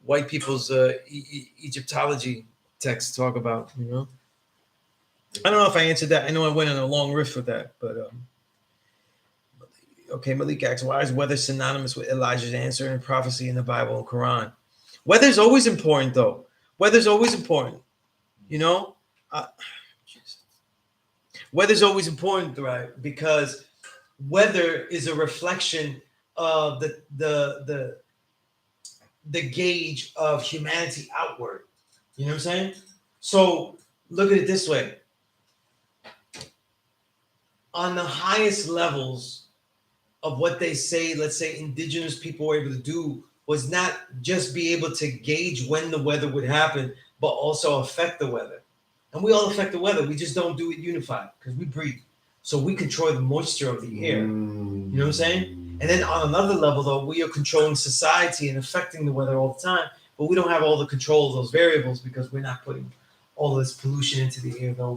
white people's Egyptology texts talk about, you know. I don't know if I answered that. I know I went on a long riff with that, but okay, Malik asks, why is weather synonymous with Elijah's answer and prophecy in the Bible and Quran? Weather's always important, though. Weather's always important, you know. Weather's always important, right? Because weather is a reflection of the gauge of humanity outward. You know what I'm saying? So look at it this way. On the highest levels of what they say, let's say indigenous people were able to do was not just be able to gauge when the weather would happen, but also affect the weather. And we all affect the weather. We just don't do it unified because we breathe. So we control the moisture of the air. You know what I'm saying? And then on another level, though, we are controlling society and affecting the weather all the time, but we don't have all the control of those variables because we're not putting all this pollution into the air, though.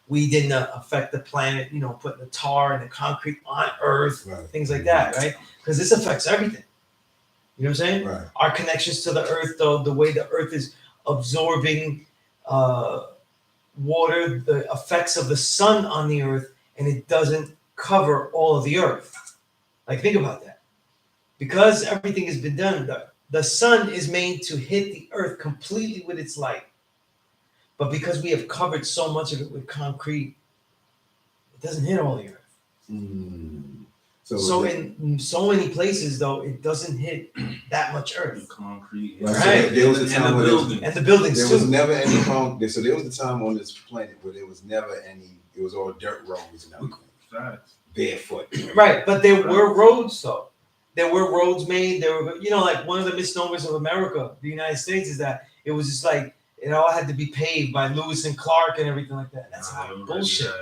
We didn't affect the planet, you know, putting the tar and the concrete on Earth, Right. things like that, right? Because this affects everything. You know what I'm saying? Right. Our connections to the Earth, though, the way the Earth is absorbing water, the effects of the sun on the Earth, and it doesn't cover all of the Earth. Like, think about that. Because everything has been done, the sun is made to hit the Earth completely with its light. But because we have covered so much of it with concrete, it doesn't hit all the Earth. So in so many places, though, it doesn't hit that much Earth. Concrete. Right. Right. So there was a time And the when building. And the buildings, there too. was never any so there was a time on this planet where there was never any. It was all dirt roads and everything. Facts. Barefoot. Right, but there were roads, though. There were roads made. There were, you know, like one of the misnomers of America, the United States, is that it was just like it all had to be paved by Lewis and Clark and everything like that. That's all bullshit.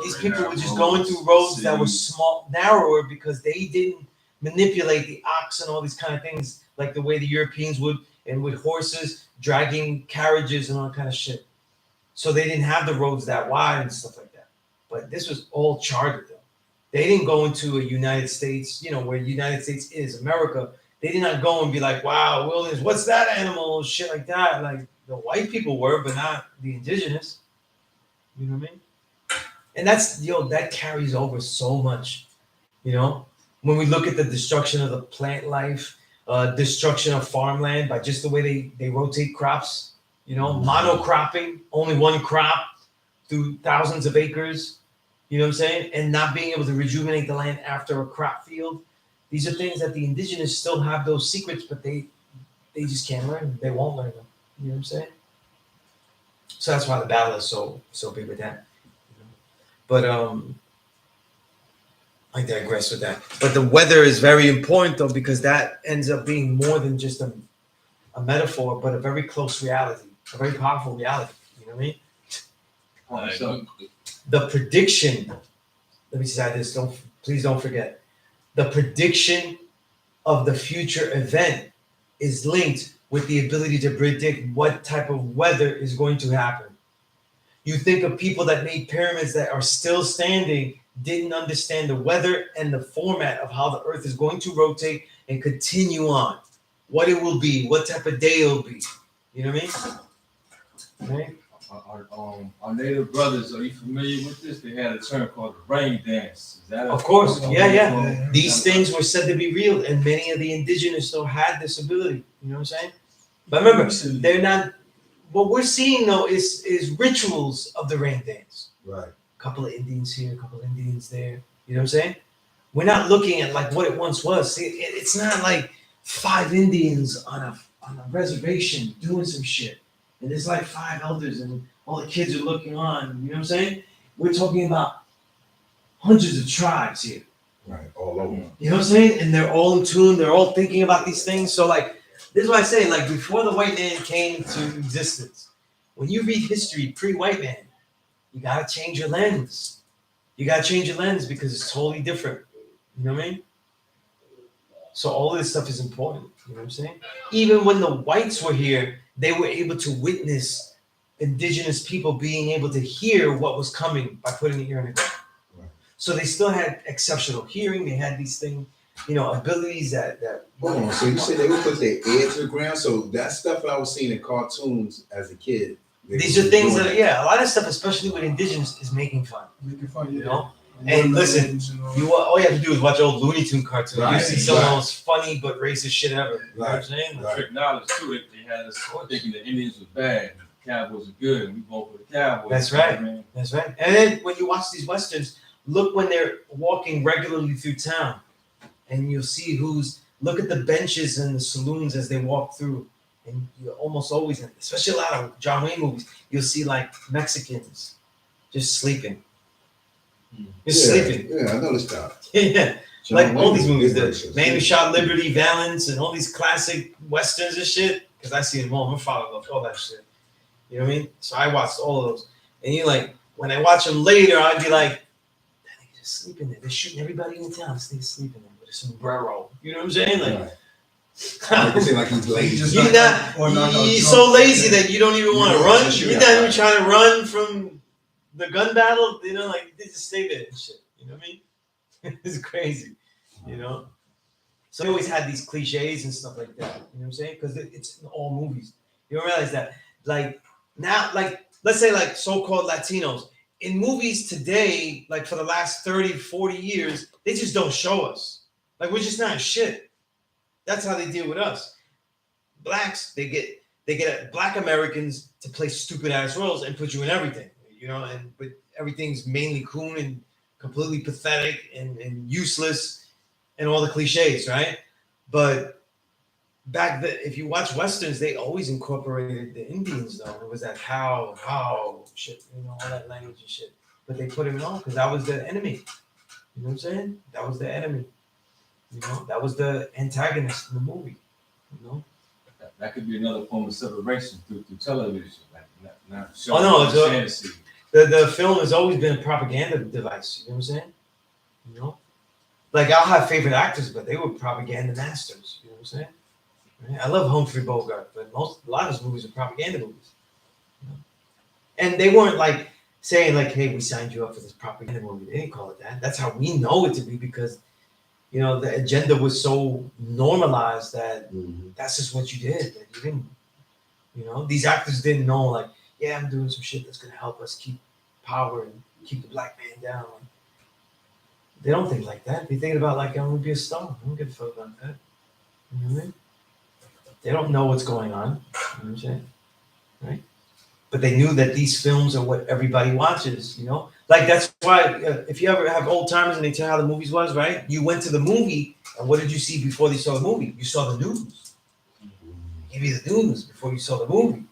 These people were just going through roads that were small, narrower, because they didn't manipulate the ox and all these kind of things like the way the Europeans would, and with horses dragging carriages and all that kind of shit. So they didn't have the roads that wide and stuff like that. But this was all chartered, though. They didn't go into a United States, you know, where the United States is, America. They did not go and be like, wow, wilderness, what's that animal? Shit like that. Like the white people were, but not the indigenous. You know what I mean? And that's, that carries over so much, you know? When we look at the destruction of the plant life, destruction of farmland by just the way they rotate crops, you know, monocropping, only one crop through thousands of acres. You know what I'm saying? And not being able to rejuvenate the land after a crop field. These are things that the indigenous still have those secrets, but they just can't learn them. They won't learn them. You know what I'm saying? So that's why the battle is so big with that. But I digress with that. But the weather is very important, though, because that ends up being more than just a metaphor, but a very close reality, a very powerful reality. You know what I mean? So, The prediction, let me just add this, please don't forget. The prediction of the future event is linked with the ability to predict what type of weather is going to happen. You think of people that made pyramids that are still standing, didn't understand the weather and the format of how the earth is going to rotate and continue on. What it will be, what type of day it'll be. You know what I mean? Right? Our native brothers, are you familiar with this? They had a term called the rain dance. Is that Of course, yeah. These things were said to be real, and many of the indigenous still had this ability. You know what I'm saying? But remember, they're not. What we're seeing though is rituals of the rain dance. Right. A couple of Indians here, a couple of Indians there. You know what I'm saying? We're not looking at like what it once was. See, it's not like 5 Indians on a reservation doing some shit. And there's like 5 elders and all the kids are looking on. You know what I'm saying? We're talking about hundreds of tribes here. Right. All over. You know what I'm saying? And they're all in tune. They're all thinking about these things. So like, this is why I say, like, before the white man came into existence, when you read history pre-white man, you got to change your lens. You got to change your lens because it's totally different. You know what I mean? So all of this stuff is important. You know what I'm saying? Even when the whites were here, they were able to witness indigenous people being able to hear what was coming by putting the ear in the ground. Right. So they still had exceptional hearing. They had these things, abilities that. Hold on. So you said they would put their ear to the ground? So that stuff I was seeing in cartoons as a kid. These are things that, a lot of stuff, especially with indigenous, is making fun. Making fun, You know? And listen, all you have to do is watch old Looney Tune cartoons. Right, You see some of right. the most funny but racist shit ever. You know what I'm saying? Right. trick knowledge too. They had us thinking the Indians were bad, the Cowboys were good, and we vote for the Cowboys. That's You know right. what I mean? That's right. And then when you watch these westerns, look when they're walking regularly through town, and you'll see look at the benches in the saloons as they walk through, and you almost always, especially a lot of John Wayne movies, you'll see like Mexicans just sleeping. Just sleeping. Yeah, I noticed that. Yeah. John Like all Wayne these movies, did the racist. Man Who Shot Liberty, Valance, and all these classic westerns and shit. Because I see them all. My father loved all that shit. You know what I mean? So I watched all of those. And you like, when I watch them later, I'd be like, that nigga just sleeping there. They're shooting everybody in town. Stay sleeping there with a sombrero. You know what I'm saying? Like, Like you say, like he's lazy. you're so lazy that you don't even want to Yeah, run. just shoot You're at not them. even trying to run from the gun battle. You know, like they just stay there and shit. You know what I mean? It's crazy. You know? So they always had these cliches and stuff like that. You know what I'm saying? Because it's in all movies. You don't realize that. Like now, like let's say like so-called Latinos in movies today, like for the last 30, 40 years, they just don't show us. Like we're just not shit. That's how they deal with us. Blacks, they get Black Americans to play stupid ass roles and put you in everything, you know, but everything's mainly coon and completely pathetic and useless and all the cliches, right? But back then, if you watch westerns, they always incorporated the Indians though. It was that how shit, you know, all that language and shit. But they put it on because that was the enemy. You know what I'm saying? That was the enemy. You know, that was the antagonist in the movie. You know, That could be another form of separation through television, like not showing Oh, no, it's fantasy. the film has always been a propaganda device. You know what I'm saying? You know, like I'll have favorite actors, but they were propaganda masters. You know what I'm saying? Right? I love Humphrey Bogart, but a lot of his movies are propaganda movies. You know? And they weren't like saying like, "Hey, we signed you up for this propaganda movie." They didn't call it that. That's how we know it to be because, you know, the agenda was so normalized that that's just what you did. That you didn't, you know, these actors didn't know like, yeah, I'm doing some shit that's gonna help us keep power and keep the black man down. Like, they don't think like that. They think about like, I'm gonna be a star. I don't give a fuck about that. You know what I mean? They don't know what's going on. You know what I'm saying? Right? But they knew that these films are what everybody watches, you know? Like, that's why if you ever have old timers and they tell you how the movies was, right? You went to the movie, and what did you see before they saw the movie? You saw the news. They gave you the news before you saw the movie.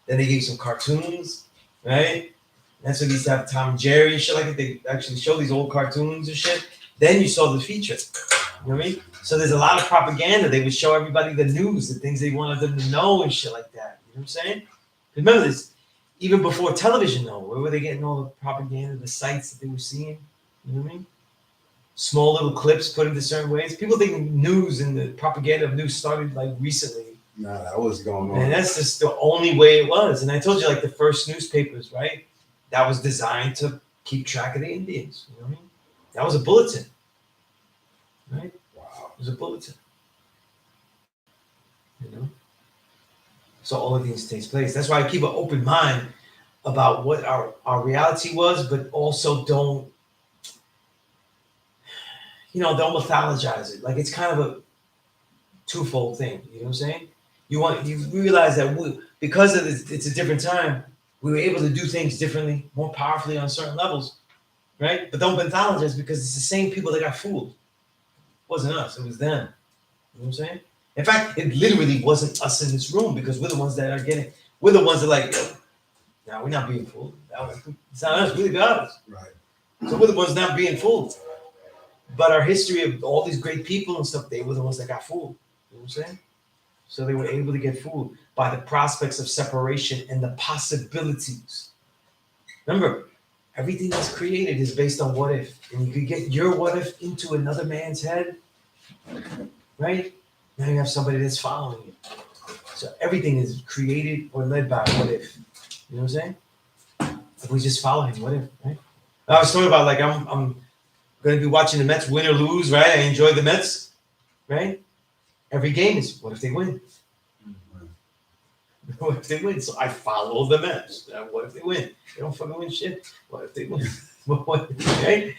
Then they gave you some cartoons, right? That's when they used to have Tom and Jerry and shit like that. They actually show these old cartoons and shit. Then you saw the feature. You know what I mean? So there's a lot of propaganda. They would show everybody the news, the things they wanted them to know and shit like that. You know what I'm saying? Remember this, even before television though, where were they getting all the propaganda, the sites that they were seeing? You know what I mean? Small little clips put into certain ways. People think news and the propaganda of news started like recently. Nah, that was going on. And that's just the only way it was. And I told you like the first newspapers, right? That was designed to keep track of the Indians. You know what I mean? That was a bulletin. Right? Wow. It was a bulletin. You know? So all of these takes place. That's why I keep an open mind about what our reality was, but also don't mythologize it. Like it's kind of a twofold thing. You know what I'm saying? You realize that because of this, it's a different time. We were able to do things differently, more powerfully on certain levels, right? But don't mythologize because it's the same people that got fooled. It wasn't us, it was them. You know what I'm saying? In fact, it literally wasn't us in this room because we're the ones that are we're the ones that are like, yo, now we're not being fooled. It's not us, really got us. Right. So we're the ones not being fooled. But our history of all these great people and stuff, they were the ones that got fooled. You know what I'm saying? So they were able to get fooled by the prospects of separation and the possibilities. Remember, everything that's created is based on what if. And you could get your what if into another man's head, right? Now you have somebody that's following you. So everything is created or led by what if. You know what I'm saying? If we just follow him, what if, right? I was talking about like I'm going to be watching the Mets win or lose, right? I enjoy the Mets, right? Every game is what if they win? What if they win? So I follow the Mets. What if they win? They don't fucking win shit. What if they win? Right?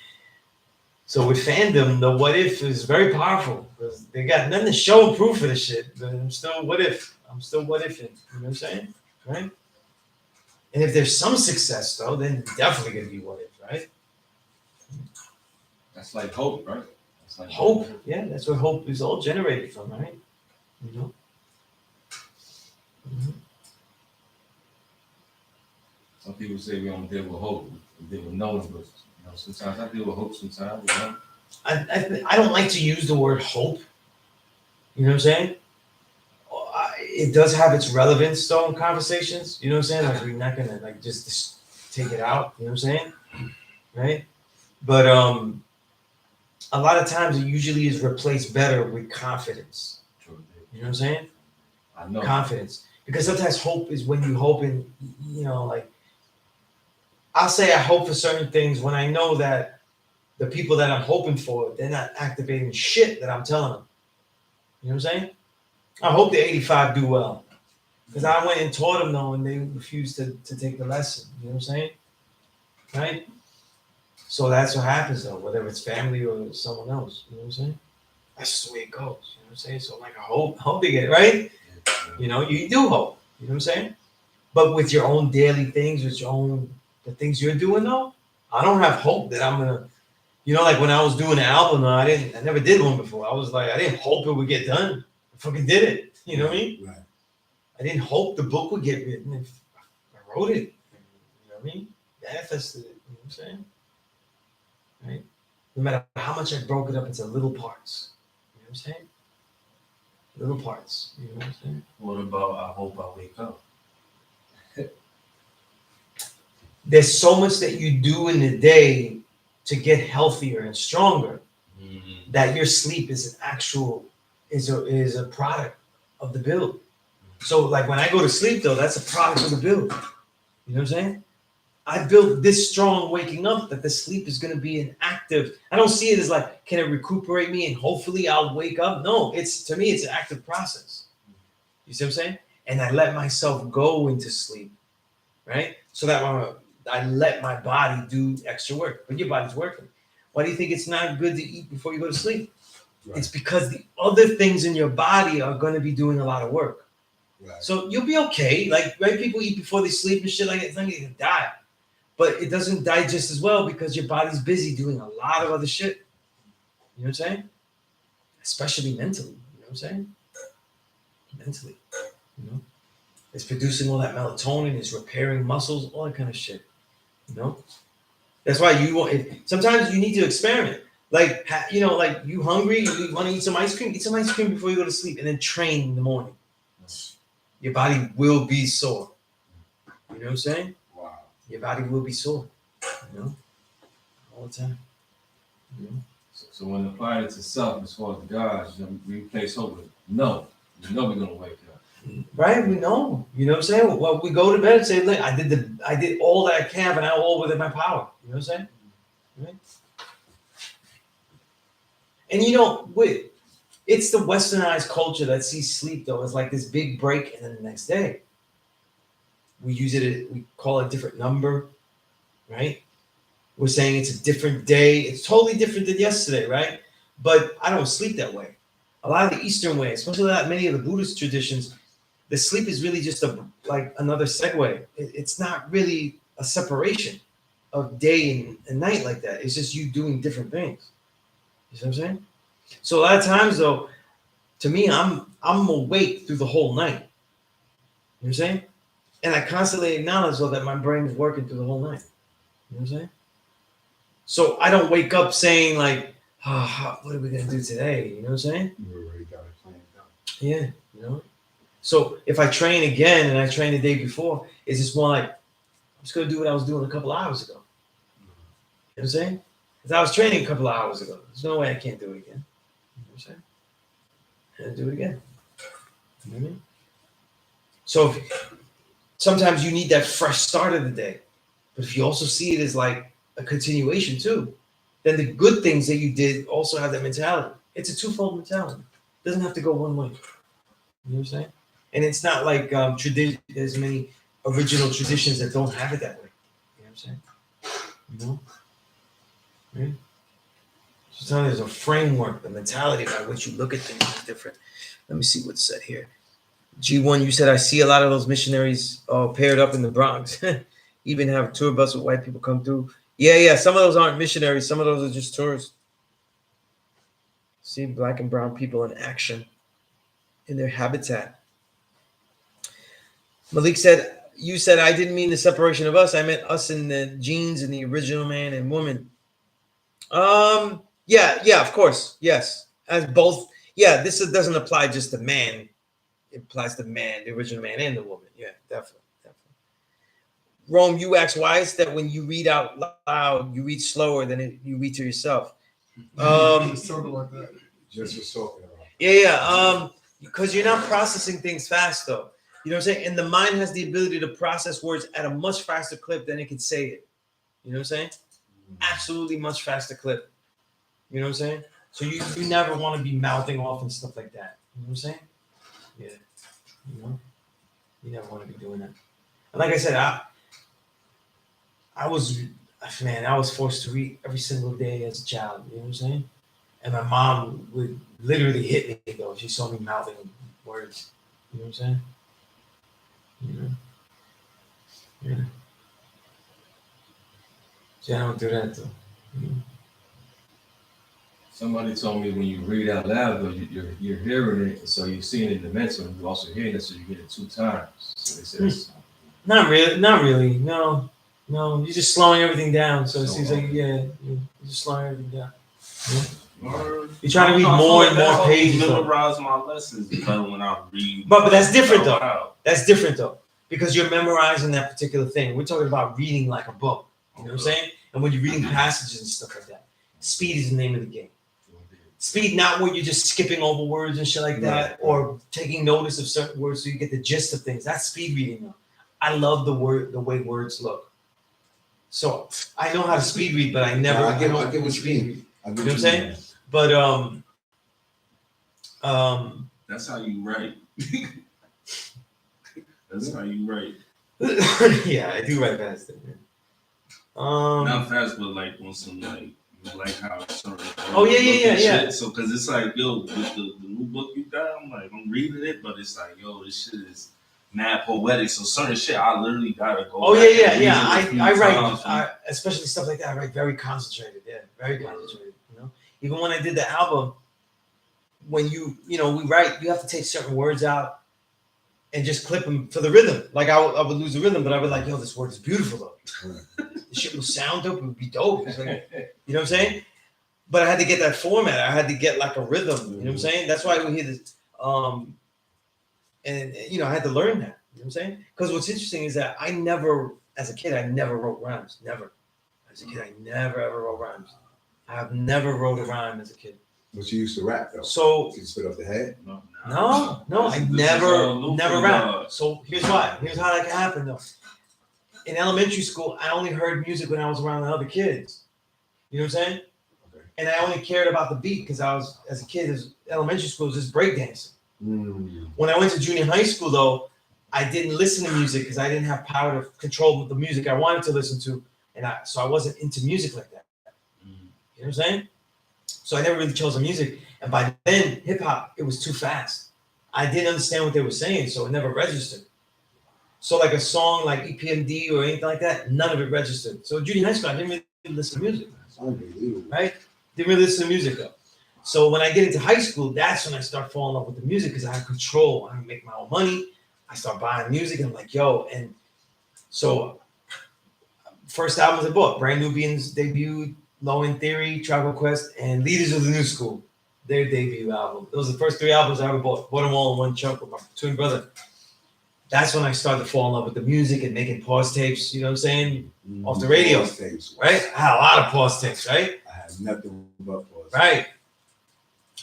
So with fandom, the what if is very powerful because they got nothing to show and prove for this shit. But I'm still what if. I'm still what if. You know what I'm saying? Right? And if there's some success though, then definitely gonna be what if, right? That's like hope, right? That's like Hope, yeah, that's where hope is all generated from, right? You know. Mhm. Some people say we don't deal with hope, we deal with knowing, but sometimes I deal with hope sometimes, I don't like to use the word hope. You know what I'm saying? It does have its relevance though in conversations. You know what I'm saying? Like we're not gonna like just take it out. You know what I'm saying? Right? But a lot of times it usually is replaced better with confidence. You know what I'm saying? I know. Confidence. Because sometimes hope is when you hope in, you know, like I'll say I hope for certain things when I know that the people that I'm hoping for, they're not activating shit that I'm telling them. You know what I'm saying? I hope the 85 do well. Because I went and taught them though, and they refused to take the lesson. You know what I'm saying? Right? So that's what happens though, whether it's family or someone else. You know what I'm saying? That's just the way it goes. You know what I'm saying? So like I hope they get it, right? You know, you do hope. You know what I'm saying? But with your own daily things, with your own the things you're doing though, I don't have hope that I'm gonna, you know, like when I was doing the album, I never did one before. I was like, I didn't hope it would get done. I fucking did it. You know what I mean? Right. I didn't hope the book would get written. I wrote it. You know what I mean? Manifested it. You know what I'm saying? Right? No matter how much I broke it up into little parts. You know what I'm saying? Little parts. You know what I'm saying? What about I hope I wake up? There's so much that you do in the day to get healthier and stronger that your sleep is an actual is a product of the build. So like when I go to sleep though, that's a product of the build. You know what I'm saying? I built this strong waking up that the sleep is going to be an active. I don't see it as like, can it recuperate me and hopefully I'll wake up? No, to me, it's an active process. You see what I'm saying? And I let myself go into sleep, right? So that I let my body do extra work. But your body's working. Why do you think it's not good to eat before you go to sleep? Right. It's because the other things in your body are going to be doing a lot of work. Right. So you'll be okay. Like, right? People eat before they sleep and shit like that. It's not going to die. But it doesn't digest as well because your body's busy doing a lot of other shit. You know what I'm saying? Especially mentally. You know what I'm saying? Mentally. You know? It's producing all that melatonin. It's repairing muscles. All that kind of shit. You know? That's why sometimes you need to experiment. Like, you know, like you hungry, you want to eat some ice cream? Eat some ice cream before you go to sleep and then train in the morning. Your body will be sore. You know what I'm saying? Wow. Your body will be sore. You know? All the time. You know? So when applied it to self as far as the gods, we replace hope with no. You know we're gonna wake up. Right? We know. You know what I'm saying? Well, we go to bed and say, look, I did all that I can, but now all within my power. You know what I'm saying? Right? And you know, it's the westernized culture that sees sleep though as like this big break and then the next day. We use it, we call it a different number, right? We're saying it's a different day. It's totally different than yesterday, right? But I don't sleep that way. A lot of the Eastern way, especially many of the Buddhist traditions, the sleep is really just like another segue. It's not really a separation of day and night like that. It's just you doing different things. You see what I'm saying? So a lot of times though, to me, I'm awake through the whole night. You know what I'm saying? And I constantly acknowledge though that my brain is working through the whole night. You know what I'm saying? So I don't wake up saying like, what are we gonna do today? You know what I'm saying? You already got it planned out. Yeah, you know. So if I train again and I trained the day before, it's just more like I'm just gonna do what I was doing a couple hours ago. You know what I'm saying? Because I was training a couple of hours ago. There's no way I can't do it again. You know what I'm saying? And do it again. You know what I mean? So sometimes you need that fresh start of the day. But if you also see it as like a continuation too, then the good things that you did also have that mentality. It's a twofold mentality. It doesn't have to go one way. You know what I'm saying? And it's not like tradition. There's many original traditions that don't have it that way. You know what I'm saying? You know? Right? So there's a framework, the mentality by which you look at things is different. Let me see what's said here. G1, you said I see a lot of those missionaries paired up in the Bronx. Even have a tour bus with white people come through. Yeah. Some of those aren't missionaries. Some of those are just tourists. See black and brown people in action in their habitat. Malik said, you said I didn't mean the separation of us. I meant us and the genes and the original man and woman. Yeah, of course. Yes. As both. Yeah, this doesn't apply just to man. It applies to man, the original man and the woman. Yeah, definitely. Rome, you asked why is that when you read out loud, you read slower than you read to yourself. Let's talk about that. Just was talking about. Yeah. Because you're not processing things fast, though. You know what I'm saying? And the mind has the ability to process words at a much faster clip than it can say it. You know what I'm saying? Absolutely much faster clip. You know what I'm saying? So you never want to be mouthing off and stuff like that. You know what I'm saying? Yeah. You know? You never want to be doing that. And like I said, I was forced to read every single day as a child. You know what I'm saying? And my mom would literally hit me though. She saw me mouthing words. You know what I'm saying? You know? Yeah. See, I don't do that though. You know? Somebody told me when you read out loud, though, you're hearing it, so you're seeing it in the mental, and you're also hearing it, so you get it 2 times. So they said, Not really. No. You're just slowing everything down. So it seems like you're just slowing everything down. Yeah. You try to read more and more pages. Memorize my lessons better when I read. But that's different though. Wow. That's different though, because you're memorizing that particular thing. We're talking about reading like a book. You know what I'm saying? And when you're reading passages and stuff like that, speed is the name of the game. Speed, not when you're just skipping over words and shit like that, or taking notice of certain words so you get the gist of things. That's speed reading though. I love the way words look. So I know how to speed read, but I never. I get what you mean. You know what I'm saying? But That's how you write. That's how you write. yeah, I do write fast. Not fast, but like on some like how certain. Oh yeah. So because it's like, yo, with the new book you got, I'm reading it, but it's like, yo, this shit is mad poetic. So certain shit, I literally gotta go. Oh yeah. I write, especially stuff like that. I write very concentrated. Yeah, very concentrated. You know, even when I did the album, when we write, you have to take certain words out and just clip them for the rhythm. Like I would lose the rhythm, but I would like, yo, this word is beautiful though. This shit will sound dope. It would be dope. It's like, you know what I'm saying? But I had to get that format. I had to get like a rhythm. You know what I'm saying? That's why we hear this. And I had to learn that. You know what I'm saying? Because what's interesting is that as a kid, I never wrote rhymes. Never. As a kid, I never ever wrote rhymes. I have never wrote a rhyme as a kid. But you used to rap though. So you spit off the head. No, I never rap. So here's why. Here's how that can happen though. In elementary school, I only heard music when I was around the other kids. You know what I'm saying? Okay. And I only cared about the beat because I was, as a kid, elementary school was just breakdancing. When I went to junior high school, though, I didn't listen to music because I didn't have power to control the music I wanted to listen to, so I wasn't into music like that. You know what I'm saying? So I never really chose the music, and by then, hip hop, it was too fast. I didn't understand what they were saying, so it never registered. So like a song like EPMD or anything like that, none of it registered. So junior high school, I didn't really listen to music. Right? Didn't really listen to music though. So when I get into high school, that's when I start falling in love with the music because I have control. I make my own money. I start buying music and I'm like, yo. And so first albums I bought, Brand Nubians debuted, Low End Theory, Tribal Quest, and Leaders of the New School, their debut album. Those are the first 3 albums I ever bought. Bought them all in one chunk with my twin brother. That's when I started to fall in love with the music and making pause tapes, you know what I'm saying? Off the radio. Tapes, right? I had a lot of pause tapes, right? I had nothing but pause. Right.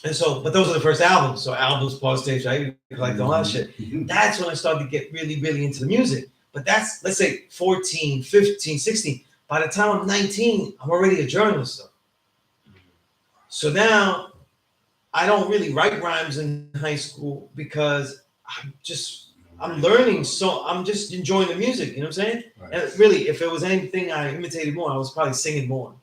And so, but those are the first albums. So albums, pause tapes, right? Like all that shit. That's when I started to get really, really into the music. But that's, let's say 14, 15, 16. By the time I'm 19, I'm already a journalist though. So now I don't really write rhymes in high school because I'm learning, so I'm just enjoying the music, you know what I'm saying? Right. And really, if it was anything I imitated more, I was probably singing more.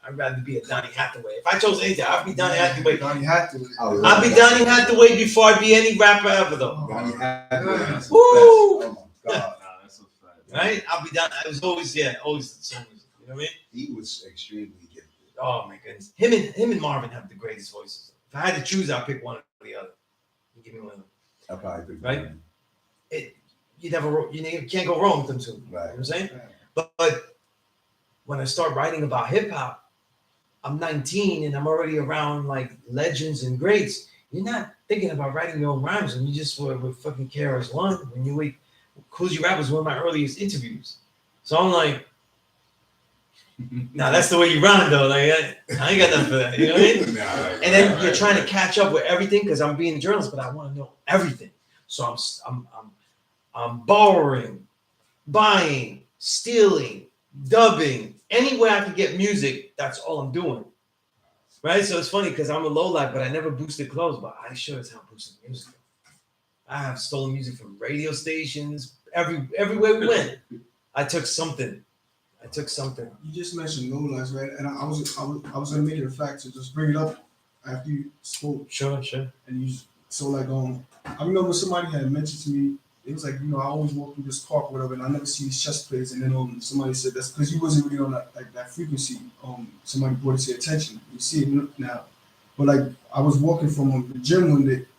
I'd rather be a Donny Hathaway. If I chose anything, I'd be Donny Hathaway. I'd be Donny Hathaway before I'd be any rapper ever, though. Donny Hathaway. Woo! Oh my God. That's a fact. Right? I'll be Donny. I was always the song music. You know what I mean? He was extremely gifted. Oh my goodness. Him and Marvin have the greatest voices. If I had to choose, I'd pick one or the other. You give me one of them. I probably pick Right? one. You can't go wrong with them two. You know Right. what I'm saying? But when I start writing about hip hop, I'm 19 and I'm already around like legends and greats. You're not thinking about writing your own rhymes when you just were with fucking KRS-One. When you wait, Cool G Rap was one of my earliest interviews. So I'm like, nah, that's the way you rhyme though. Like I ain't got nothing for that. You know what I mean? And then you're trying to catch up with everything because I'm being a journalist, but I want to know everything. So I'm borrowing, buying, stealing, dubbing, any way I can get music. That's all I'm doing. Right? So it's funny because I'm a lowlife, but I never boosted clothes, but I sure as hell boosted music. I have stolen music from radio stations. Everywhere we went, I took something. You just mentioned low lights, right? And I was gonna make it a fact to just bring it up after you spoke. Sure. And I remember somebody had mentioned to me, it was like, I always walk through this park or whatever, and I never see these chess plays. And then somebody said that's because you wasn't really on that frequency. Somebody brought it to your attention. You see it now. But like I was walking from the gym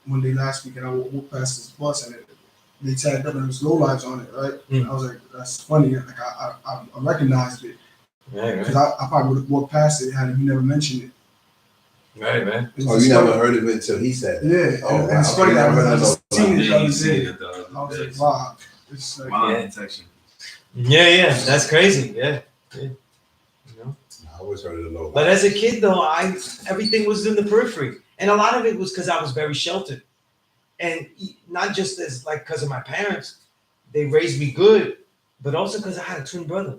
one day last week, and I walked past this bus, and they tagged up, and there was low lives on it, right? And I was like, that's funny. Like I recognized it because I probably would have walked past it had you never mentioned it. Right, man. Oh, you never heard of it until he said it. Yeah, Oh, and it's wow. funny Okay, that I I just seen it the other see day. it the other I was day. like, wow. It's like, Mind detection. Yeah, that's crazy. Yeah. You know. I always heard of the low. But as a kid, though, everything was in the periphery, and a lot of it was because I was very sheltered, and not just as like because of my parents, they raised me good, but also because I had a twin brother,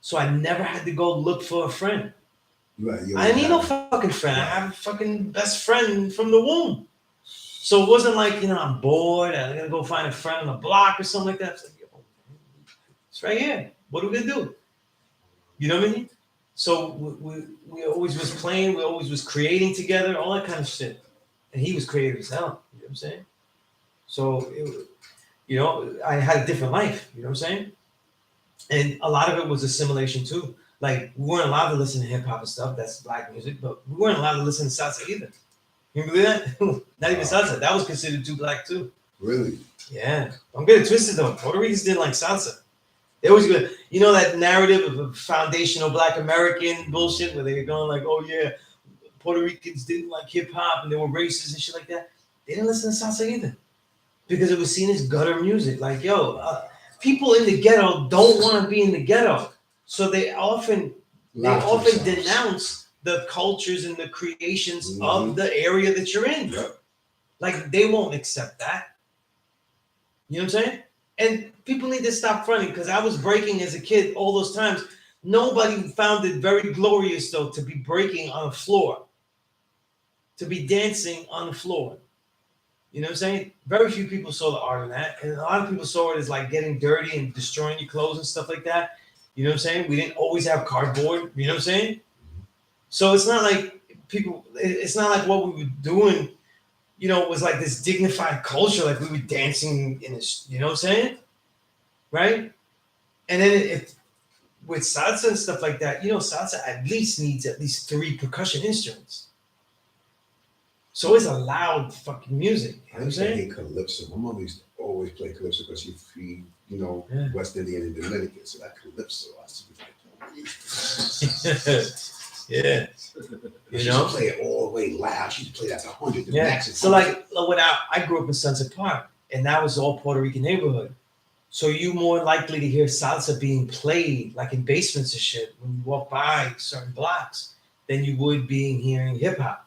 so I never had to go look for a friend. Right, I didn't need no fucking friend. I have a fucking best friend from the womb. So it wasn't like, I'm bored. I'm going to go find a friend on the block or something like that. It's like, yo, it's right here. What are we going to do? You know what I mean? So we always was playing. We always was creating together, all that kind of shit. And he was creative as hell. You know what I'm saying? So, I had a different life. You know what I'm saying? And a lot of it was assimilation too. Like, we weren't allowed to listen to hip hop and stuff. That's black music. But we weren't allowed to listen to salsa either. You believe that? Not even salsa. That was considered too black too. Really? Yeah. Don't get it twisted though. Puerto Ricans didn't like salsa. They always go, that narrative of a foundational black American bullshit where they were going like, oh yeah, Puerto Ricans didn't like hip hop and they were racist and shit like that. They didn't listen to salsa either. Because it was seen as gutter music. Like, people in the ghetto don't want to be in the ghetto. So they often denounce the cultures and the creations of the area that you're in. Yep. Like, they won't accept that. You know what I'm saying? And people need to stop fronting because I was breaking as a kid all those times. Nobody found it very glorious, though, to be breaking on the floor, to be dancing on the floor. You know what I'm saying? Very few people saw the art in that. And a lot of people saw it as like getting dirty and destroying your clothes and stuff like that. You know what I'm saying? We didn't always have cardboard. You know what I'm saying? So it's not like it's not like what we were doing, was like this dignified culture. Like we were dancing in this, you know what I'm saying? Right? And then with salsa and stuff like that, salsa at least needs at least 3 percussion instruments. So it's a loud fucking music. You know what I'm saying? I hate calypso. My mom used to always play calypso because she feed, West Indian and Dominican. So that calypso, I used to be like, yeah. She used to play it all the way loud. She used to play that 100. Yeah. So like when I grew up in Sunset Park, and that was all Puerto Rican neighborhood. So you more likely to hear salsa being played like in basements and shit when you walk by certain blocks than you would being hearing hip hop.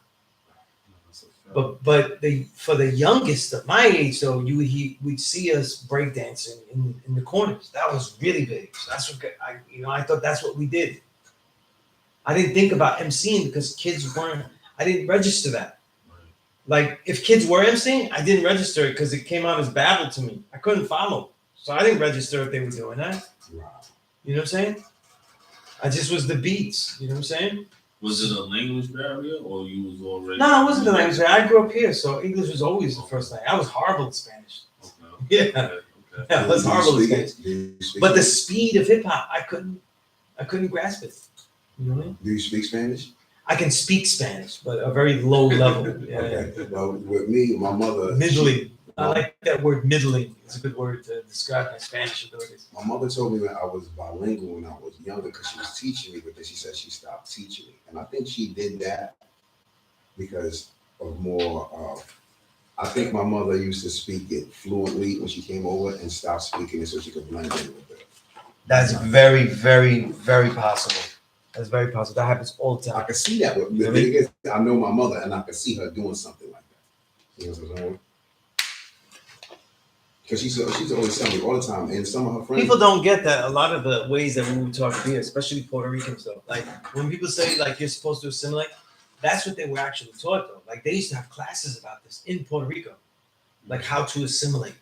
But for the youngest of my age though, we'd see us breakdancing in the corners. That was really big. So that's what I thought that's what we did. I didn't think about emceeing because kids weren't. I didn't register that. Like if kids were emceeing, I didn't register it because it came out as babble to me. I couldn't follow, so I didn't register if they were doing that. wow. You know what I'm saying? I just was the beats. You know what I'm saying? Was it a language barrier or you was already? No, it wasn't the language. I grew up here, so English was always the first language. I was horrible at Spanish. Okay. Yeah, Okay. yeah, I was horrible at Spanish. Do you speak But the Spanish? speed of hip hop, I couldn't grasp it. You know what I mean? Do you speak Spanish? I can speak Spanish, but a very low level. Yeah, Okay. Well, with me, my mother. middling. I like that word, middling. It's a good word to describe my Spanish abilities. My mother told me that I was bilingual when I was younger because she was teaching me, but then she said she stopped teaching me. And I think she did that because of more, I think my mother used to speak it fluently when she came over and stopped speaking it so she could blend in with it. That's very, very, very possible. That's very possible. That happens all the I time. can see that, but You know the thing is, I know my mother and I can see her doing something like that. You know what I'm saying? Because she's always telling me all the time, and some of her friends. People don't get that. A lot of the ways that we would talk here, especially Puerto Ricans, though. Like when people say like you're supposed to assimilate, that's what they were actually taught, though. Like they used to have classes about this in Puerto Rico, like how to assimilate,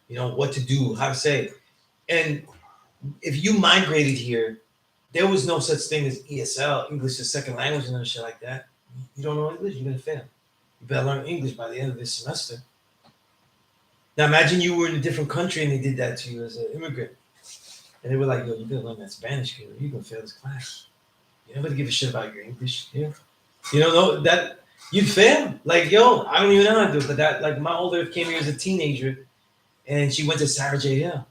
you know, what to do, how to say. And if you migrated here, there was no such thing as ESL, English as second language, and shit like that. You don't know English, you're gonna fail. You better learn English by the end of this semester. Now imagine you were in a different country and they did that to you as an immigrant. And they were like, yo, you gotta learn that Spanish, kid, or you're gonna fail this class. You nobody give a shit about your English here. You know, no, that you'd fail. Like, yo, I don't even know how to do it, but that, like, my older came here as a teenager and she went to Sarah J.L.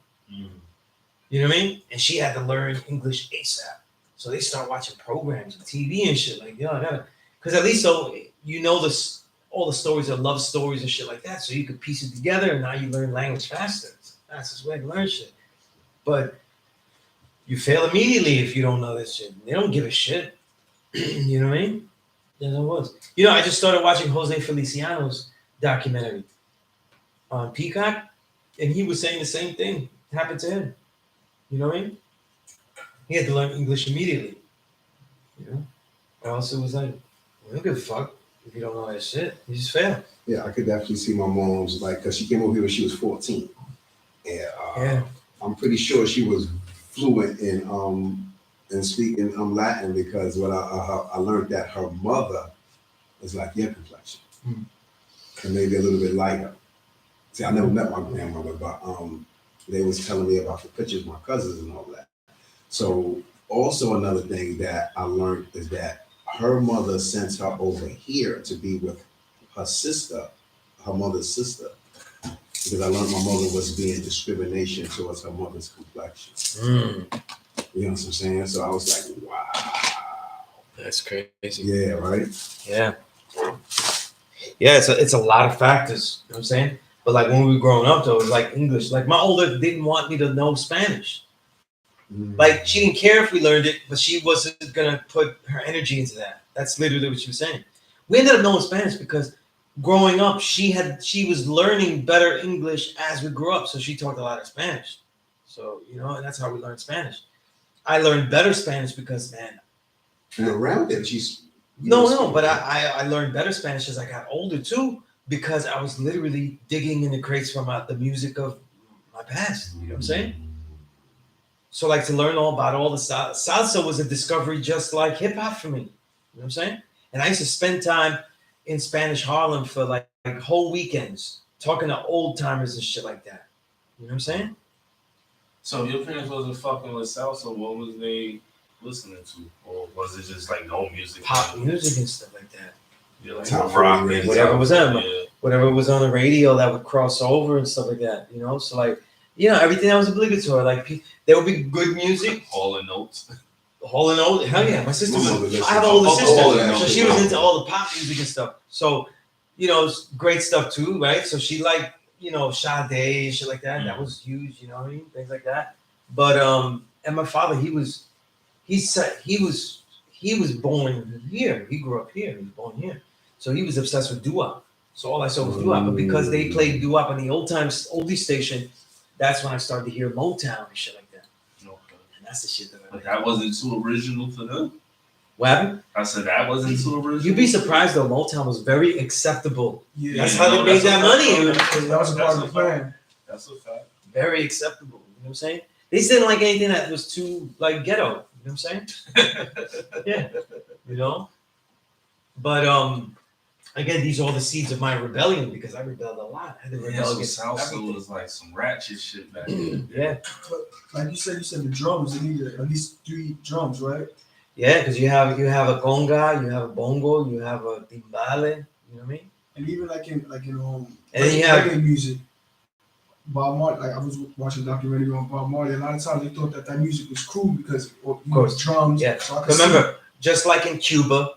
You know what I mean? And she had to learn English ASAP. So they start watching programs and TV and shit. Like, yo, I gotta, because at least so you know this, all the stories are love stories and shit like that. So you could piece it together and now you learn language faster. It's the fastest way to learn shit. But you fail immediately if you don't know this shit. They don't give a shit. You know what I mean? That's what it was. You know, I just started watching Jose Feliciano's documentary on Peacock, and he was saying the same thing happened to him. You know what I mean? He had to learn English immediately. You know? Or else it was like, well, don't give a fuck if you don't know that shit. You just fail. Yeah, I could definitely see my mom's, like, because she came over here when she was 14. And Yeah. I'm pretty sure she was fluent in speaking Latin because what I learned that her mother is like your complexion. And maybe a little bit lighter. See, I never met my grandmother, but they was telling me about the pictures of my cousins and all that. So also another thing that I learned is that her mother sent her over here to be with her sister, her mother's sister, because I learned my mother was being discrimination towards her mother's complexion. You know what I'm saying? So I was like, wow. That's crazy. Yeah, right? Yeah. Yeah, it's a lot of factors. You know what I'm saying? But like when we were growing up, though, it was like English. Like my older didn't want me to know Spanish. Like she didn't care if we learned it, but she wasn't gonna put her energy into that. That's literally what she was saying. We ended up knowing Spanish because growing up, she was learning better English as we grew up, so she talked a lot of Spanish. So you know, and that's how we learned Spanish. I learned better Spanish because, man. And around it, she's but I learned better Spanish as I got older too, because I was literally digging in the crates from the music of my past. You know what I'm saying? So like to learn all about all the salsa was a discovery just like hip hop for me. You know what I'm saying? And I used to spend time in Spanish Harlem for like whole weekends talking to old timers and shit like that. You know what I'm saying? So your parents wasn't fucking with salsa. What was they listening to, or was it just like no music? Pop music and stuff like that. Yeah, like Top rock, 40 radio. Whatever was on, yeah. whatever was on the radio that would cross over and stuff like that. You know, so like, you know, everything that was obligatory. Like there would be good music. Hall and Notes. Hall and Oates. Hell yeah, my sister. I have an Oh, older sister, Hall and so Oates. she was into all the pop music and stuff. So, you know, it's great stuff too, right? So she liked, you know, Sade, shit like that. That was huge, you know what I mean? Things like that. But and my father, he was born here. He grew up here. He was born here. So he was obsessed with doo-wop. So all I saw was doo-wop. But because they played doo-wop on the oldie station, that's when I started to hear Motown and shit like that. Okay. And that's the shit that I But like. that wasn't too original for them. What happened? I said that wasn't too original. You'd be surprised though, Motown was very acceptable. Yeah, That's how they made that money. that was a part of the plan. That's a fact. Very acceptable. You know what I'm saying? They just didn't like anything that was too like ghetto. You know what I'm saying? Yeah. You know? But again, these are all the seeds of my rebellion because I rebelled a lot. I had to Yeah, rebel so against salsa everything. was like some ratchet shit back then. Yeah. But like you said the drums, they needed at least 3 drums, right? Yeah, because you have a conga, you have a bongo, you have a timbale. You know what I mean? And even like in And then you have- reggae music, Bob Marley. Like I was watching a documentary on Bob Marley. A lot of times they thought that music was cool because of course. drums. Yeah. So I could Remember, just like in Cuba,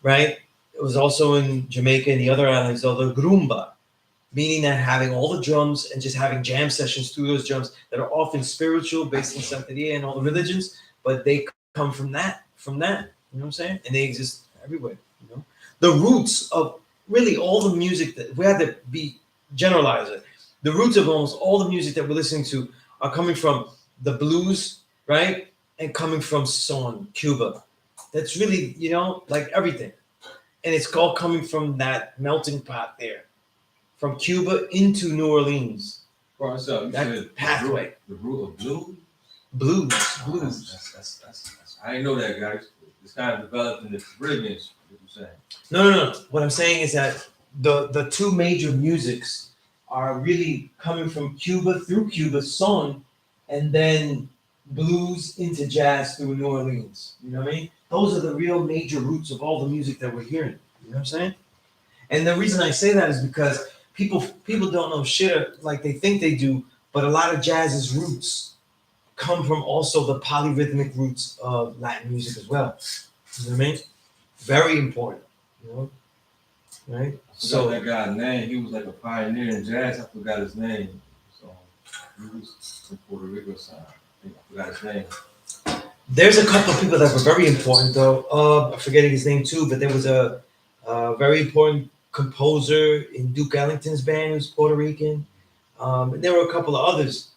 right? It was also in Jamaica and the other islands, though, the rumba, meaning that having all the drums and just having jam sessions through those drums that are often spiritual, based in Santeria and all the religions, but they come from that. You know what I'm saying? And they exist everywhere. You know, the roots of really all the music that we have to be generalize it. The roots of almost all the music that we're listening to are coming from the blues, right? And coming from son, Cuba. That's really, you know, like everything. And it's all coming from that melting pot there. From Cuba into New Orleans. Bro, so you That said pathway. The root of blue? Blues. That's I didn't know that, guys. It's kind of developed in the Caribbean, what you're saying. No. What I'm saying is that the two major musics are really coming from Cuba through Cuba, son, and then blues into jazz through New Orleans. You know what I mean? Those are the real major roots of all the music that we're hearing. You know what I'm saying? And the reason I say that is because people don't know shit like they think they do, but a lot of jazz's roots come from also the polyrhythmic roots of Latin music as well. You know what I mean? Very important. You know? Right? So that guy's name, he was like a pioneer in jazz. I forgot his name. So he was from Puerto Rico side. I forgot his name. There's a couple of people that were very important though. I'm forgetting his name too, but there was a very important composer in Duke Ellington's band who's Puerto Rican. And there were a couple of others.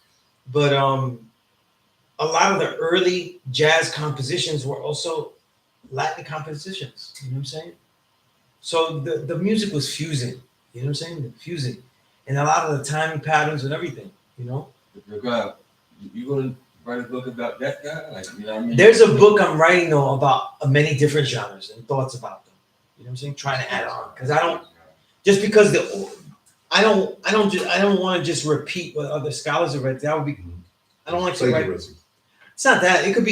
But a lot of the early jazz compositions were also Latin compositions. You know what I'm saying? So the music was fusing. You know what I'm saying? Fusing. And a lot of the timing patterns and everything, you know? The guy, you gonna write a book about that guy? Like, you know what I mean? There's a book I'm writing though about many different genres and thoughts about them. You know what I'm saying? Trying to add on. Because I don't just because I don't want to just repeat what other scholars have read. That would be I don't like to write. It's not that. It could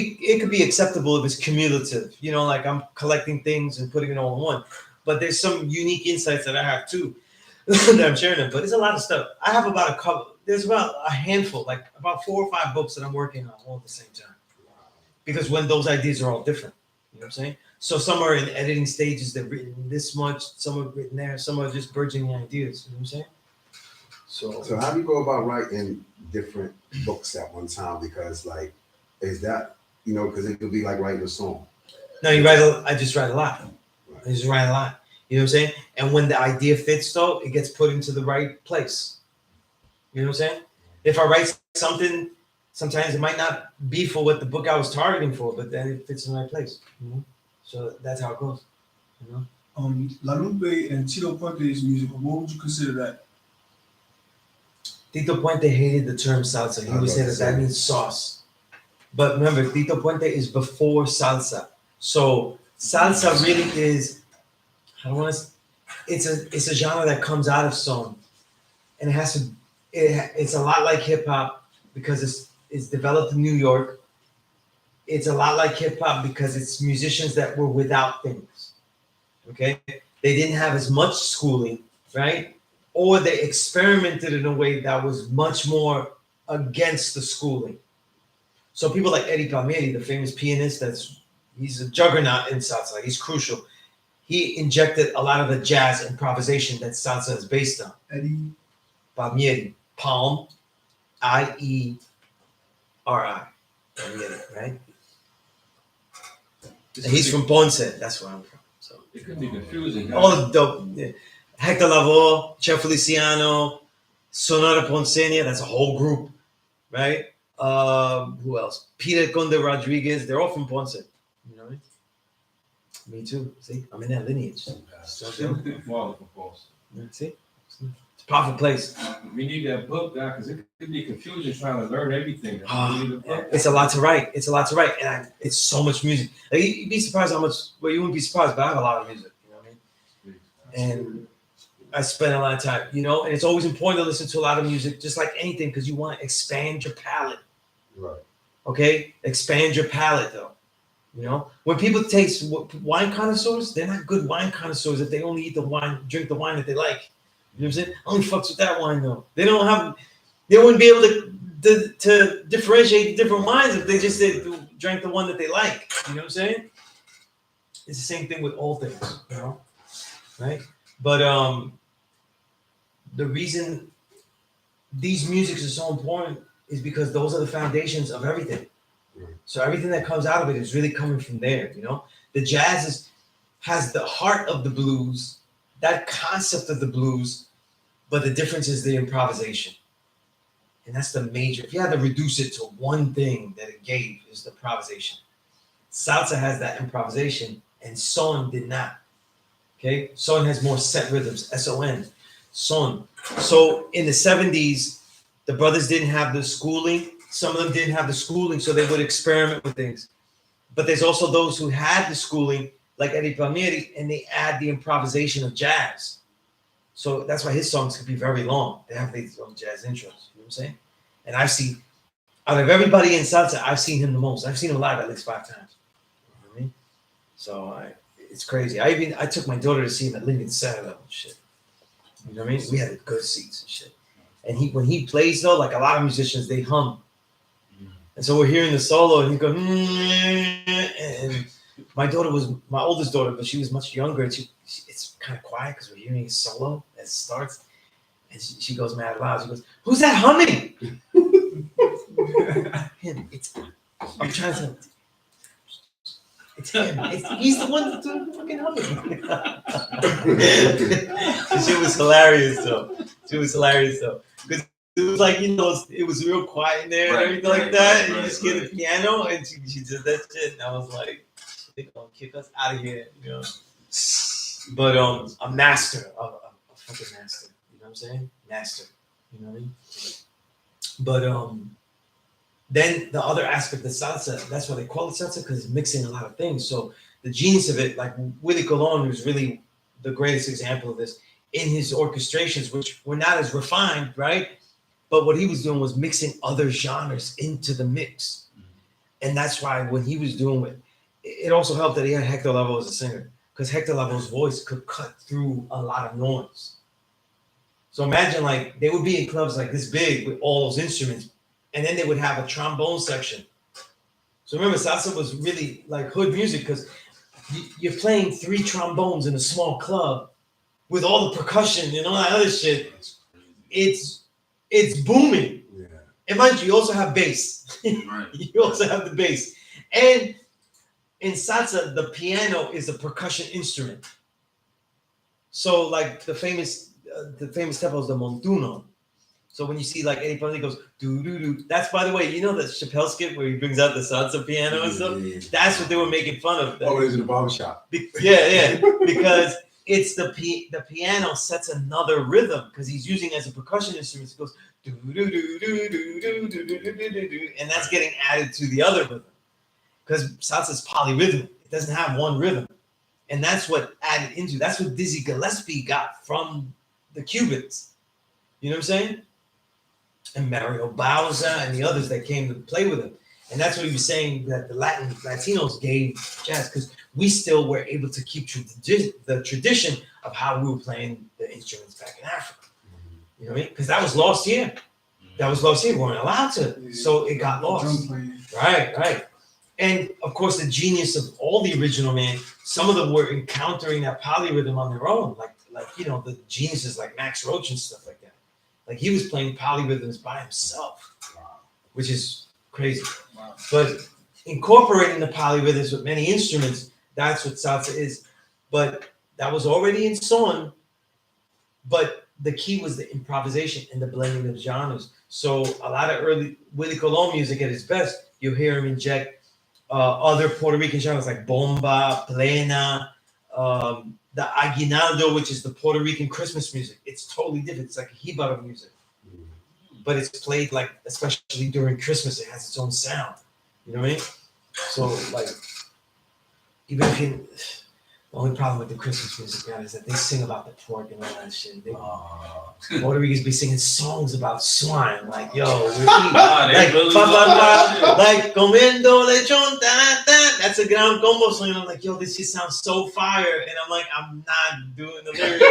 be acceptable if it's cumulative. You know, like I'm collecting things and putting it all in one. But there's some unique insights that I have too that I'm sharing them. But it's a lot of stuff. I have about a couple. There's about a handful, like about 4 or 5 books that I'm working on all at the same time. Because when those ideas are all different, you know what I'm saying? So some are in editing stages. They're written this much. Some are written there. Some are just burgeoning ideas. You know what I'm saying? So how do you go about writing different books at one time? Because like, is that, you know, because it could be like writing a song. No, I just write a lot. I just write a lot. You know what I'm saying? And when the idea fits, though, it gets put into the right place. You know what I'm saying? If I write something, sometimes it might not be for what the book I was targeting for, but then it fits in the right place. You know? So that's how it goes. You know? La Lupe and Tito Puente's music. What would you consider that? Tito Puente hated the term salsa. He would say that means sauce. But remember, Tito Puente is before salsa. So salsa really is, it's a genre that comes out of son, and it's a lot like hip hop because it's developed in New York. It's a lot like hip hop because it's musicians that were without things. Okay, they didn't have as much schooling, right? Or they experimented in a way that was much more against the schooling. So people like Eddie Palmieri, the famous pianist, he's a juggernaut in salsa. He's crucial. He injected a lot of the jazz improvisation that salsa is based on. Eddie Palmieri, Palm, I-E-R-I. Palmieri, right? And he's from Ponce. That's where I'm from. So it could be confusing. all the dope. Yeah. Hector Lavoe, Chef Feliciano, Sonora Ponceña. That's a whole group, right? Who else? Peter Conde Rodriguez. They're all from Ponce. You know what I mean? Me too. See, I'm in that lineage. So, see, it's a powerful place. We need that book, guy, because it could be confusing trying to learn everything. It's a lot to write. And it's so much music. Like, you'd be surprised how much. Well, you wouldn't be surprised, but I have a lot of music. You know what I mean? And I spend a lot of time. You know, and it's always important to listen to a lot of music, just like anything, because you want to expand your palate. Right. Okay, expand your palate though. You know, when people taste wine connoisseurs, they're not good wine connoisseurs if they only eat the wine, drink the wine that they like. You know what I'm saying? Only fucks with that wine though. They wouldn't be able to differentiate the different wines if they just drank the one that they like. You know what I'm saying? It's the same thing with all things, you know, right? But the reason these musics are so important is because those are the foundations of everything. So everything that comes out of it is really coming from there, you know. The jazz has the heart of the blues, that concept of the blues, but the difference is the improvisation. And that's the major. If you had to reduce it to one thing that it gave, is the improvisation. Salsa has that improvisation, and son did not. Okay, son has more set rhythms. S-O-N, son. So in the 70s, the brothers didn't have the schooling. Some of them didn't have the schooling, so they would experiment with things. But there's also those who had the schooling, like Eddie Palmieri, and they add the improvisation of jazz. So that's why his songs can be very long. They have these long jazz intros. You know what I'm saying? And I've seen, out of everybody in salsa, I've seen him the most. I've seen him live at least 5 times. You know what I mean? So it's crazy. I took my daughter to see him at Lincoln Center level shit. You know what I mean? We had good seats and shit. And when he plays though, like a lot of musicians, they hum. And so we're hearing the solo, and he goes, and my daughter was my oldest daughter, but she was much younger, and it's kind of quiet because we're hearing his solo as it starts, and she goes mad loud. She goes, "Who's that humming?" Him. I'm trying to. It's him. He's the one that's doing the fucking humming. She was hilarious though. Because it was like, you know, it was real quiet in there and everything like that. And you just get the piano, and she did that shit, and I was like, they're gonna kick us out of here, you know. But a master, a fucking master. You know what I'm saying? Master. You know what I mean? But then the other aspect of salsa, that's why they call it salsa, because it's mixing a lot of things. So the genius of it, like Willie Colon was really the greatest example of this in his orchestrations, which were not as refined, right? But what he was doing was mixing other genres into the mix. And that's why when he was doing it, it also helped that he had Hector Lavoe as a singer, because Hector Lavoe's voice could cut through a lot of noise. So imagine, like, they would be in clubs like this big with all those instruments, and then they would have a trombone section. So remember, salsa was really like hood music, because you're playing 3 trombones in a small club with all the percussion and all that other shit. It's booming. Yeah. And mind you also have bass. Right. You also have the bass. And in salsa, the piano is a percussion instrument. So like the famous tempo is the montuno. So when you see like Eddie Palmieri goes do do do, that's, by the way, you know the Chappelle skit where he brings out the salsa piano and stuff. Yeah. That's what they were making fun of. Oh, it was in the barbershop. Yeah, because it's the piano sets another rhythm, because he's using it as a percussion instrument. It goes do do do do do do do do do do, and that's getting added to the other rhythm, because salsa is polyrhythmic. It doesn't have one rhythm, and that's what added into. That's what Dizzy Gillespie got from the Cubans. You know what I'm saying? And Mario Bauza and the others that came to play with him. And that's what he was saying, that the Latinos gave jazz, because we still were able to keep the tradition of how we were playing the instruments back in Africa. You know what I mean? Because that was lost here. We weren't allowed to. Yeah, so it got lost. Right. And of course, the genius of all the original, man, some of them were encountering that polyrhythm on their own. Like you know, the geniuses like Max Roach and stuff like that. Like he was playing polyrhythms by himself, which is crazy. Wow. But incorporating the polyrhythms with many instruments, that's what salsa is. But that was already in son. But the key was the improvisation and the blending of genres. So a lot of early Willie Colon music at its best, you hear him inject other Puerto Rican genres like bomba, plena, the aguinaldo, which is the Puerto Rican Christmas music. It's totally different. It's like a jibaro music, but it's played like, especially during Christmas, it has its own sound. You know what I mean? So like, even if you, the only problem with the Christmas music, man, is that they sing about the pork and all that shit. Puerto Ricans be singing songs about swine, like yo, we're eating, like comiendo lechon, that? That's a ground combo song. And I'm like, yo, this shit sounds so fire. And I'm like, I'm not doing the lyrics.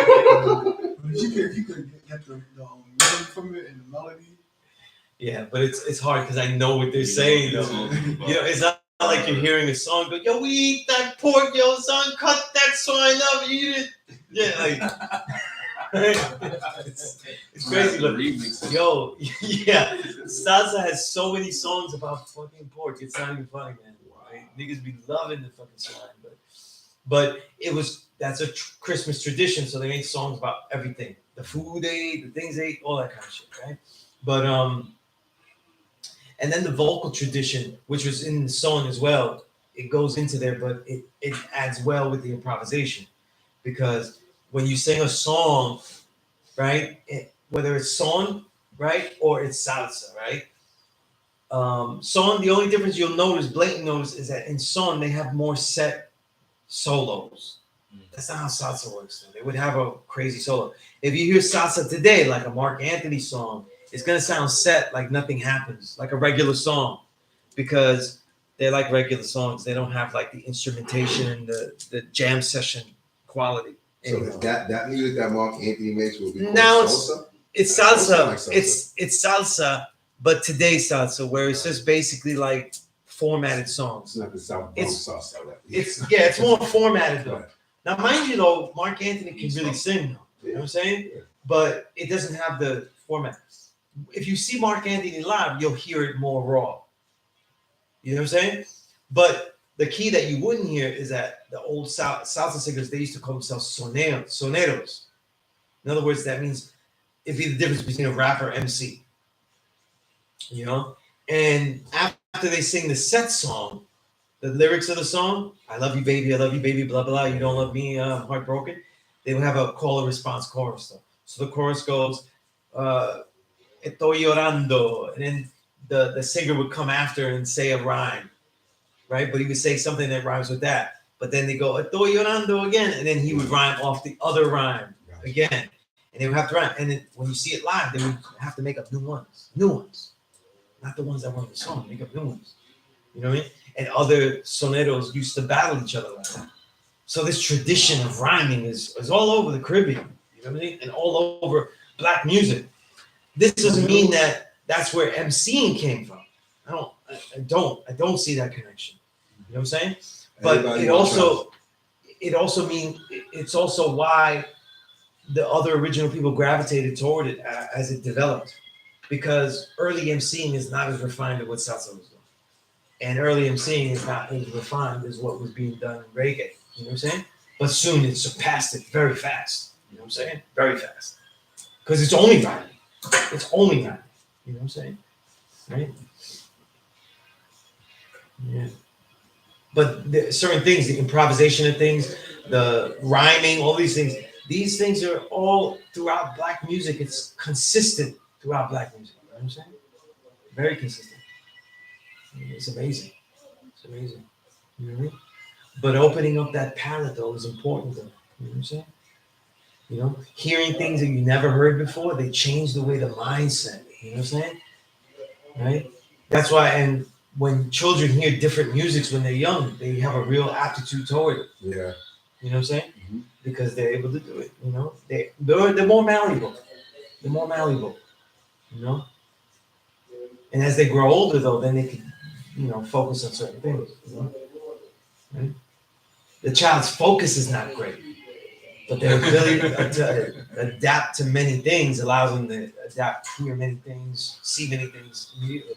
But if you could get the rhythm from it and the melody. Yeah, but it's hard because I know what they're saying though. You know, it's not like you're hearing a song, but yo, we eat that pork, yo, son, cut that swine up, eat it. Yeah, like it's crazy. Look, yo, yeah, salsa has so many songs about fucking pork. It's not even funny, man. Right? Niggas be loving the fucking swine, but that's a Christmas tradition. So they make songs about everything, the food they ate, the things they ate, all that kind of shit, right? But and then the vocal tradition, which was in the song as well, it goes into there, but it adds well with the improvisation, because when you sing a song, right, whether it's song, right, or it's salsa, right, song, the only difference you'll notice, blatant notice, is that in song they have more set solos. That's not how salsa works. Though. They would have a crazy solo. If you hear salsa today, like a Mark Anthony song, it's gonna sound set like nothing happens, like a regular song, because they're like regular songs. They don't have like the instrumentation and the jam session quality. So that music that Mark Anthony makes will be called Now salsa? it's That salsa. sound like salsa. It's salsa, but today's salsa, where it's just basically like formatted songs. It's not the South It's- Bronx salsa. Right? It's more formatted though. Right. Now, mind you, though, Mark Anthony can really sing, though. You know what I'm saying? Yeah. But it doesn't have the format. If you see Mark Anthony live, you'll hear it more raw. You know what I'm saying? But the key that you wouldn't hear is that the old salsa singers, they used to call themselves soneros. In other words, that means it'd be the difference between a rapper and MC. You know? And after they sing the set song, the lyrics of the song, I love you, baby, blah, blah, you don't love me, I'm heartbroken. They would have a call and response chorus, though. So the chorus goes, estoy llorando. And then the singer would come after and say a rhyme, right? But he would say something that rhymes with that. But then they go, estoy llorando again. And then he would rhyme off the other rhyme again. And they would have to rhyme. And then when you see it live, they would have to make up new ones. Not the ones that were in the song, make up new ones. You know what I mean? And other soneros used to battle each other like that. So this tradition of rhyming is all over the Caribbean, you know what I mean? And all over black music. This doesn't mean that that's where MCing came from. I don't see that connection. You know what I'm saying? But Everybody it's also why the other original people gravitated toward it as it developed. Because early MCing is not as refined as what salsa was doing. And early MCing is not as refined as what was being done in reggae. You know what I'm saying? But soon it surpassed it very fast. You know what I'm saying? Very fast. Because it's only rhyming. It's only rhyming. You know what I'm saying? Right? Yeah. But certain things, the improvisation of things, the rhyming, all these things are all throughout black music. It's consistent throughout black music. You know what I'm saying? Very consistent. It's amazing. It's amazing. You know what I mean? But opening up that palette though is important though. You know what I'm saying? You know, hearing things that you never heard before, they change the way the mindset. You know what I'm saying? Right? That's why, and when children hear different musics when they're young, they have a real aptitude toward it. Yeah. You know what I'm saying? Mm-hmm. Because they're able to do it. You know, they're more malleable. They're more malleable. You know. And as they grow older, though, then they can, you know, focus on certain things. You know? Right? The child's focus is not great, but their ability to adapt to many things allows them to adapt, hear many things, see many things immediately.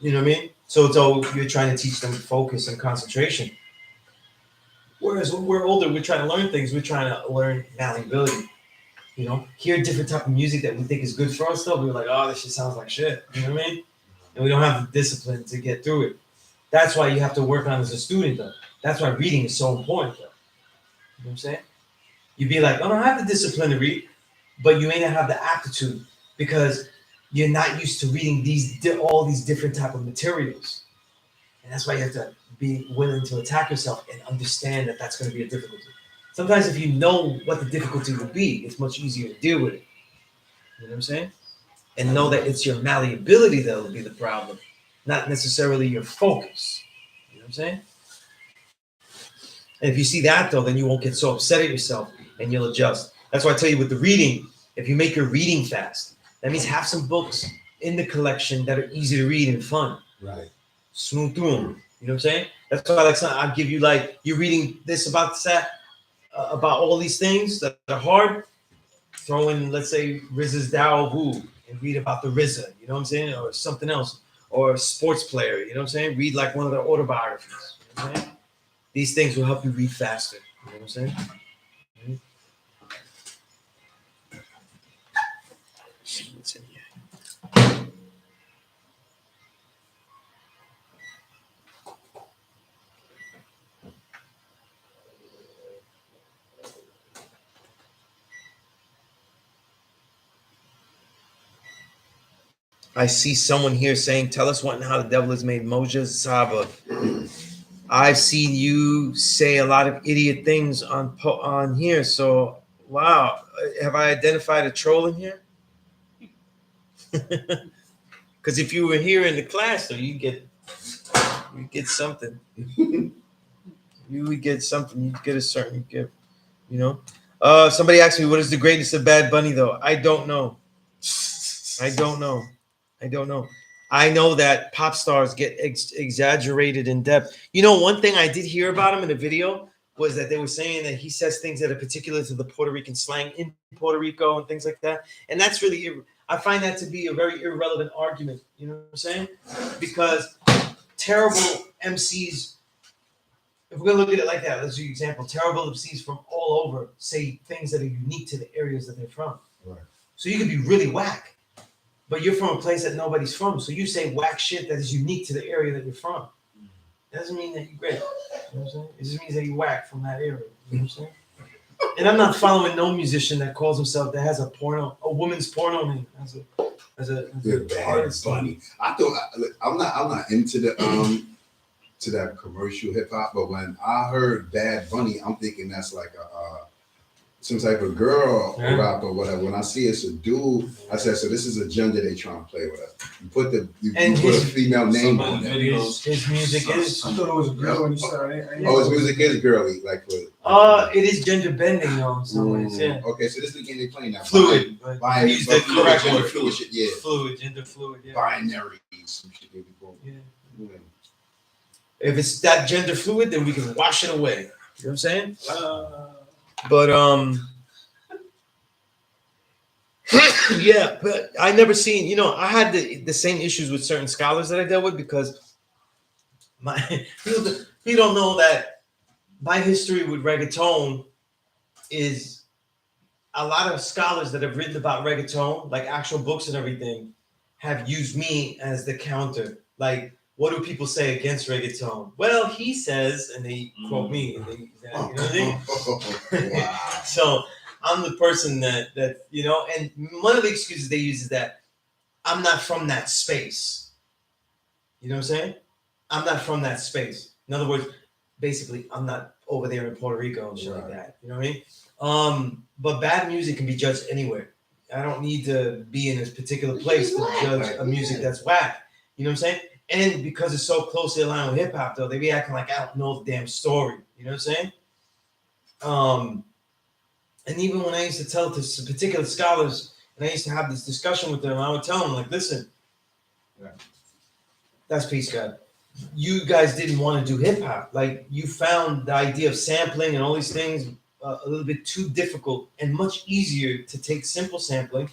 You know what I mean? So you're trying to teach them focus and concentration. Whereas when we're older, we're trying to learn things. We're trying to learn malleability. You know, hear different type of music that we think is good for us. Though we're like, oh, this shit sounds like shit. You know what I mean? And we don't have the discipline to get through it. That's why you have to work on as a student, though. That's why reading is so important, though. You know what I'm saying? You'd be like, I don't have the discipline to read, but you may not have the aptitude because you're not used to reading all these different type of materials. And that's why you have to be willing to attack yourself and understand that that's going to be a difficulty. Sometimes if you know what the difficulty would be, it's much easier to deal with it. You know what I'm saying? And know that it's your malleability that will be the problem, not necessarily your focus. You know what I'm saying? And if you see that though, then you won't get so upset at yourself and you'll adjust. That's why I tell you with the reading, if you make your reading fast, that means have some books in the collection that are easy to read and fun. Right. Smooth through them. You know what I'm saying? That's why I'll give you like, you're reading this about that, about all these things that are hard. Throw in, let's say, RZA's Dao Wu and read about the RZA, you know what I'm saying? Or something else. Or a sports player, you know what I'm saying? Read like one of their autobiographies. You know what I'm saying? These things will help you read faster. You know what I'm saying? Mm-hmm. Let's see what's in here. I see someone here saying, tell us what and how the devil is made. Moja Saba. I've seen you say a lot of idiot things on here. So, wow. Have I identified a troll in here? Because if you were here in the class, though, you get something. You would get something. You'd get a certain gift, you know? Somebody asked me, what is the greatness of Bad Bunny, though? I don't know. I don't know. I know that pop stars get exaggerated in depth. You know, one thing I did hear about him in a video was that they were saying that he says things that are particular to the Puerto Rican slang in Puerto Rico and things like that. And that's really, I find that to be a very irrelevant argument. You know what I'm saying? Because terrible MCs, if we're going to look at it like that, let's use an example. Terrible MCs from all over say things that are unique to the areas that they're from. Right. So you could be really whack, but you're from a place that nobody's from. So you say whack shit that is unique to the area that you're from. That doesn't mean that you're great. You know what I'm saying? It just means that you whack from that area. You know what I'm saying? And I'm not following no musician that calls himself, that has a woman's porno name as a Bad artist. Bunny. I'm not into the to that commercial hip hop, but when I heard Bad Bunny, I'm thinking that's like some type of girl rap or whatever. When I see it's a dude, I said, so this is a gender they trying to play with us. You put a female name on it. His music is. I thought it was a girl when you started. Oh, his music is girly, like for. It is gender bending though. In some ways, yeah. Okay, so this is the game they playing now. Fluid. Use the correct gender word. fluid shit, yeah. Fluid, gender fluid, yeah. Binary, some shit they be going. Yeah. If it's that gender fluid, then we can wash it away. You know what I'm saying? But yeah, but I never seen, you know, I had the same issues with certain scholars that I dealt with because people don't know that my history with reggaeton is a lot of scholars that have written about reggaeton, like actual books and everything, have used me as the counter. Like, what do people say against reggaeton? Well, he says, and they quote me, and you know what I mean? Wow. So I'm the person that you know, and one of the excuses they use is that I'm not from that space. You know what I'm saying? I'm not from that space. In other words, basically, I'm not over there in Puerto Rico and shit like that. You know what I mean? But bad music can be judged anywhere. I don't need to be in this particular place to judge a music that's whack. You know what I'm saying? And because it's so closely aligned with hip hop, though, they be acting like I don't know the damn story. You know what I'm saying? And even when I used to tell to particular scholars, and I used to have this discussion with them, I would tell them, like, listen, that's Peace God. You guys didn't want to do hip hop. Like, you found the idea of sampling and all these things a little bit too difficult and much easier to take simple sampling,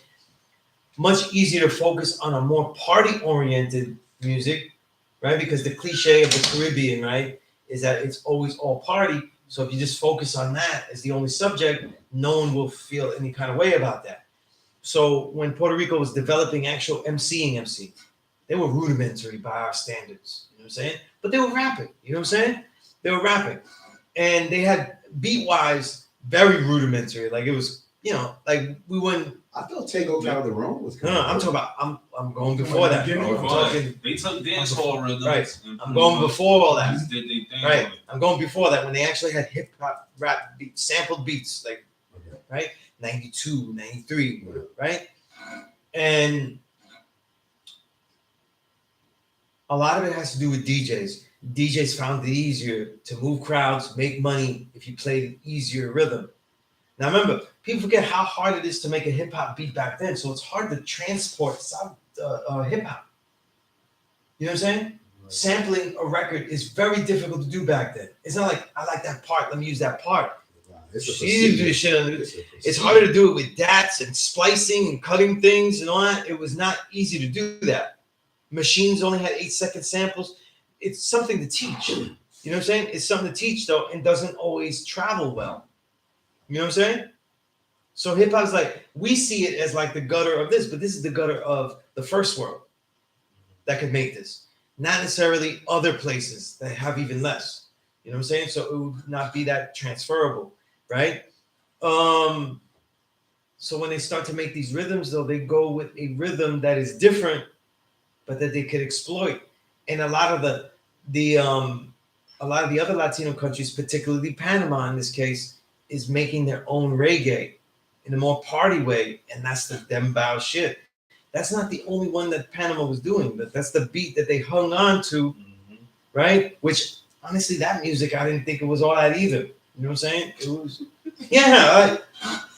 much easier to focus on a more party-oriented music, right? Because the cliche of the Caribbean, right, is that it's always all party. So if you just focus on that as the only subject, no one will feel any kind of way about that. So when Puerto Rico was developing actual MC, they were rudimentary by our standards. You know what I'm saying? But they were rapping. You know what I'm saying? They were rapping. And they had beat-wise very rudimentary. Like it was, you know, like we wouldn't. I thought Tango Got the Wrong was No, I'm talking about. I'm going before that. I'm talking. They took dance hall rhythms. Right. I'm going before all that. Did they thing Right. I'm going before that when they actually had hip hop rap beats, sampled beats, like right, 92, 93, right, and a lot of it has to do with DJs. DJs found it easier to move crowds, make money if you played an easier rhythm. Now remember, people forget how hard it is to make a hip hop beat back then. So it's hard to transport hip hop. You know what I'm saying? Sampling a record is very difficult to do back then. It's not like I like that part, let me use that part. It's a She didn't do this shit on the, procedure. it's harder to do it with DATs and splicing and cutting things and all that. It was not easy to do that. Machines only had 8-second samples. It's something to teach. You know what I'm saying? It's something to teach though, and doesn't always travel well. You know what I'm saying? So hip hop's like, we see it as like the gutter of this, but this is the gutter of the first world that could make this. Not necessarily other places that have even less. You know what I'm saying? So it would not be that transferable, right? So when they start to make these rhythms though, they go with a rhythm that is different, but that they could exploit. And a lot of the other Latino countries, particularly Panama in this case, is making their own reggae in a more party way, and that's the dembow shit. That's not the only one that Panama was doing, but that's the beat that they hung on to, right? Which honestly, that music I didn't think it was all that either. You know what I'm saying? It was, yeah.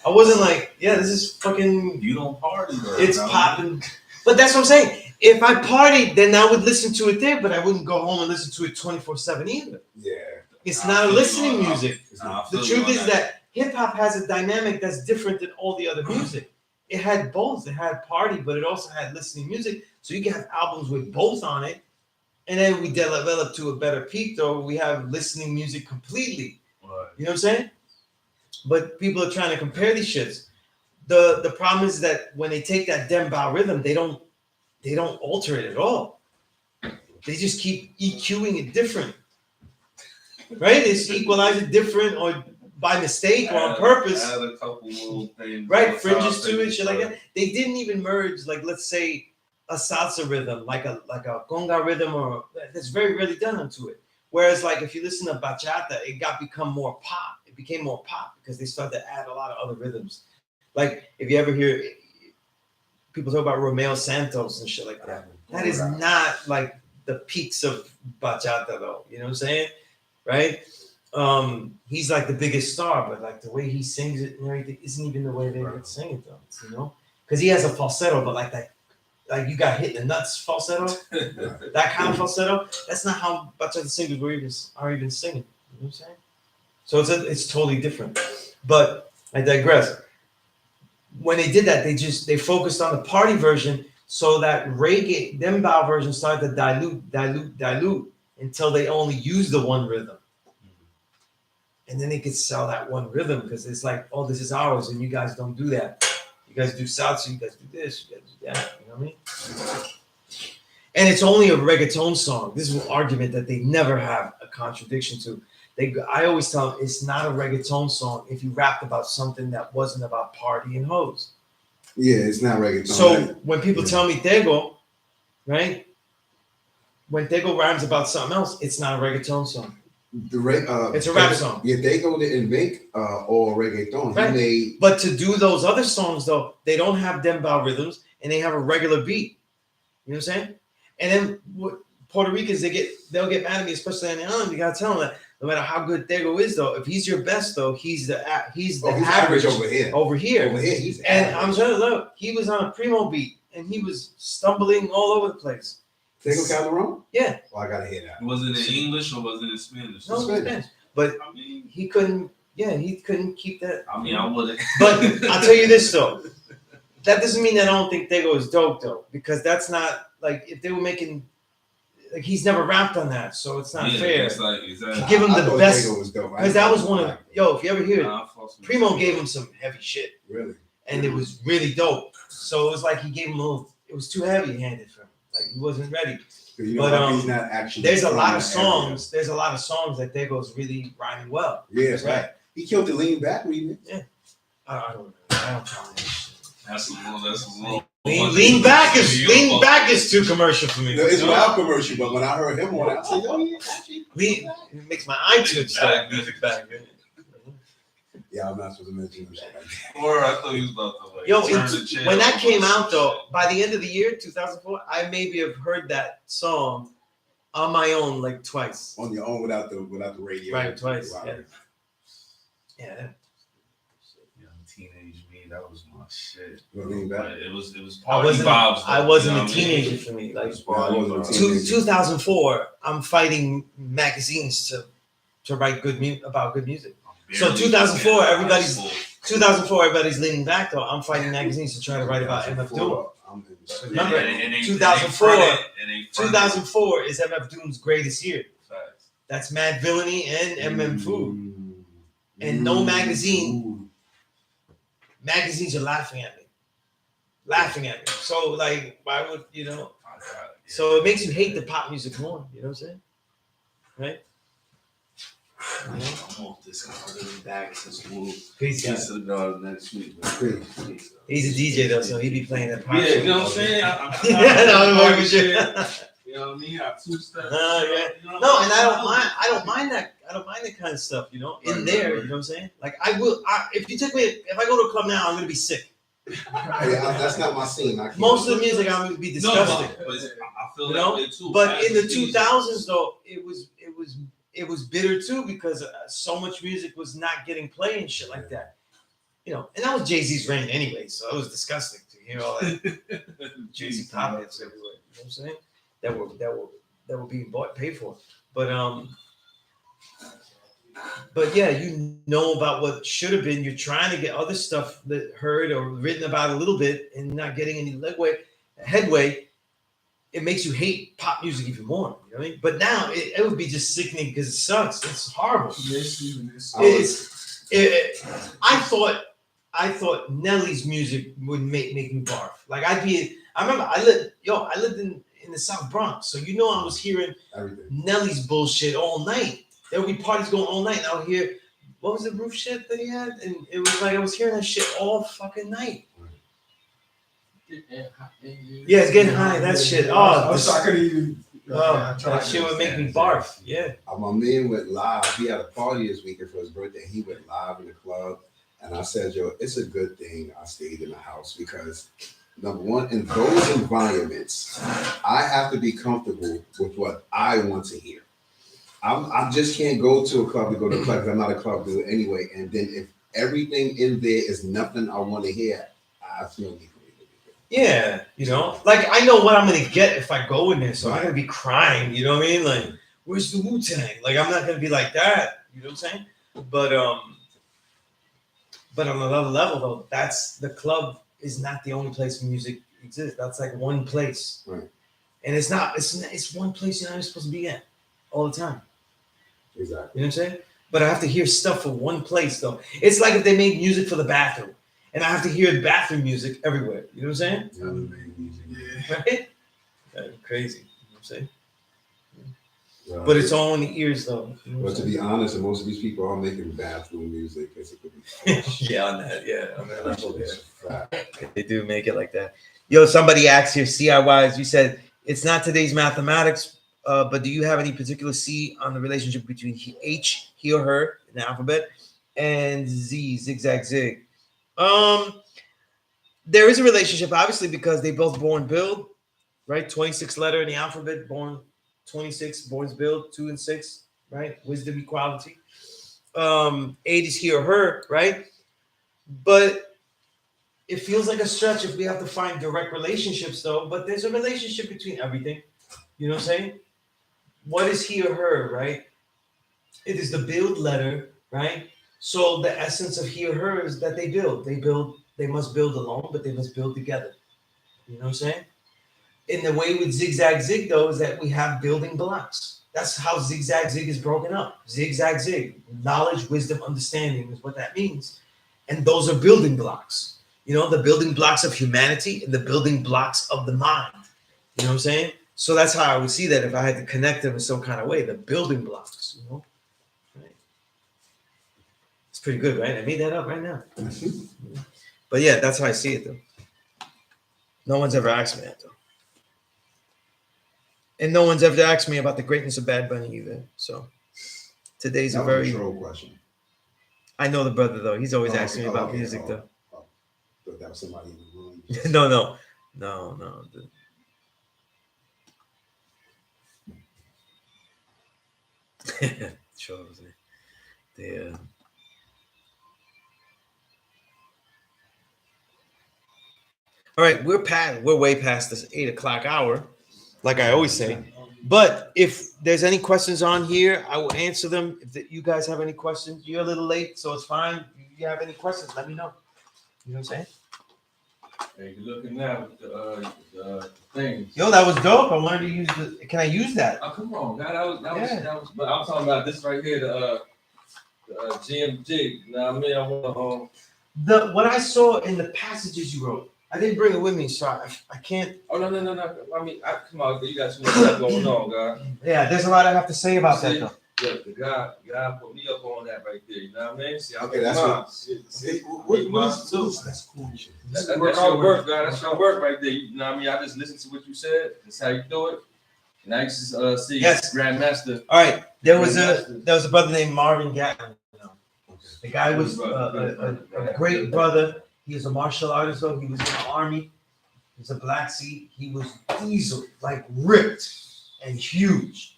I wasn't like, yeah, this is fucking. You don't party though. It's popping, but that's what I'm saying. If I partied, then I would listen to it there, but I wouldn't go home and listen to it 24/7 either. Yeah. It's not a listening music. Nah, The truth is that hip hop has a dynamic that's different than all the other music. It had both. It had party, but it also had listening music. So you can have albums with both on it. And then we develop to a better peak, though. We have listening music completely. Right. You know what I'm saying? But people are trying to compare these shits. The problem is that when they take that dembow rhythm, they don't alter it at all. They just keep EQing it different. Right? It's equalize it different or by mistake or on purpose. Add a couple little things. Right, fringes to it, shit like that. They didn't even merge, like let's say a salsa rhythm, like a conga rhythm, or that's very rarely done onto it. Whereas, like if you listen to bachata, it become more pop. It became more pop because they started to add a lot of other rhythms. Like if you ever hear people talk about Romeo Santos and shit like that, that is not like the peaks of bachata, though. You know what I'm saying? Right? He's like the biggest star, but like the way he sings it and everything isn't even the way they would sing it though, you know? Because he has a falsetto, but like that, like you got hit in the nuts falsetto, that kind of falsetto. That's not how bachata singers are even singing. You know what I'm saying? So it's totally different. But I digress. When they did that, they focused on the party version, so that reggae dembow version started to dilute until they only used the one rhythm. And then they could sell that one rhythm because it's like, oh, this is ours, and you guys don't do that. You guys do salsa, you guys do this, you guys do that. You know what I mean? And it's only a reggaeton song. This is an argument that they never have a contradiction to. I always tell them it's not a reggaeton song if you rapped about something that wasn't about party and hoes. Yeah, it's not reggaeton. So when people tell me Tego, right? When Tego rhymes about something else, it's not a reggaeton song. It's a rap song. Yeah, they go to make all reggaeton. Right. But to do those other songs though, they don't have dembow rhythms and they have a regular beat. You know what I'm saying? And then Puerto Ricans, they'll get mad at me, especially on the island. You gotta tell them that no matter how good Tego is though, if he's your best though, he's the average over here. Over here, he's and average. I'm trying to look. He was on a primo beat and he was stumbling all over the place. Tego Calderon? Yeah. Oh, I gotta hear that. Was it in English or was it in Spanish? No, Spanish. But I mean, he couldn't. Yeah, he couldn't keep that. I mean, I wouldn't. But I'll tell you this though, that doesn't mean that I don't think Tego is dope though, because that's not like if they were making, like he's never rapped on that, so it's not fair. It's like, exactly. Give him I the thought best, Tego was dope. because that was one of if you ever hear it, Nah, Primo gave him some heavy shit, Really? and it was really dope. So it was like he gave him a little. It was too heavy-handed for him. Like he wasn't ready. You But, know, he's not actually. There's a from lot of that songs. There's a lot of songs that Dego's really rhyming well. area. Yeah, that's right. He killed the lean back remix. I don't know. I don't tell him that shit. That's a little. Lean back is too commercial for me. No, it's wild commercial, but when I heard him on it, I said, "Oh yeah, actually." It makes my eye twitch. Like music back. Yeah, I'm not supposed to mention this. Or I thought he was about to like. Yo, turn the channel. when that came out though, by the end of the year 2004, I maybe have heard that song On my own, like twice. On your own without the radio. Right, twice, Wow. yeah. Yeah. Young teenage me, that was my shit. You know what I mean? But it was I party wasn't. vibes. I though, wasn't you know a what I mean? teenager for me. Like I wasn't a teenager. 2004, I'm fighting magazines to write about good music. So Barely 2004, began everybody's- high school. 2004, everybody's leaning back though. I'm fighting magazines to try to write about MF Doom. Remember, And they 2004 fronted, and they fronted. 2004 is MF Doom's greatest year. Facts. That's Mad Villainy and MM Food. Mm. And no magazine. Magazines are laughing at me. Laughing at me. So like, why would I got it, yeah. So it makes you hate the pop music more. You know what I'm saying? Right? I'm off this hard back since we'll Peace, get guys. to the next week. Man. Peace. Peace. He's a DJ though, so he be playing that pop Yeah, shit. you know what I'm saying? Yeah, no, I'm party with shit. you. You know what I mean? I two-step. Yeah. You know No, what and I'm I don't mind that. I don't mind that kind of stuff. You know, in Right, there. right. You know what I'm saying? Like if I go to a club now, I'm gonna be sick. That's not my scene. I can't. Most of the music, I'm gonna be No, disgusting. but I feel You that know? way too. But in the As a DJ. 2000s, though, it was bitter too because so much music was not getting played and shit like that. You know, and that was Jay-Z's reign anyway, so it was disgusting to hear all that Jay-Z pop hits everywhere. You know what I'm saying? That were being paid for. But yeah, you know about what should have been. You're trying to get other stuff that heard or written about a little bit and not getting any headway. It makes you hate pop music even more. You know what I mean? But now it would be just sickening because it sucks. It's horrible. Yes, even this. I thought Nelly's music would make me barf. Like I lived in the South Bronx, so you know I was hearing Everything. Nelly's bullshit all night. There would be parties going all night, and I would hear what was the roof shit that he had, and it was like I was hearing that shit all fucking night. Yeah, it's getting high. That shit. I couldn't even. That shit would make me barf. Yeah. My man went live. He had a party this weekend for his birthday. He went live in the club. And I said, yo, it's a good thing I stayed in the house because, number one, in those environments, I have to be comfortable with what I want to hear. I just can't go to a club to go to a club because I'm not a club dude anyway. And then if everything in there is nothing I want to hear, I feel need for me to be there. Yeah, you know, like I know what I'm gonna get if I go in there, so I'm gonna be crying. You know what I mean? Like, where's the Wu-Tang? Like, I'm not gonna be like that. You know what I'm saying? But on another level, though, that's the club is not the only place music exists. That's like one place, Right. And it's not. It's one place you're not supposed to be at all the time. Exactly. You know what I'm saying? But I have to hear stuff for one place, though. It's like if they made music for the bathroom, and I have to hear bathroom music everywhere. You know what I'm saying? Yeah. Right? That's crazy. You know what I'm saying? Well, But it's all in the ears, though. You know what But to I'm be honest, most of these people are making bathroom music because it could be saying? Yeah, on that level, yeah. fact. They do make it like that. Yo, somebody asked here, CI-wise, you said, it's not today's mathematics, but do you have any particular C on the relationship between H, he or her, in the alphabet, and Z, zigzag, zig? There is a relationship, obviously, because they both born build, right? 26 letter in the alphabet, born 26, born build, 2 and 6, right? Wisdom, equality. 8 is he or her, right? But it feels like a stretch if we have to find direct relationships, though. But there's a relationship between everything. You know what I'm saying? What is he or her, right? It is the build letter, right? So the essence of he or her is that they build. They must build alone, but they must build together. You know what I'm saying? In the way with zigzag zig, though, is that we have building blocks. That's how zigzag zig is broken up. Zigzag zig, knowledge, wisdom, understanding is what that means. And those are building blocks. You know, the building blocks of humanity and the building blocks of the mind. You know what I'm saying? So that's how I would see that if I had to connect them in some kind of way, the building blocks, you know? Right. It's pretty good, right? I made that up right now. But yeah, that's how I see it, though. No one's ever asked me that, though. And no one's ever asked me about the greatness of Bad Bunny either. So today's That a was very... a troll question. I know the brother, though. He's always Oh, asking me okay. about Okay. music, Oh. though. Thought that was somebody in the room. No. Charles, they all right, we're way past this 8 o'clock hour, like I always say. But if there's any questions on here, I will answer them. If you guys have any questions, you're a little late, so it's fine. If you have any questions, let me know. You know what I'm saying? Hey, you're looking now with the things. Yo, that was dope. I wanted to use the. Can I use that? Oh, come on, man. That was. But I'm talking about this right here, the GMG. You know what I mean? I want What I saw in the passages you wrote, I didn't bring it with me, so I can't. Oh no. I mean, come on, you got too much stuff going on, God. Yeah, there's a lot I have to say about that though. Look, the guy put me up on that right there. You know what I mean? See, Okay, that's what. That's cool. That's your work, God. That's your work right there. You know what I mean? I just listened to what you said. That's how you do it. And I used to see Grandmaster. All right, there was a brother named Marvin Gatlin. The guy was a great brother. He was a martial artist, though. He was in the army. He was a Black Sea. He was easily, like, ripped and huge.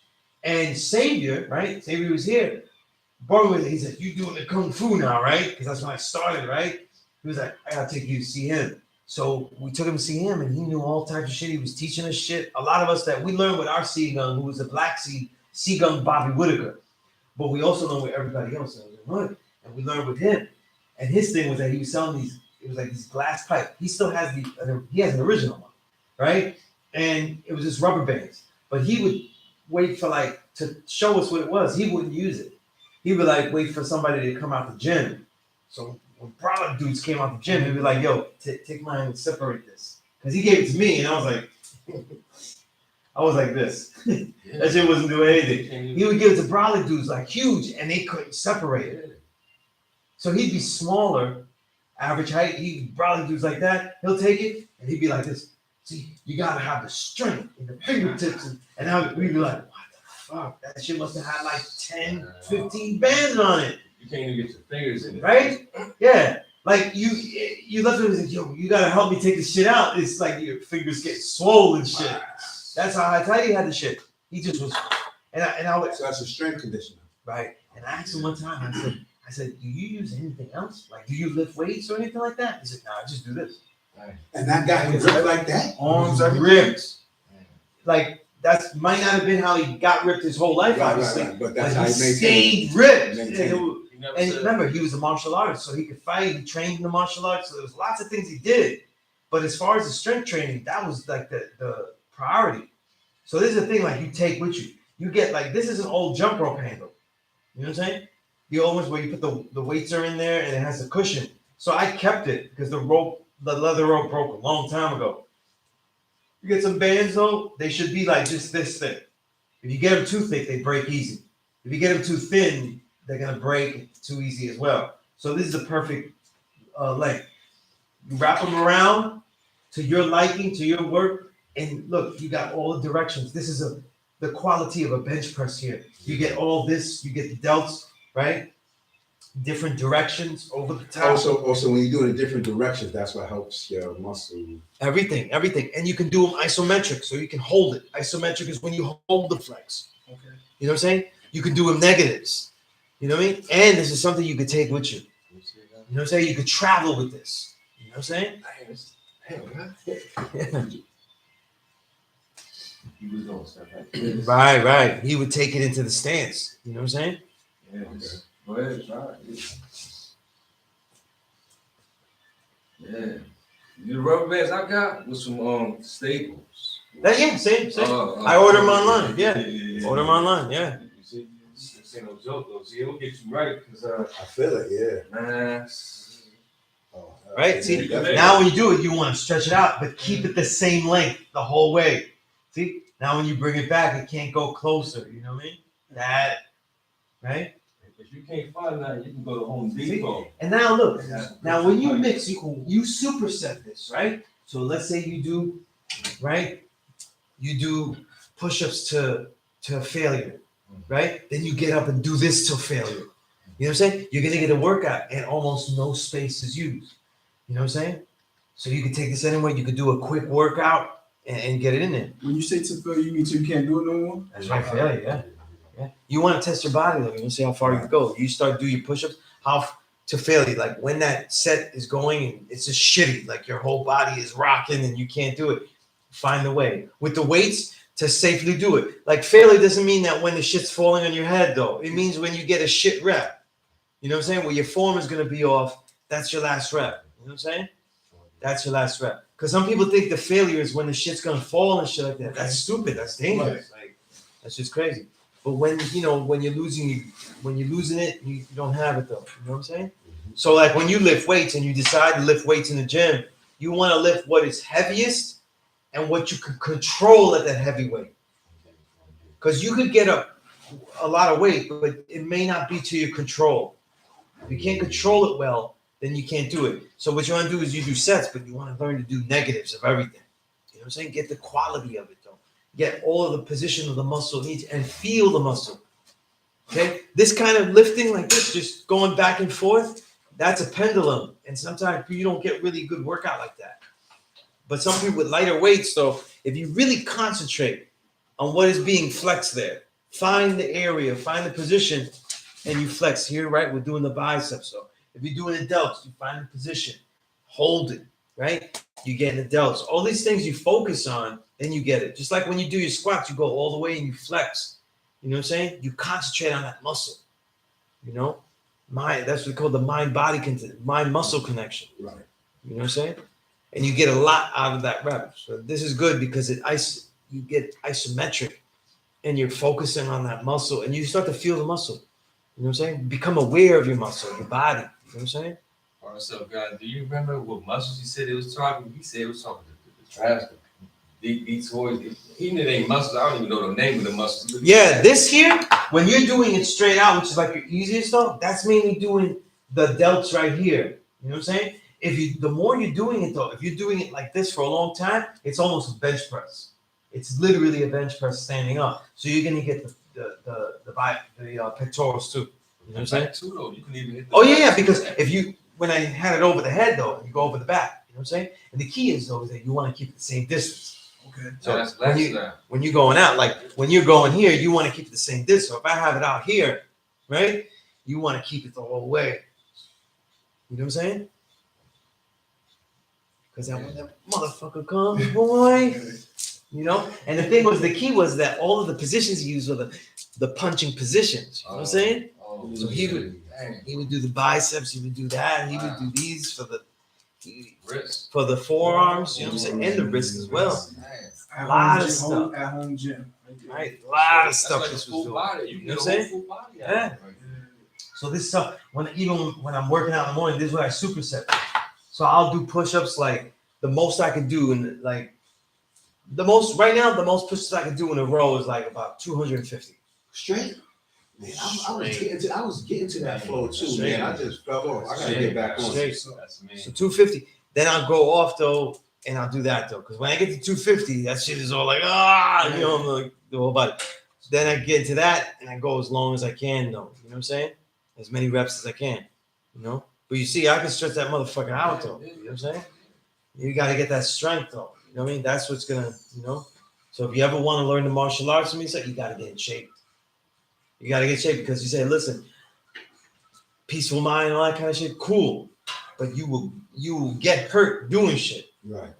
And Savior, right? Savior was here. He said, "You doing the kung fu now, right?" Because that's when I started, right? He was like, "I gotta take you to see him." So we took him to see him, and he knew all types of shit. He was teaching us shit. A lot of us that we learned with our Seagun, who was a Black Sea, Seagun Bobby Whitaker. But we also learned with everybody else that was in hood. And we learned with him. And his thing was that he was selling these, it was like these glass pipe. He still has he has an original one, right? And it was just rubber bands. But he would wait for to show us what it was. He wouldn't use it. He would wait for somebody to come out the gym. So when product dudes came out the gym, he'd be like, "Yo, take mine and separate this." Because he gave it to me, and I was like this. That shit wasn't doing anything. He would give it to brolic dudes huge, and they couldn't separate it. So he'd be smaller, average height. He brolic dudes like that. He'll take it, and he'd be like this. See, you gotta have the strength in the fingertips, and we'd be like, "What the fuck? That shit must have had 10, 15 bands on it." You can't even get your fingers in it. Right? Yeah. You left it and said, "Yo, you gotta help me take this shit out." It's like your fingers get swollen shit. That's how high tight he had the shit. He just was, and I was. So that's a strength conditioner. Right. And I asked him one time, I said, "Do you use anything else? Do you lift weights or anything like that?" He said, "No, I just do this." And that guy can rip like that? Arms ripped. That's might not have been how he got ripped his whole life, obviously. Right. But that's how he stayed ripped. And said, remember, he was a martial artist, so he could fight. He trained in the martial arts, so there was lots of things he did. But as far as the strength training, that was the priority. So this is the thing, you take with you. You get this is an old jump rope handle. You know what I'm saying? The old ones where you put the weights are in there and it has a cushion. So I kept it because the leather rope broke a long time ago. You get some bands though, they should be just this thick. If you get them too thick, they break easy. If you get them too thin, they're gonna break too easy as well. So this is a perfect length. You wrap them around to your liking, to your work, and look, you got all the directions. This is the quality of a bench press here. You get all this, you get the delts, right? Different directions over the top. Also, when you do it in different directions, that's what helps your muscle. Everything. And you can do them isometric, so you can hold it. Isometric is when you hold the flex. Okay. You know what I'm saying? You can do them negatives. You know what I mean? And this is something you could take with you. You know what I'm saying? You could travel with this. You know what I'm saying? he was doing stuff like this. Right. He would take it into the stance. You know what I'm saying? Yeah. Go ahead, try it. Yeah. The rubber bands I got with some staples. Same. I order them online. Yeah. Order them online. Yeah. You see, this ain't no joke though. See, it'll get you right because I feel it, yeah. Man. Right. See, now when you do it, you want to stretch it out, but keep it the same length the whole way. See, now when you bring it back, it can't go closer. You know what I mean? That, right? If you can't find that, you can go to Home Depot. And now look, when you mix, you superset this, right? So let's say you do, right? You do push-ups to failure, right? Then you get up and do this till failure. You know what I'm saying? You're gonna get a workout and almost no space is used. You know what I'm saying? So you can take this anywhere. You could do a quick workout and get it in there. When you say to fail, you mean till you can't do it no more? That's right, failure, Yeah? You want to test your body though. You want to see how far you can go. You start do your push-ups. To failure, like when that set is going and it's just shitty, like your whole body is rocking and you can't do it. Find the way with the weights to safely do it. Like failure doesn't mean that when the shit's falling on your head though. It means when you get a shit rep. You know what I'm saying? Where your form is gonna be off. That's your last rep. You know what I'm saying? That's your last rep. Because some people think the failure is when the shit's gonna fall and shit like that. That's stupid. That's dangerous. Like that's just crazy. But when you're losing it, you don't have it though. You know what I'm saying? So like when you lift weights and you decide to lift weights in the gym, you want to lift what is heaviest and what you can control at that heavy weight. Because you could get a lot of weight, but it may not be to your control. If you can't control it well, then you can't do it. So what you want to do is you do sets, but you want to learn to do negatives of everything. You know what I'm saying? Get the quality of it though. Get all of the position of the muscle needs and feel the muscle. Okay? This kind of lifting like this, just going back and forth, that's a pendulum. And sometimes you don't get really good workout like that. But some people with lighter weights, though, if you really concentrate on what is being flexed there, find the area, find the position, and you flex. Here, right? We're doing the biceps. So if you're doing the delts, you find the position, hold it, right? You get the delts. All these things you focus on, then you get it. Just like when you do your squats, you go all the way and you flex. You know what I'm saying? You concentrate on that muscle. You know? That's what we call the mind-muscle connection. Right. You know what I'm saying? And you get a lot out of that rep. So this is good because you get isometric and you're focusing on that muscle and you start to feel the muscle. You know what I'm saying? Become aware of your muscle, your body. You know what I'm saying? All right, so guys, do you remember what muscles you said it was talking? He said it was talking the traps, these toys. Even if it ain't muscles, I don't even know the name of the muscles. Yeah, this here, when you're doing it straight out, which is like your easiest stuff, that's mainly doing the delts right here. You know what I'm saying? The more you're doing it though, if you're doing it like this for a long time, it's almost a bench press. It's literally a bench press standing up. So you're gonna get the pectorals too. You know what I'm saying? Too, though. You can even hit Yeah, because when I had it over the head though, you go over the back. You know what I'm saying? And the key is though is that you want to keep it the same distance. Okay. So that's when you're going out, like when you're going here, you want to keep it the same distance. So if I have it out here, right, you want to keep it the whole way. You know what I'm saying? Because when that motherfucker comes, boy, you know. And the key was that all of the positions he used were the punching positions. You know what I'm saying? So he would do the biceps, he would do that, he would do these for the wrist, for the forearms, you know what I'm saying, and the wrist as well. At Lot home of gym, stuff. At home gym. Right, a lot of that's stuff like a this full was doing. body. You You know get what a I'm whole saying? full body. Yeah. So this stuff, when I'm working out in the morning, this is what I superset. So I'll do push-ups like the most I can do, and like the most push-ups I can do in a row is like about 250. Straight. Man, I was getting to that flow too, man. I just fell off. I gotta get back on. Straight. That's me. So 250. Then I'll go off though, and I'll do that though, because when I get to 250, that shit is all like you know, I'm like the whole body. Then I get to that, and I go as long as I can though. You know what I'm saying? As many reps as I can. You know. But you see, I can stretch that motherfucker out though. You know what I'm saying? You got to get that strength though. You know what I mean? That's what's gonna, you know. So if you ever want to learn the martial arts from me, you got to get in shape. You got to get in shape because you say, listen, peaceful mind, all that kind of shit, cool. But you will get hurt doing shit. Right.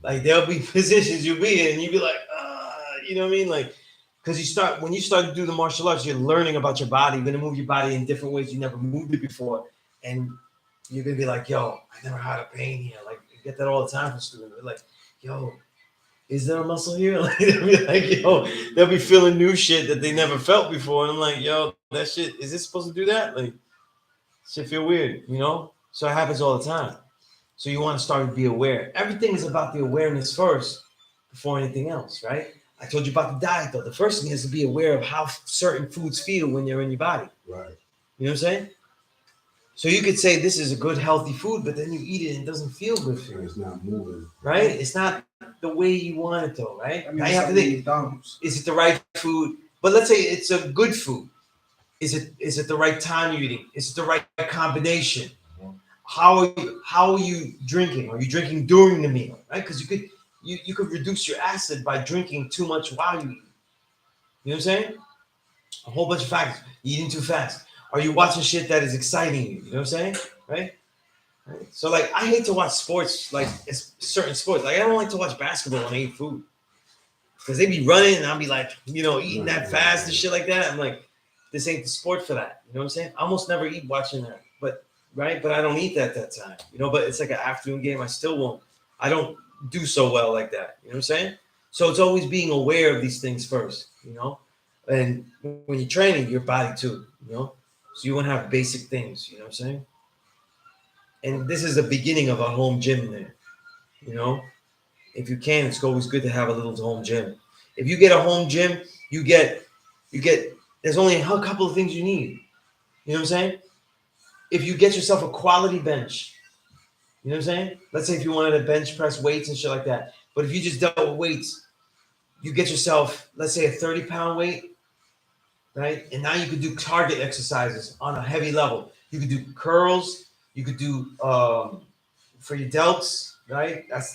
Like there'll be positions you'll be in, and you'll be like, you know what I mean? Like, because when you start to do the martial arts, you're learning about your body. You're gonna move your body in different ways you never moved it before, and you're gonna be like, yo, I never had a pain here. Like, you get that all the time from students. They're like, yo, is there a muscle here? Like, they'll be like, yo, they'll be feeling new shit that they never felt before. And I'm like, yo, that shit, is this supposed to do that? Like, shit feel weird, you know? So it happens all the time. So you want to start to be aware. Everything is about the awareness first before anything else, right? I told you about the diet, though. The first thing is to be aware of how certain foods feel when they're in your body. Right. You know what I'm saying? So you could say this is a good, healthy food, but then you eat it and it doesn't feel good for you. It's not moving. Right? It's not the way you want it, though, right? I mean, Now you have to think, McDonald's. is it the right food? But let's say it's a good food. Is it the right time you're eating? Is it the right combination? How are you drinking? Are you drinking during the meal? Right? Because you could reduce your acid by drinking too much while you eat. You know what I'm saying? A whole bunch of factors. You eating too fast. Are you watching shit that is exciting you? You know what I'm saying? Right? Right? So like I hate to watch sports, like it's certain sports. Like I don't like to watch basketball when I eat food. Because they be running and I'll be like, eating that fast and shit like that. I'm like, this ain't the sport for that. You know what I'm saying? I almost never eat watching that. But right? But I don't eat that time. But it's like an afternoon game. I still won't. I don't do so well like that. You know what I'm saying? So it's always being aware of these things first, And when you're training, your body too, So you want to have basic things, you know what I'm saying? And this is the beginning of a home gym there, If you can, it's always good to have a little home gym. If you get a home gym, you get, there's only a couple of things you need. You know what I'm saying? If you get yourself a quality bench, you know what I'm saying? Let's say if you wanted to bench press weights and shit like that. But if you just dealt with weights, you get yourself, let's say a 30-pound weight, right? And now you could do target exercises on a heavy level. You could do curls. You could do for your delts, right? That's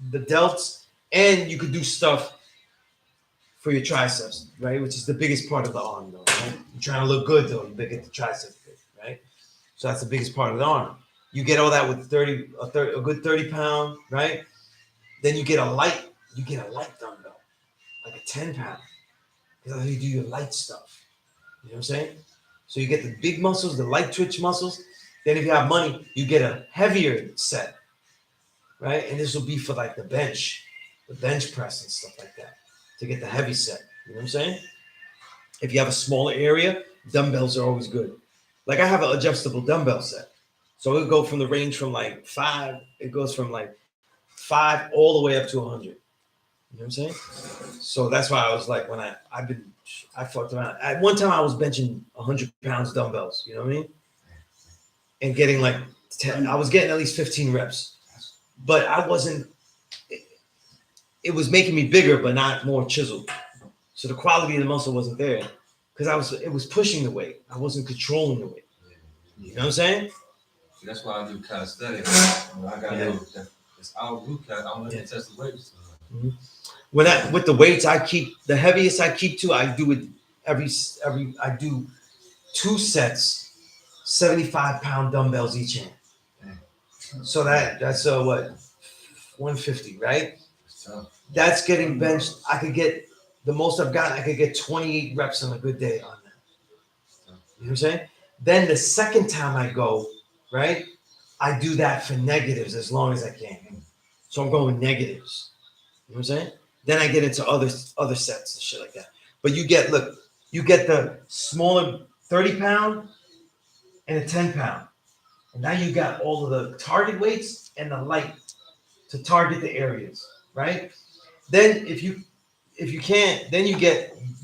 the delts. And you could do stuff for your triceps, right? Which is the biggest part of the arm, though, right? You're trying to look good, though. You better get the triceps big, right? So that's the biggest part of the arm. You get all that with a good 30-pound, right? Then you get a light dumbbell, like a 10-pound. Because that's how you do your light stuff. You know what I'm saying? So you get the big muscles, the light twitch muscles. Then if you have money, you get a heavier set, right? And this will be for like the bench press and stuff like that to get the heavy set. You know what I'm saying? If you have a smaller area, dumbbells are always good. Like I have an adjustable dumbbell set. So it'll go from the range from like 5, it goes from like 5 all the way up to 100. You know what I'm saying? So that's why I was like, when I fucked around. At one time I was benching 100 pounds dumbbells, you know what I mean? And getting like 10, I was getting at least 15 reps. But I wasn't, it was making me bigger, but not more chiseled. So the quality of the muscle wasn't there. Because it was pushing the weight. I wasn't controlling the weight. You know what I'm saying? That's why I do calisthenics. I got it's our group class. I don't let test the weights. Mm-hmm. With the weights, I keep the heaviest I keep to. I do it I do 2 sets, 75-pound dumbbells each hand. So that's what 150, right? That's getting benched. I could get the most I've gotten. I could get 28 reps on a good day on that. You know what I'm saying? Then the second time I go, right, I do that for negatives as long as I can. So I'm going negatives. You know what I'm saying? Then I get into other sets and shit like that. But you get the smaller 30-pound and a 10-pound. And now you got all of the target weights and the light to target the areas, right? Then if you can't, then you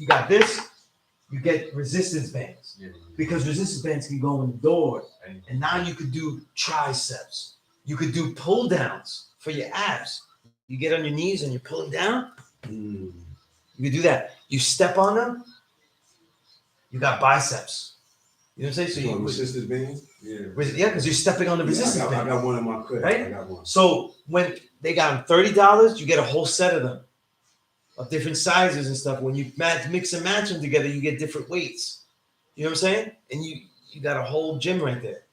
got this, you get resistance bands. Because resistance bands can go in the door. And now you could do triceps. You could do pull downs for your abs. You get on your knees and you're pulling down. You could do that. You step on them, you got biceps. You know what I'm saying? So you resistance bands? Yeah, because you're stepping on the resistance band. I got one in my crib. Right? I got one. So when they got them $30, you get a whole set of them of different sizes and stuff. When you mix and match them together, you get different weights. You know what I'm saying? And you got a whole gym right there.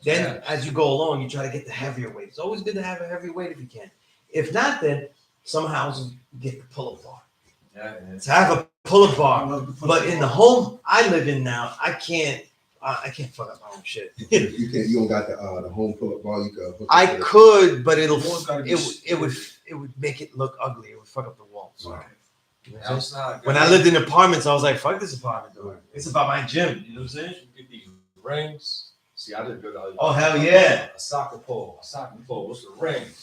Then as you go along, you try to get the heavier weight. It's always good to have a heavy weight if you can. If not, then some houses get the pull-up bar. To have a pull-up bar, but in the home I live in now, I can't fuck up my own shit. You don't got the home pull-up bar. You could. I could, but it would make it look ugly. It would fuck up the walls. Right. You know what I'm saying? When I lived in apartments, I was like, fuck this apartment, though. It's about my gym. You know what I'm saying? Get these rings. See, I did good. Oh, hell yeah. A soccer pole. What's the rings?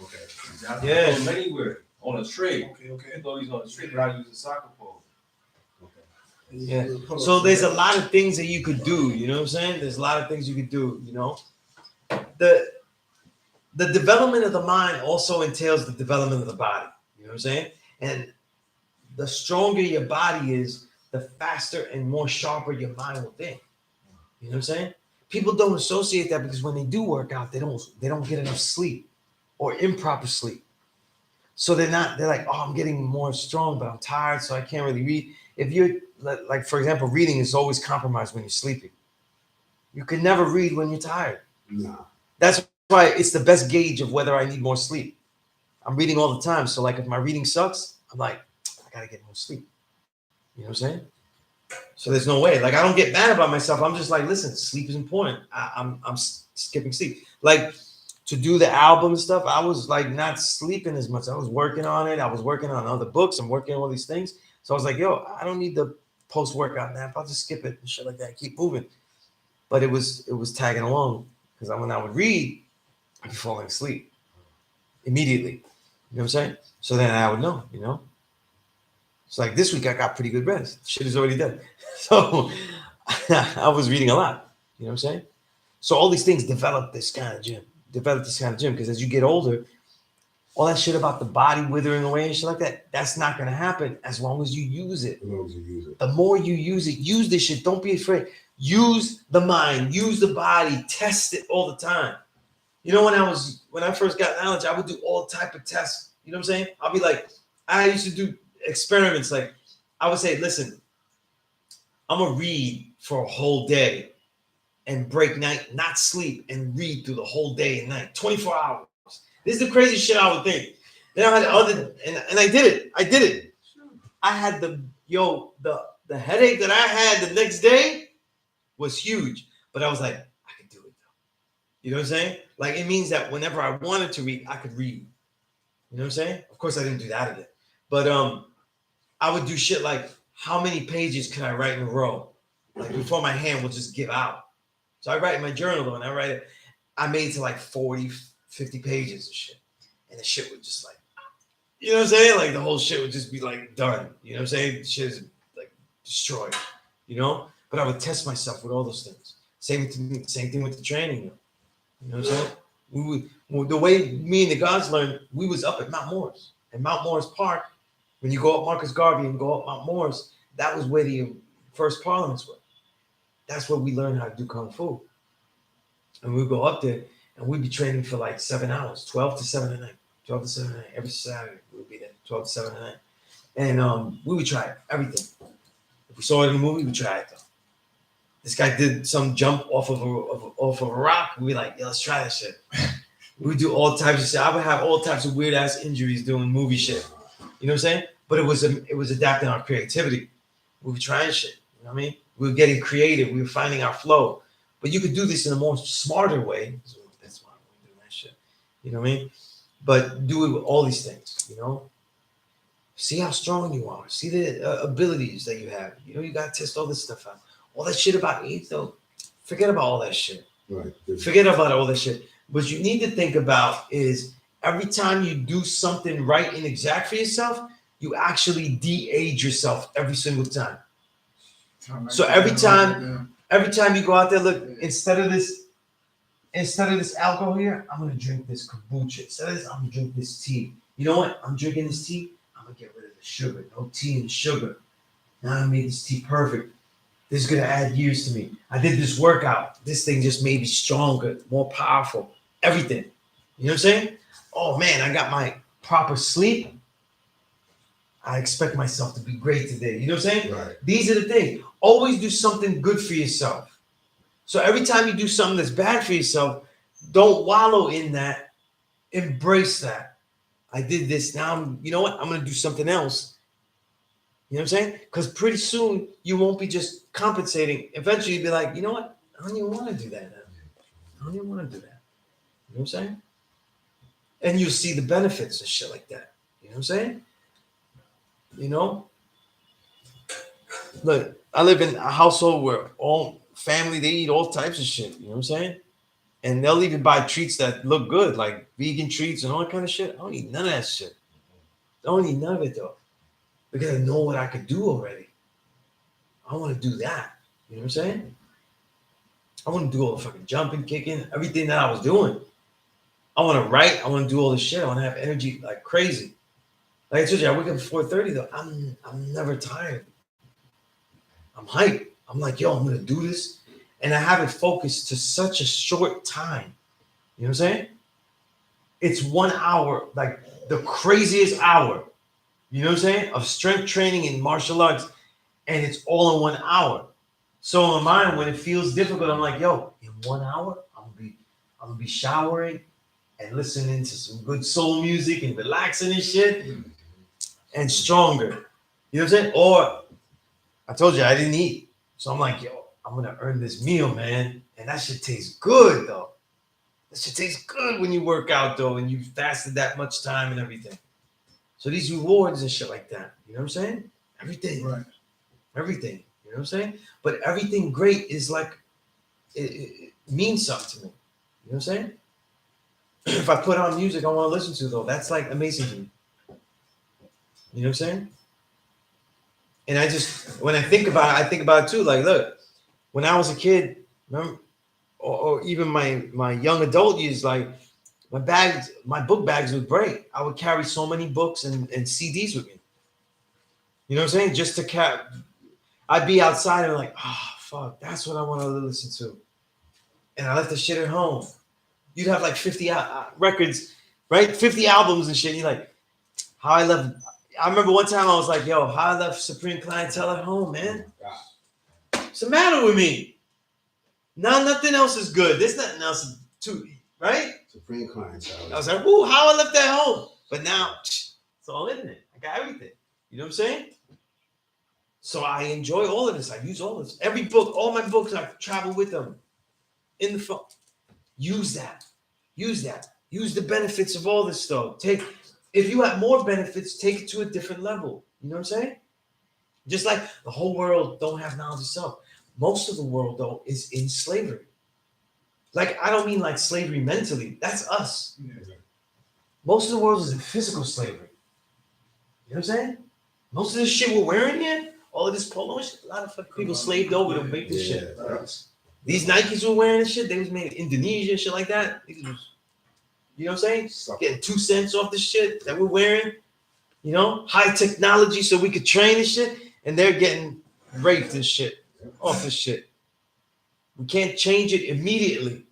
Okay. Yeah. Put them anywhere on a tray. Okay. You throw these on a tray, but I use a soccer pole. Yeah. So there's a lot of things that you could do. You know what I'm saying? There's a lot of things you could do. You know, the development of the mind also entails the development of the body. You know what I'm saying? And the stronger your body is, the faster and more sharper your mind will think. You know what I'm saying? People don't associate that because when they do work out, they don't get enough sleep or improper sleep. So they're like, oh, I'm getting more strong, but I'm tired, so I can't really read. if you're like, for example, reading is always compromised when you're sleeping. You can never read when you're tired. Nah. That's why it's the best gauge of whether I need more sleep. I'm reading all the time. So like if my reading sucks, I'm like, I gotta get more sleep. You know what I'm saying? So there's no way. Like I don't get mad about myself. I'm just like, listen, sleep is important. I'm skipping sleep. Like to do the album and stuff, I was like not sleeping as much. I was working on it. I was working on other books. I'm working on all these things. So I was like, yo, I don't need the post-workout nap. I'll just skip it and shit like that. Keep moving. But it was tagging along because when I would read, I'd be falling asleep immediately. You know what I'm saying? So then I would know, you know? It's like this week I got pretty good rest. Shit is already done. So I was reading a lot. You know what I'm saying? So all these things develop this kind of gym. Because as you get older, all that shit about the body withering away and shit like that, that's not going to happen as long as you use it. As long as you use it. The more you use it, use this shit. Don't be afraid. Use the mind, use the body, test it all the time. You know, when I first got knowledge, I would do all type of tests. You know what I'm saying? I'll be like, I used to do experiments. Like I would say, listen, I'm gonna read for a whole day and break night, not sleep, and read through the whole day and night, 24 hours. This is the crazy shit I would think. Then I had other, and I did it. I had the headache that I had the next day was huge, but I was like, I could do it though. You know what I'm saying? Like it means that whenever I wanted to read, I could read. You know what I'm saying? Of course, I didn't do that again, but I would do shit like, how many pages can I write in a row? Like before my hand will just give out. So I write in my journal though, and I write it. I made it to like 40, 50 pages of shit, and the shit would just like, you know what I'm saying? Like the whole shit would just be like done. You know what I'm saying? The shit is like destroyed. You know? But I would test myself with all those things. Same thing with the training. You know what I'm saying? The way me and the gods learned, we was up at Mount Morris. And Mount Morris Park, when you go up Marcus Garvey and go up Mount Morris, that was where the first parliaments were. That's where we learned how to do Kung Fu. And we would go up there and we'd be training for like 7 hours, 12 to 7 at night. 12 to 7 at night. Every Saturday we would be there, 12 to 7 at night. And we would try everything. If we saw it in a movie, we try it though. This guy did some jump off of a rock. We'd be like, yeah, let's try that shit. We would do all types of shit. I would have all types of weird ass injuries doing movie shit. You know what I'm saying? But it was adapting our creativity. We were trying shit. You know what I mean? We were getting creative. We were finding our flow. But you could do this in a more smarter way. That's why we're doing that shit. You know what I mean? But do it with all these things, you know? See how strong you are. See the abilities that you have. You know, you got to test all this stuff out. All that shit about age, though, forget about all that shit. Right. Forget about all that shit. What you need to think about is every time you do something right and exact for yourself, you actually de-age yourself every single time. So every time you go out there, look, instead of this alcohol here, I'm gonna drink this kombucha. Instead of this, I'm gonna drink this tea. You know what? I'm drinking this tea. I'm gonna get rid of the sugar. No tea and sugar. Now I made this tea perfect. This is gonna add years to me. I did this workout. This thing just made me stronger, more powerful. Everything. You know what I'm saying? Oh man, I got my proper sleep. I expect myself to be great today. You know what I'm saying? Right. These are the things. Always do something good for yourself. So every time you do something that's bad for yourself, don't wallow in that. Embrace that. I did this. Now you know what? I'm gonna do something else. You know what I'm saying? Because pretty soon you won't be just compensating. Eventually you'll be like, you know what? I don't even want to do that now. I don't even want to do that. You know what I'm saying? And you'll see the benefits and shit like that. You know what I'm saying? You know? Look, I live in a household where all family, they eat all types of shit. You know what I'm saying? And they'll even buy treats that look good, like vegan treats and all that kind of shit. I don't eat none of that shit. I don't eat none of it though. Because I know what I could do already. I want to do that. You know what I'm saying? I want to do all the fucking jumping, kicking, everything that I was doing. I want to write. I want to do all this shit. I want to have energy like crazy. Like I told you, I wake up at 4:30 though. I'm never tired. I'm hyped. I'm like, yo, I'm gonna do this. And I have it focused to such a short time. You know what I'm saying? It's 1 hour, like the craziest hour. You know what I'm saying? Of strength training in martial arts. and it's all in 1 hour. So in my mind, when it feels difficult, I'm like, yo, in 1 hour, I'm gonna be showering and listening to some good soul music and relaxing and shit and stronger. You know what I'm saying? Or I told you I didn't eat. So I'm like, yo, I'm gonna earn this meal, man. And that shit tastes good though. That shit tastes good when you work out though and you fasted that much time and everything. So these rewards and shit like that. You know what I'm saying? Everything. Right. Everything. You know what I'm saying? But everything great is like it means something to me. You know what I'm saying? If I put on music I want to listen to though, that's like amazing to me. You know what I'm saying? And I just when I think about it, I think about it too. Like, look, when I was a kid, remember, or even my young adult years, like my book bags would break. I would carry so many books and CDs with me. You know what I'm saying? Just to I'd be outside and like, oh fuck, that's what I want to listen to. And I left the shit at home. You'd have like 50 records, right? 50 albums and shit. You're like, how I left. I remember one time I was like, yo, how I left Supreme Clientele at home, man. What's the matter with me? Now nothing else is good. There's nothing else to, right? Supreme Clientele. I was like, ooh, how I left that home. But now it's all in it. I got everything. You know what I'm saying? So I enjoy all of this. I use all this. Every book, all my books, I travel with them in the phone. Use that. Use that. Use the benefits of all this stuff. If you have more benefits, take it to a different level. You know what I'm saying? Just like the whole world don't have knowledge of self. Most of the world, though, is in slavery. Like, I don't mean like slavery mentally. That's us. Yeah. Most of the world is in physical slavery. You know what I'm saying? Most of this shit we're wearing here, all of this polo and shit, a lot of fucking people slaved over to make this shit. These Nikes we're wearing and shit, they was made in Indonesia and shit like that. You know what I'm saying? Getting 2 cents off the shit that we're wearing. You know, high technology so we could train and shit. And they're getting raped and shit off this shit. We can't change it immediately,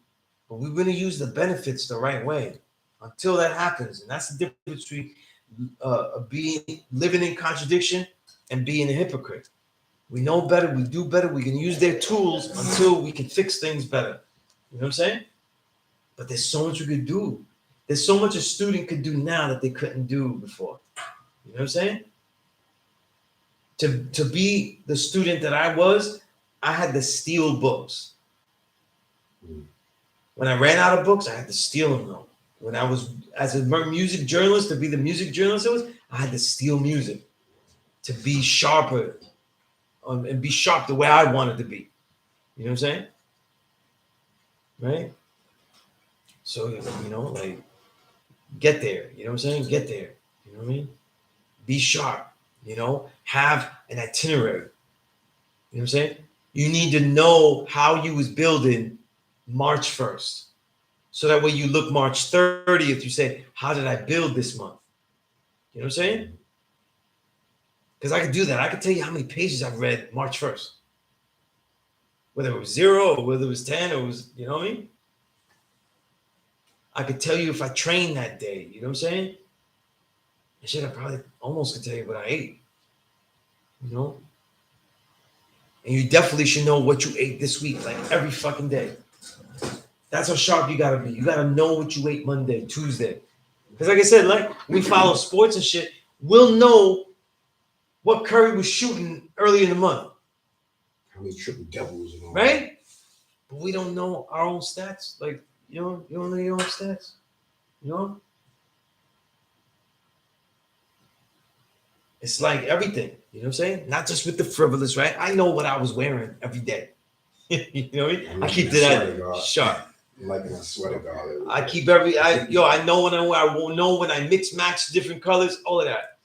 but we're going to use the benefits the right way until that happens. And that's the difference between living in contradiction and being a hypocrite. We know better, we do better, we can use their tools until we can fix things better. You know what I'm saying? But there's so much we could do. There's so much a student could do now that they couldn't do before. You know what I'm saying? To be the student that I was, I had to steal books. When I ran out of books, I had to steal them though. When I was, as a music journalist, to be the music journalist I was, I had to steal music to be sharper and be sharp the way I wanted to be. You know what I'm saying? Right? So, you know, like, get there. You know what I'm saying? Get there. You know what I mean? Be sharp. You know, have an itinerary. You know what I'm saying? You need to know how you was building March 1st. So that way you look March 30th, you say, how did I build this month? You know what I'm saying? Because I could do that. I could tell you how many pages I've read March 1st. Whether it was 0 or whether it was 10 or it was, you know what I mean? I could tell you if I trained that day. You know what I'm saying? And shit, I probably almost could tell you what I ate. You know? And you definitely should know what you ate this week, like every fucking day. That's how sharp you gotta be. You gotta know what you ate Monday, Tuesday. Because like I said, like we follow sports and shit, we'll know what Curry was shooting early in the month. How many triple doubles and all Right? But we don't know our own stats. Like, you don't know your own stats. You know? It's like everything. You know what I'm saying? Not just with the frivolous, right? I know what I was wearing every day. You know what I mean? I keep that sharp. Like I swear to God. I keep I know when I will know when I mix match different colors, all of that.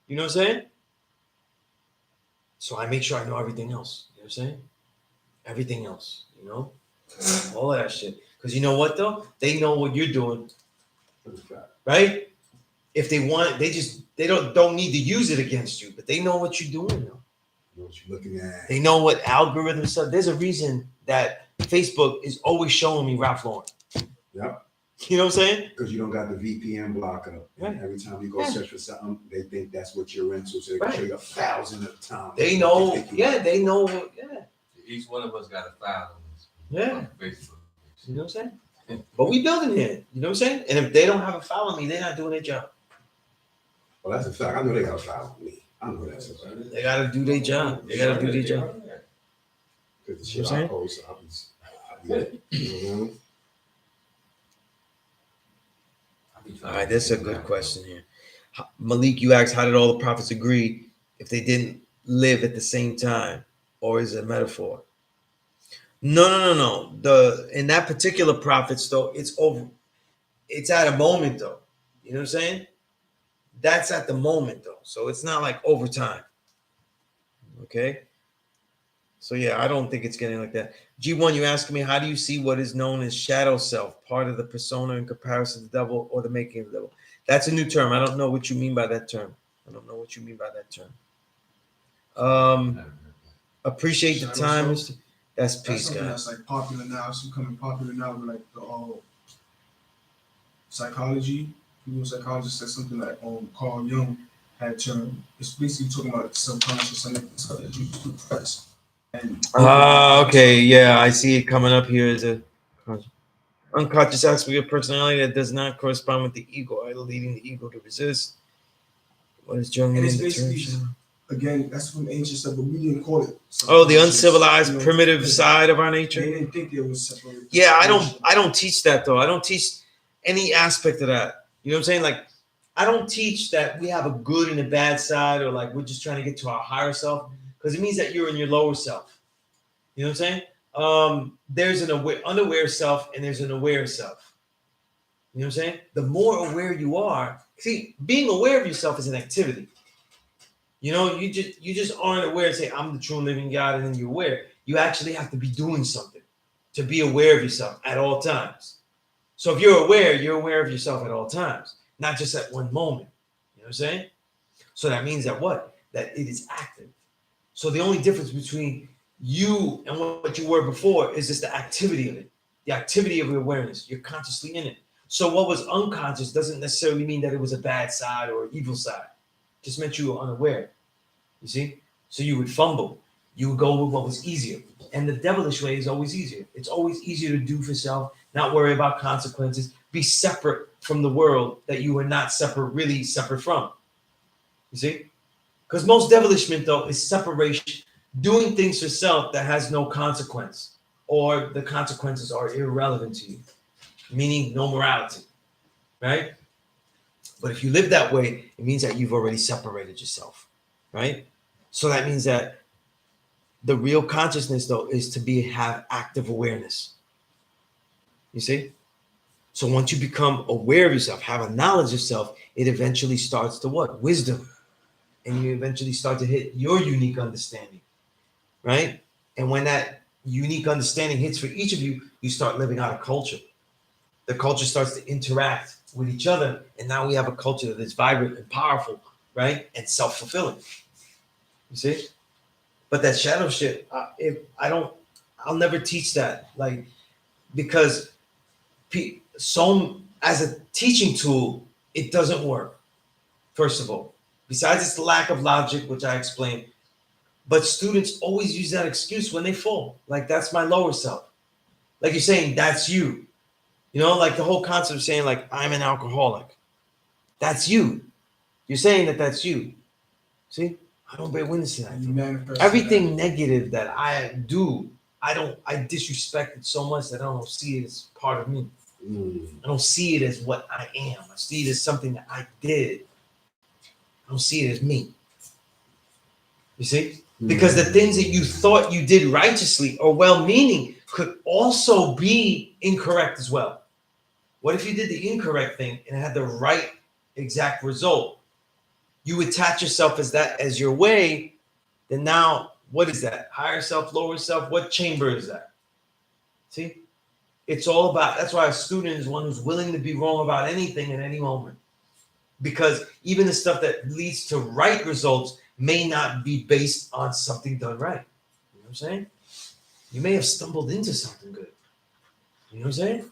You know what I'm saying? So I make sure I know everything else. You know what I'm saying? Everything else, you know? All of that shit. Because you know what though? They know what you're doing. Right? If they want it, they don't need to use it against you, but they know what you're doing though. You know what you're looking at. They know what algorithms are. There's a reason that Facebook is always showing me Ralph Lauren. Yeah. You know what I'm saying? Because you don't got the VPN blocker. Right. And every time you go Yeah. search for something, they think that's what you're into. So they can Right. show you 1,000 at a time. They know. think you Yeah, like. they know. Yeah. Each one of us got a file on this. Yeah. On Facebook. You know what I'm saying? But we building here. You know what I'm saying? And if they don't have a file on me, they're not doing their job. Well, that's a fact. I know they got a file on me. I know that's a fact. They gotta do their job. They gotta do their job. Because the You shit know what I'm I post, I be, you know, All right, that's a good question here. Malik, you asked, how did all the prophets agree if they didn't live at the same time? Or is it a metaphor? No. In that particular prophets, though, it's over. It's at a moment, though. You know what I'm saying? That's at the moment, though. So it's not like over time. Okay? So yeah, I don't think it's getting like that. G1, you asking me, how do you see what is known as shadow self, part of the persona in comparison to the devil or the making of the devil? That's a new term. I don't know what you mean by that term. Appreciate the Shadow time. self? That's That's peace, something guys. that's like popular now. It's becoming popular now with like the psychology. People in psychology said something like Carl Jung had termed. It's basically talking about the subconscious and the stuff that you repress. And Okay, yeah, I see it coming up here as a unconscious aspect of personality that does not correspond with the ego, either leading the ego to resist. What is Jung And it's mean? basically, again, that's from ancient stuff, but we didn't call it. Oh, the subconscious, uncivilized, you know, primitive because side of our They nature. didn't think there was separate. Yeah, I don't teach that though. I don't teach any aspect of that. You know what I'm saying? Like, I don't teach that we have a good and a bad side, or like we're just trying to get to our higher self, because it means that you're in your lower self. You know what I'm saying? There's an unaware self and there's an aware self. You know what I'm saying? The more aware you are, see, being aware of yourself is an activity. You know, you just aren't aware and say, I'm the true and living God, and then you're aware. You actually have to be doing something to be aware of yourself at all times. So if you're aware of yourself at all times, not just at one moment. You know what I'm saying? So that means that what? That it is active. So the only difference between you and what you were before is just the activity of it, the activity of your awareness. You're consciously in it. So what was unconscious doesn't necessarily mean that it was a bad side or evil side. It just meant you were unaware. You see? So you would fumble. You would go with what was easier. And the devilish way is always easier. It's always easier to do for self, not worry about consequences, be separate from the world that you are not really separate from. You see? Because most devilishment, though, is separation, doing things for self that has no consequence, or the consequences are irrelevant to you, meaning no morality, right? But if you live that way, it means that you've already separated yourself, right? So that means that the real consciousness, though, is to have active awareness. You see? So once you become aware of yourself, have a knowledge of self, it eventually starts to what? Wisdom. And you eventually start to hit your unique understanding, right? And when that unique understanding hits for each of you, you start living out a culture. The culture starts to interact with each other, and now we have a culture that is vibrant and powerful, right? And self-fulfilling. You see? But that shadow shit, I'll never teach that, like, because as a teaching tool, it doesn't work. First of all, besides its lack of logic, which I explained, but students always use that excuse when they fall. Like, that's my lower self. Like you're saying, that's you. You know, like the whole concept of saying, like, I'm an alcoholic. That's you. You're saying that that's you. See? I don't bear witness to that. You manifest Everything negative that I do, I disrespect it so much that I don't see it as part of me. I don't see it as what I am. I see it as something that I did. I don't see it as me. You see? Because the things that you thought you did righteously or well-meaning could also be incorrect as well. What if you did the incorrect thing and had the right exact result? You attach yourself as your way, then now what is that? Higher self, lower self? What chamber is that? See? It's all about, that's why a student is one who's willing to be wrong about anything at any moment. Because even the stuff that leads to right results may not be based on something done right. You know what I'm saying? You may have stumbled into something good. You know what I'm saying?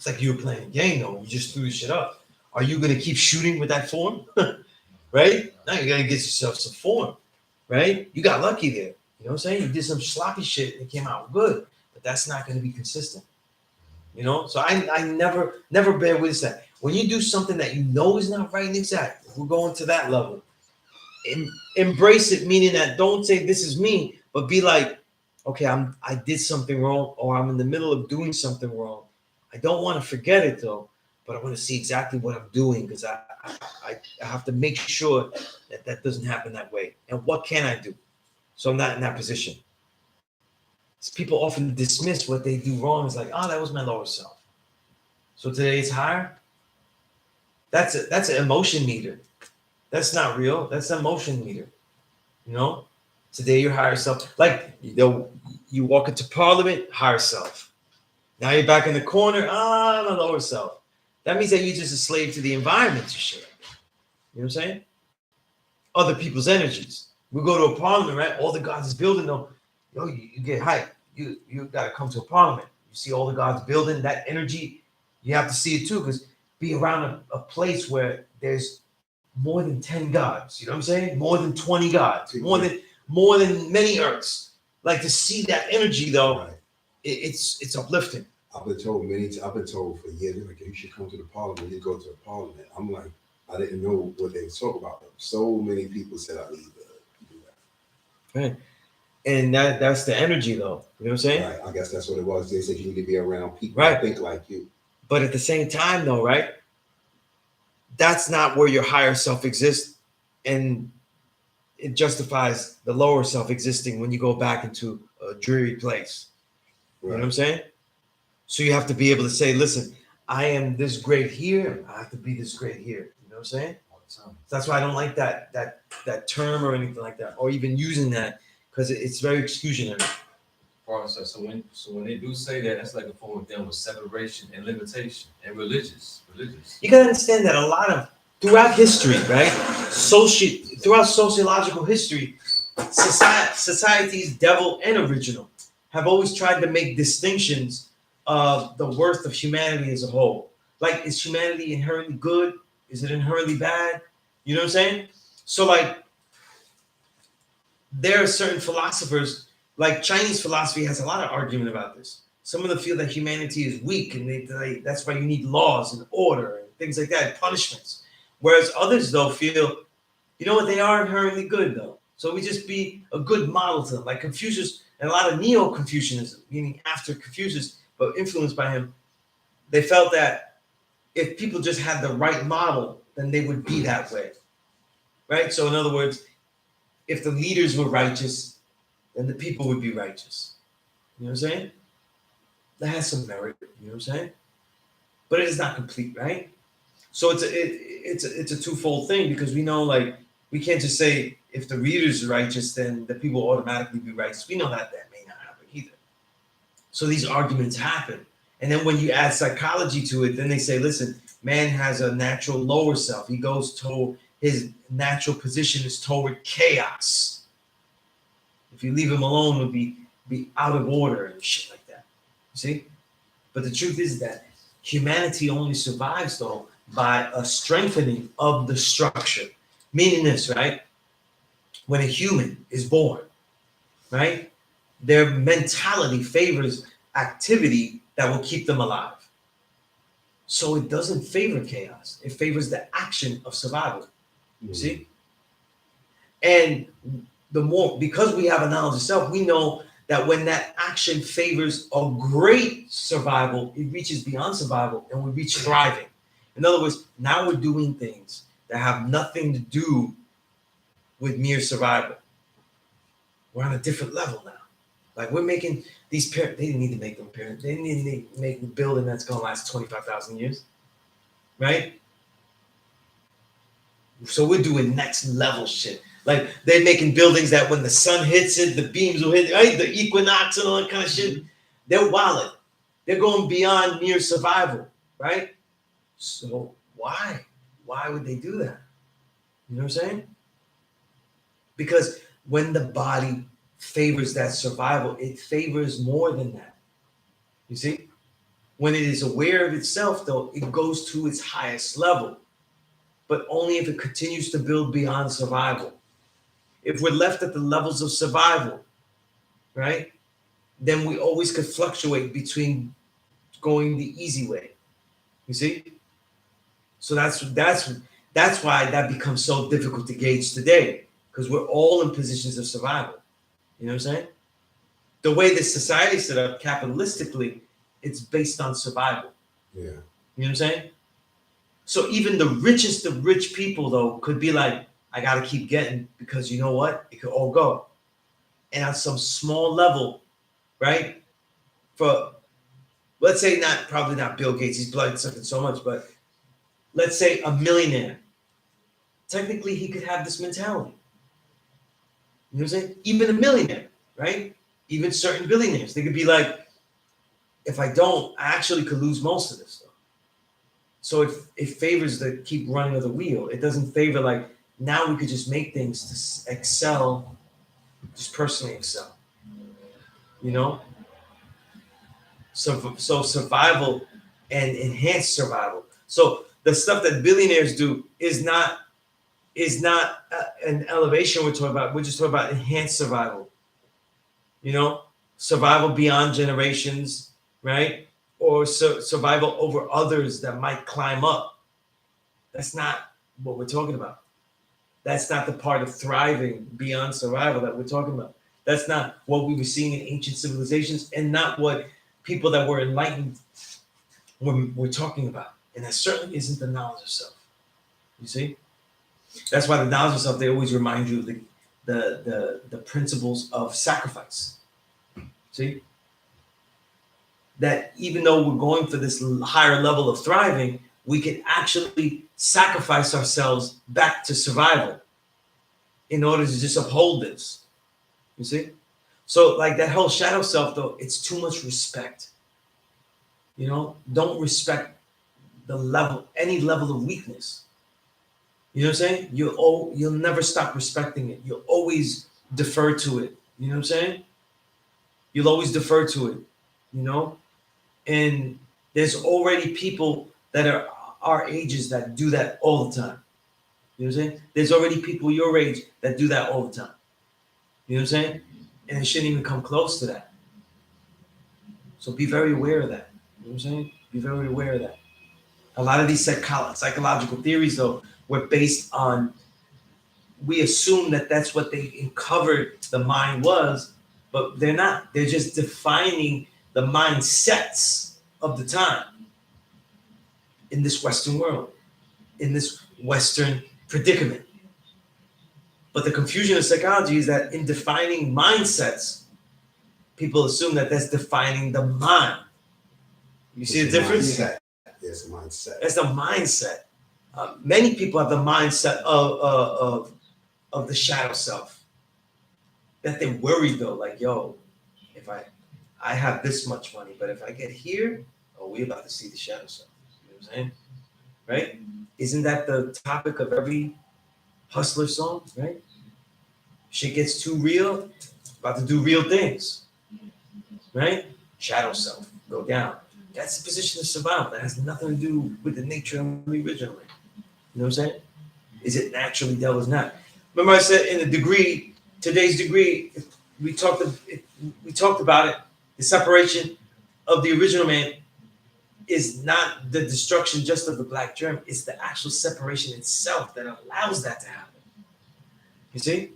It's like you were playing a game, though. You just threw the shit up. Are you gonna keep shooting with that form? Right? Now you gotta get yourself some form, right? You got lucky there. You know what I'm saying? You did some sloppy shit and it came out good, but that's not gonna be consistent. You know, so I never bear with that. When you do something that you know is not right and exact, if we're going to that level, embrace it, meaning that don't say this is me, but be like, okay, I did something wrong, or I'm in the middle of doing something wrong. I don't want to forget it though, but I want to see exactly what I'm doing because I have to make sure that that doesn't happen that way. And what can I do so I'm not in that position? People often dismiss what they do wrong. It's like, oh, that was my lower self. So today it's higher. That's an emotion meter. That's not real. That's an emotion meter. You know, today your higher self. Like you walk into Parliament, higher self. Now you're back in the corner. Ah, my lower self. That means that you're just a slave to the environment you share. You know what I'm saying? Other people's energies. We go to a parliament, right? All the gods is building them. Yo, you get hyped. You gotta come to a parliament. You see all the gods building that energy. You have to see it too, because be around a place where there's more than 10 gods. You know what I'm saying? More than 20 gods. More than many earths. Like to see that energy though, Right. It's uplifting. I've been told for years, like, you should come to the parliament. You go to the parliament. I'm like, I didn't know what they talk about. So many people said I need to do that. Right. And that's the energy though. You know what I'm saying? Right. I guess that's what it was. They said you need to be around people Right. that think like you. But at the same time though, right? That's not where your higher self exists. And it justifies the lower self existing when you go back into a dreary place. Right. You know what I'm saying? So you have to be able to say, listen, I am this great here. I have to be this great here. You know what I'm saying? That's why I don't like that term or anything like that, or even using that, because it's very exclusionary. So when they do say that, that's like a form of them with separation and limitation and religious. You gotta understand that a lot of throughout history, right? Throughout sociological history, societies, devil and original, have always tried to make distinctions of the worth of humanity as a whole. Like, is humanity inherently good? Is it inherently bad? You know what I'm saying? So like, there are certain philosophers, like Chinese philosophy has a lot of argument about this. Some of them feel that humanity is weak and that's why you need laws and order and things like that, punishments. Whereas others though feel, you know what, they are inherently good though. So we just be a good model to them. Like Confucius and a lot of Neo-Confucianism, meaning after Confucius, but influenced by him, they felt that if people just had the right model, then they would be that way, right? So in other words, if the leaders were righteous, then the people would be righteous. You know what I'm saying? That has some merit, you know what I'm saying? But it is not complete, right? So it's a twofold thing, because we know, like, we can't just say if the leaders are righteous, then the people will automatically be righteous. We know that may not happen either. So these arguments happen. And then when you add psychology to it, then they say, listen, man has a natural lower self. He goes toward, his natural position is toward chaos. If you leave him alone, it'll be out of order and shit like that. You see? But the truth is that humanity only survives, though, by a strengthening of the structure. Meaning this, right? When a human is born, right? Their mentality favors activity that will keep them alive. So it doesn't favor chaos. It favors the action of survival. You see? And the more, because we have a knowledge of self, we know that when that action favors a great survival, it reaches beyond survival and we reach thriving. In other words, now we're doing things that have nothing to do with mere survival. We're on a different level now. Like, we're making these they didn't need to make them pyramids. They didn't need to make a building that's gonna last 25,000 years, right? So we're doing next level shit. Like, they're making buildings that when the sun hits it, the beams will hit, right? The equinox and all that kind of shit. They're wild. They're going beyond mere survival, right? So why? Why would they do that? You know what I'm saying? Because when the body favors that survival, it favors more than that. You see? When it is aware of itself, though, it goes to its highest level, but only if it continues to build beyond survival. If we're left at the levels of survival, right, then we always could fluctuate between going the easy way. You see? So that's why that becomes so difficult to gauge today, because we're all in positions of survival. You know what I'm saying? The way this society is set up capitalistically, it's based on survival. Yeah. You know what I'm saying? So even the richest of rich people, though, could be like, I got to keep getting, because you know what? It could all go. And on some small level, right? For, let's say probably not Bill Gates, he's blood sucking so much, but let's say a millionaire. Technically, he could have this mentality. You know what I'm saying? Even a millionaire, right? Even certain billionaires, they could be like, if I don't, I actually could lose most of this stuff. So it favors the keep running of the wheel. It doesn't favor like, now we could just make things to excel, just personally excel. You know? So survival and enhanced survival. So the stuff that billionaires do is not an elevation we're talking about. We're just talking about enhanced survival. You know, survival beyond generations, right? Or survival over others that might climb up. That's not what we're talking about. That's not the part of thriving beyond survival that we're talking about. That's not what we were seeing in ancient civilizations, and not what people that were enlightened were talking about. And that certainly isn't the knowledge of self. You see? That's why the knowledge of self, they always remind you of the principles of sacrifice. See? That even though we're going for this higher level of thriving, we can actually sacrifice ourselves back to survival in order to just uphold this. You see? So like that whole shadow self, though, it's too much respect. You know, don't respect the level, any level of weakness. You know what I'm saying? You'll never stop respecting it. You'll always defer to it. You know what I'm saying? You'll always defer to it, you know? And there's already people that are our ages that do that all the time. You know what I'm saying? There's already people your age that do that all the time. You know what I'm saying? And it shouldn't even come close to that. So be very aware of that. You know what I'm saying? Be very aware of that. A lot of these psychological theories, though, were based on, we assume that that's what they uncovered the mind was, but they're not. They're just defining the mindsets of the time in this Western world, in this Western predicament. But the confusion of psychology is that in defining mindsets, people assume that that's defining the mind. You see the difference? Mindset. Yes, mindset. That's the mindset. Many people have the mindset of the shadow self. That they're worried though, like, yo, if I have this much money, but if I get here, oh, we're about to see the shadow self. You know what I'm saying? Right? Isn't that the topic of every hustler song, right? Shit gets too real, about to do real things. Right? Shadow self, go down. That's the position of survival. That has nothing to do with the nature of me originally. You know what I'm saying? Is it naturally dealt with? Not. Remember I said in the degree, today's degree, we talked about it. The separation of the original man is not the destruction just of the black germ. It's the actual separation itself that allows that to happen. You see?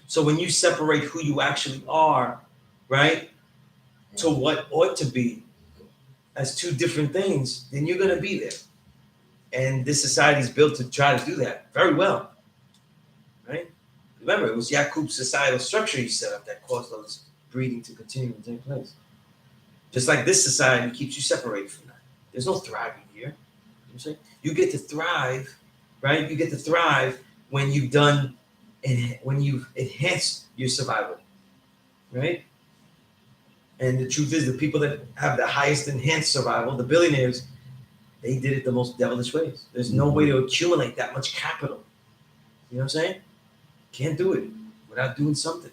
So when you separate who you actually are, right, to what ought to be as two different things, then you're going to be there. And this society is built to try to do that very well, right? Remember, it was Yakub's societal structure he set up that caused all this breeding to continue to take place. Just like this society keeps you separated from that. There's no thriving here. You know what I'm saying? You get to thrive, right? You get to thrive when you've done and when you've enhanced your survival, right? And the truth is, the people that have the highest enhanced survival, the billionaires, they did it the most devilish ways. There's no way to accumulate that much capital. You know what I'm saying? Can't do it without doing something.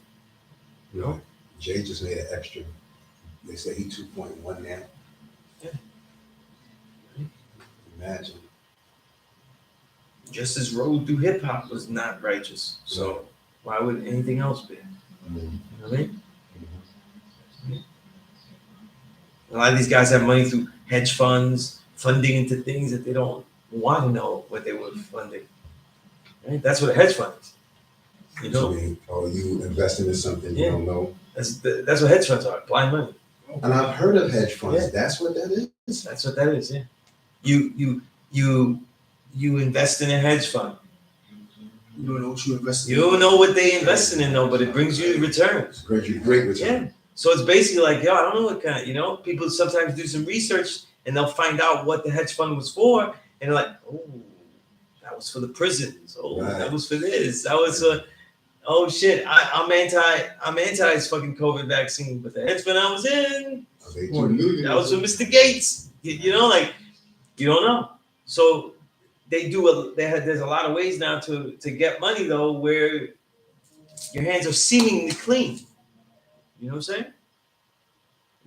You know, Jay just made an extra. They said he 2.1 now. Imagine. Just as road through hip hop was not righteous. So why would anything else be? Mm-hmm. You know what I mean? A lot of these guys have money through hedge funds, funding into things that they don't want to know what they were funding. Right? That's what a hedge fund is. You know, You investing in something you Yeah. don't know. that's what hedge funds are, blind money. And I've heard of hedge funds. Yeah. That's what that is. That's what that is, yeah. You invest in a hedge fund. You don't know what you invest in. You don't know what they investing in though, but it brings you returns. Great return. Yeah. So it's basically like, yo, I don't know what kind, people sometimes do some research and they'll find out what the hedge fund was for, and they're like, oh, that was for the prisons. Oh, Right. that was for this. That was oh shit, I'm anti this fucking COVID vaccine, but the hedge fund I was in, that was for Mr. Gates. You know, like, you don't know. So there's a lot of ways now to get money though, where your hands are seemingly clean. You know what I'm saying?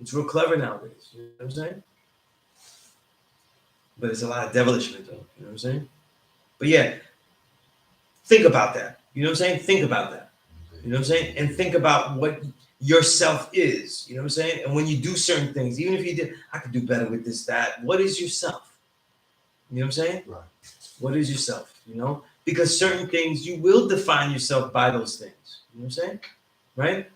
It's real clever nowadays. You know what I'm saying? But it's a lot of devilishment though. You know what I'm saying? But yeah, think about that. You know what I'm saying? Think about that. You know what I'm saying? And think about what yourself is. You know what I'm saying? And when you do certain things, even if you did, I could do better with this, that. What is yourself? You know what I'm saying? Right. What is yourself? You know? Because certain things, you will define yourself by those things. You know what I'm saying? Right?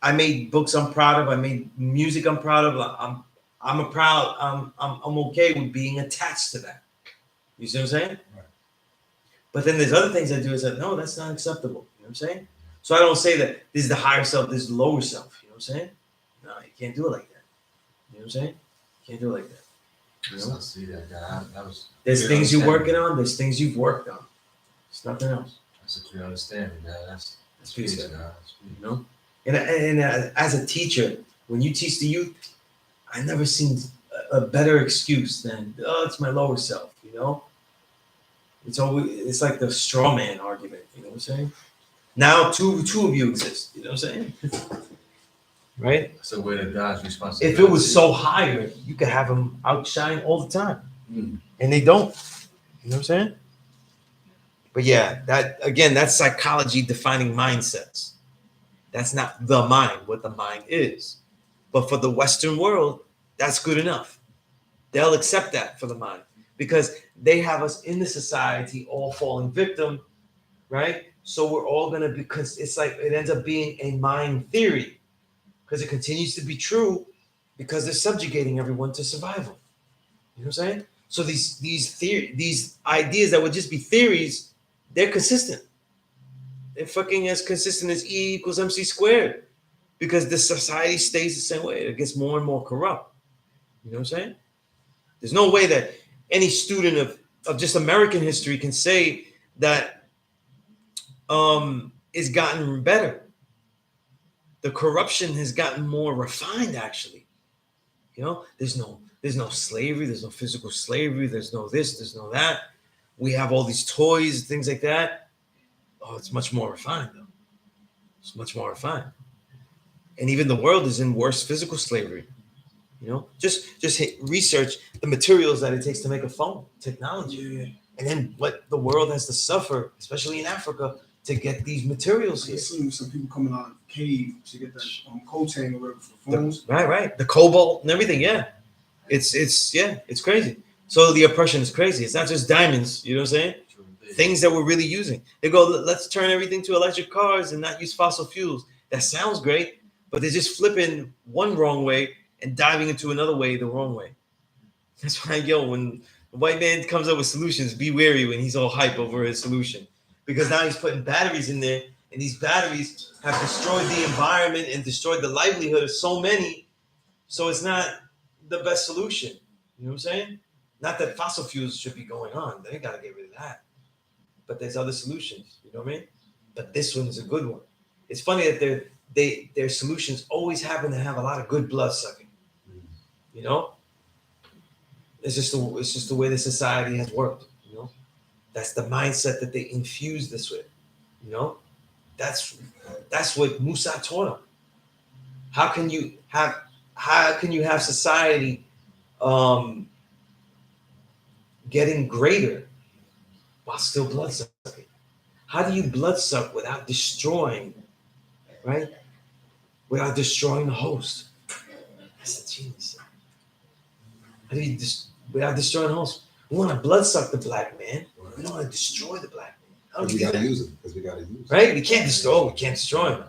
I made books I'm proud of. I made music I'm proud of. I'm okay with being attached to that. You see what I'm saying? Right. But then there's other things I do is that no, that's not acceptable. You know what I'm saying? So I don't say that this is the higher self, this is the lower self. You know what I'm saying? No, you can't do it like that. You know what I'm saying? You can't do it like that. You know? I see that guy. That was There's clear things you're understanding. working on. There's things you've worked on. It's nothing else. That's a clear understanding, man. That's peace, peace, man. man. That's peace. You know? And as a teacher, when you teach the youth, I never seen a better excuse than, oh, it's my lower self, you know? It's like the straw man argument, you know what I'm saying? Now two of you exist, you know what I'm saying? Right? That's a way to God's responsibility. If it was so higher, you could have them outshine all the time. Mm. And they don't. You know what I'm saying? But yeah, that's psychology defining mindsets. That's not the mind, what the mind is. But for the Western world, that's good enough. They'll accept that for the mind because they have us in the society all falling victim, right? So we're all going to be, because it's like it ends up being a mind theory because it continues to be true because they're subjugating everyone to survival. You know what I'm saying? So these ideas that would just be theories, they're consistent. They're fucking as consistent as E equals MC squared because the society stays the same way. It gets more and more corrupt. You know what I'm saying? There's no way that any student of just American history can say that it's gotten better. The corruption has gotten more refined, actually. You know, there's no slavery, there's no physical slavery, there's no this, there's no that. We have all these toys, things like that. Oh, it's much more refined, though. It's much more refined. And even the world is in worse physical slavery. You know, just research the materials that it takes to make a phone, technology. Yeah. And then what the world has to suffer, especially in Africa, to get these materials I here. seen some people coming out of the cave to get that coating or whatever for phones. Right. The cobalt and everything, yeah. It's crazy. So the oppression is crazy. It's not just diamonds, you know what I'm saying? Things that we're really using. They go, let's turn everything to electric cars and not use fossil fuels. That sounds great, but they're just flipping one wrong way and diving into another way the wrong way. That's why, when the white man comes up with solutions, be wary when he's all hype over his solution. Because now he's putting batteries in there, and these batteries have destroyed the environment and destroyed the livelihood of so many. So it's not the best solution. You know what I'm saying? Not that fossil fuels should be going on. They got to get rid of that. But there's other solutions. You know what I mean? But this one is a good one. It's funny that their solutions always happen to have a lot of good blood sucking. You know? It's just the way the society has worked. You know? That's the mindset that they infuse this with. You know? That's what Musa taught them. How can you have society getting greater while still blood sucking. How do you blood suck without destroying, right? Without destroying the host? That's the genius. How do you without destroying the host? We want to blood suck the black man. We don't want to destroy the black man. How do Because we we do gotta that? use it. Because we gotta use it. Right? We can't destroy. We can't destroy him. You know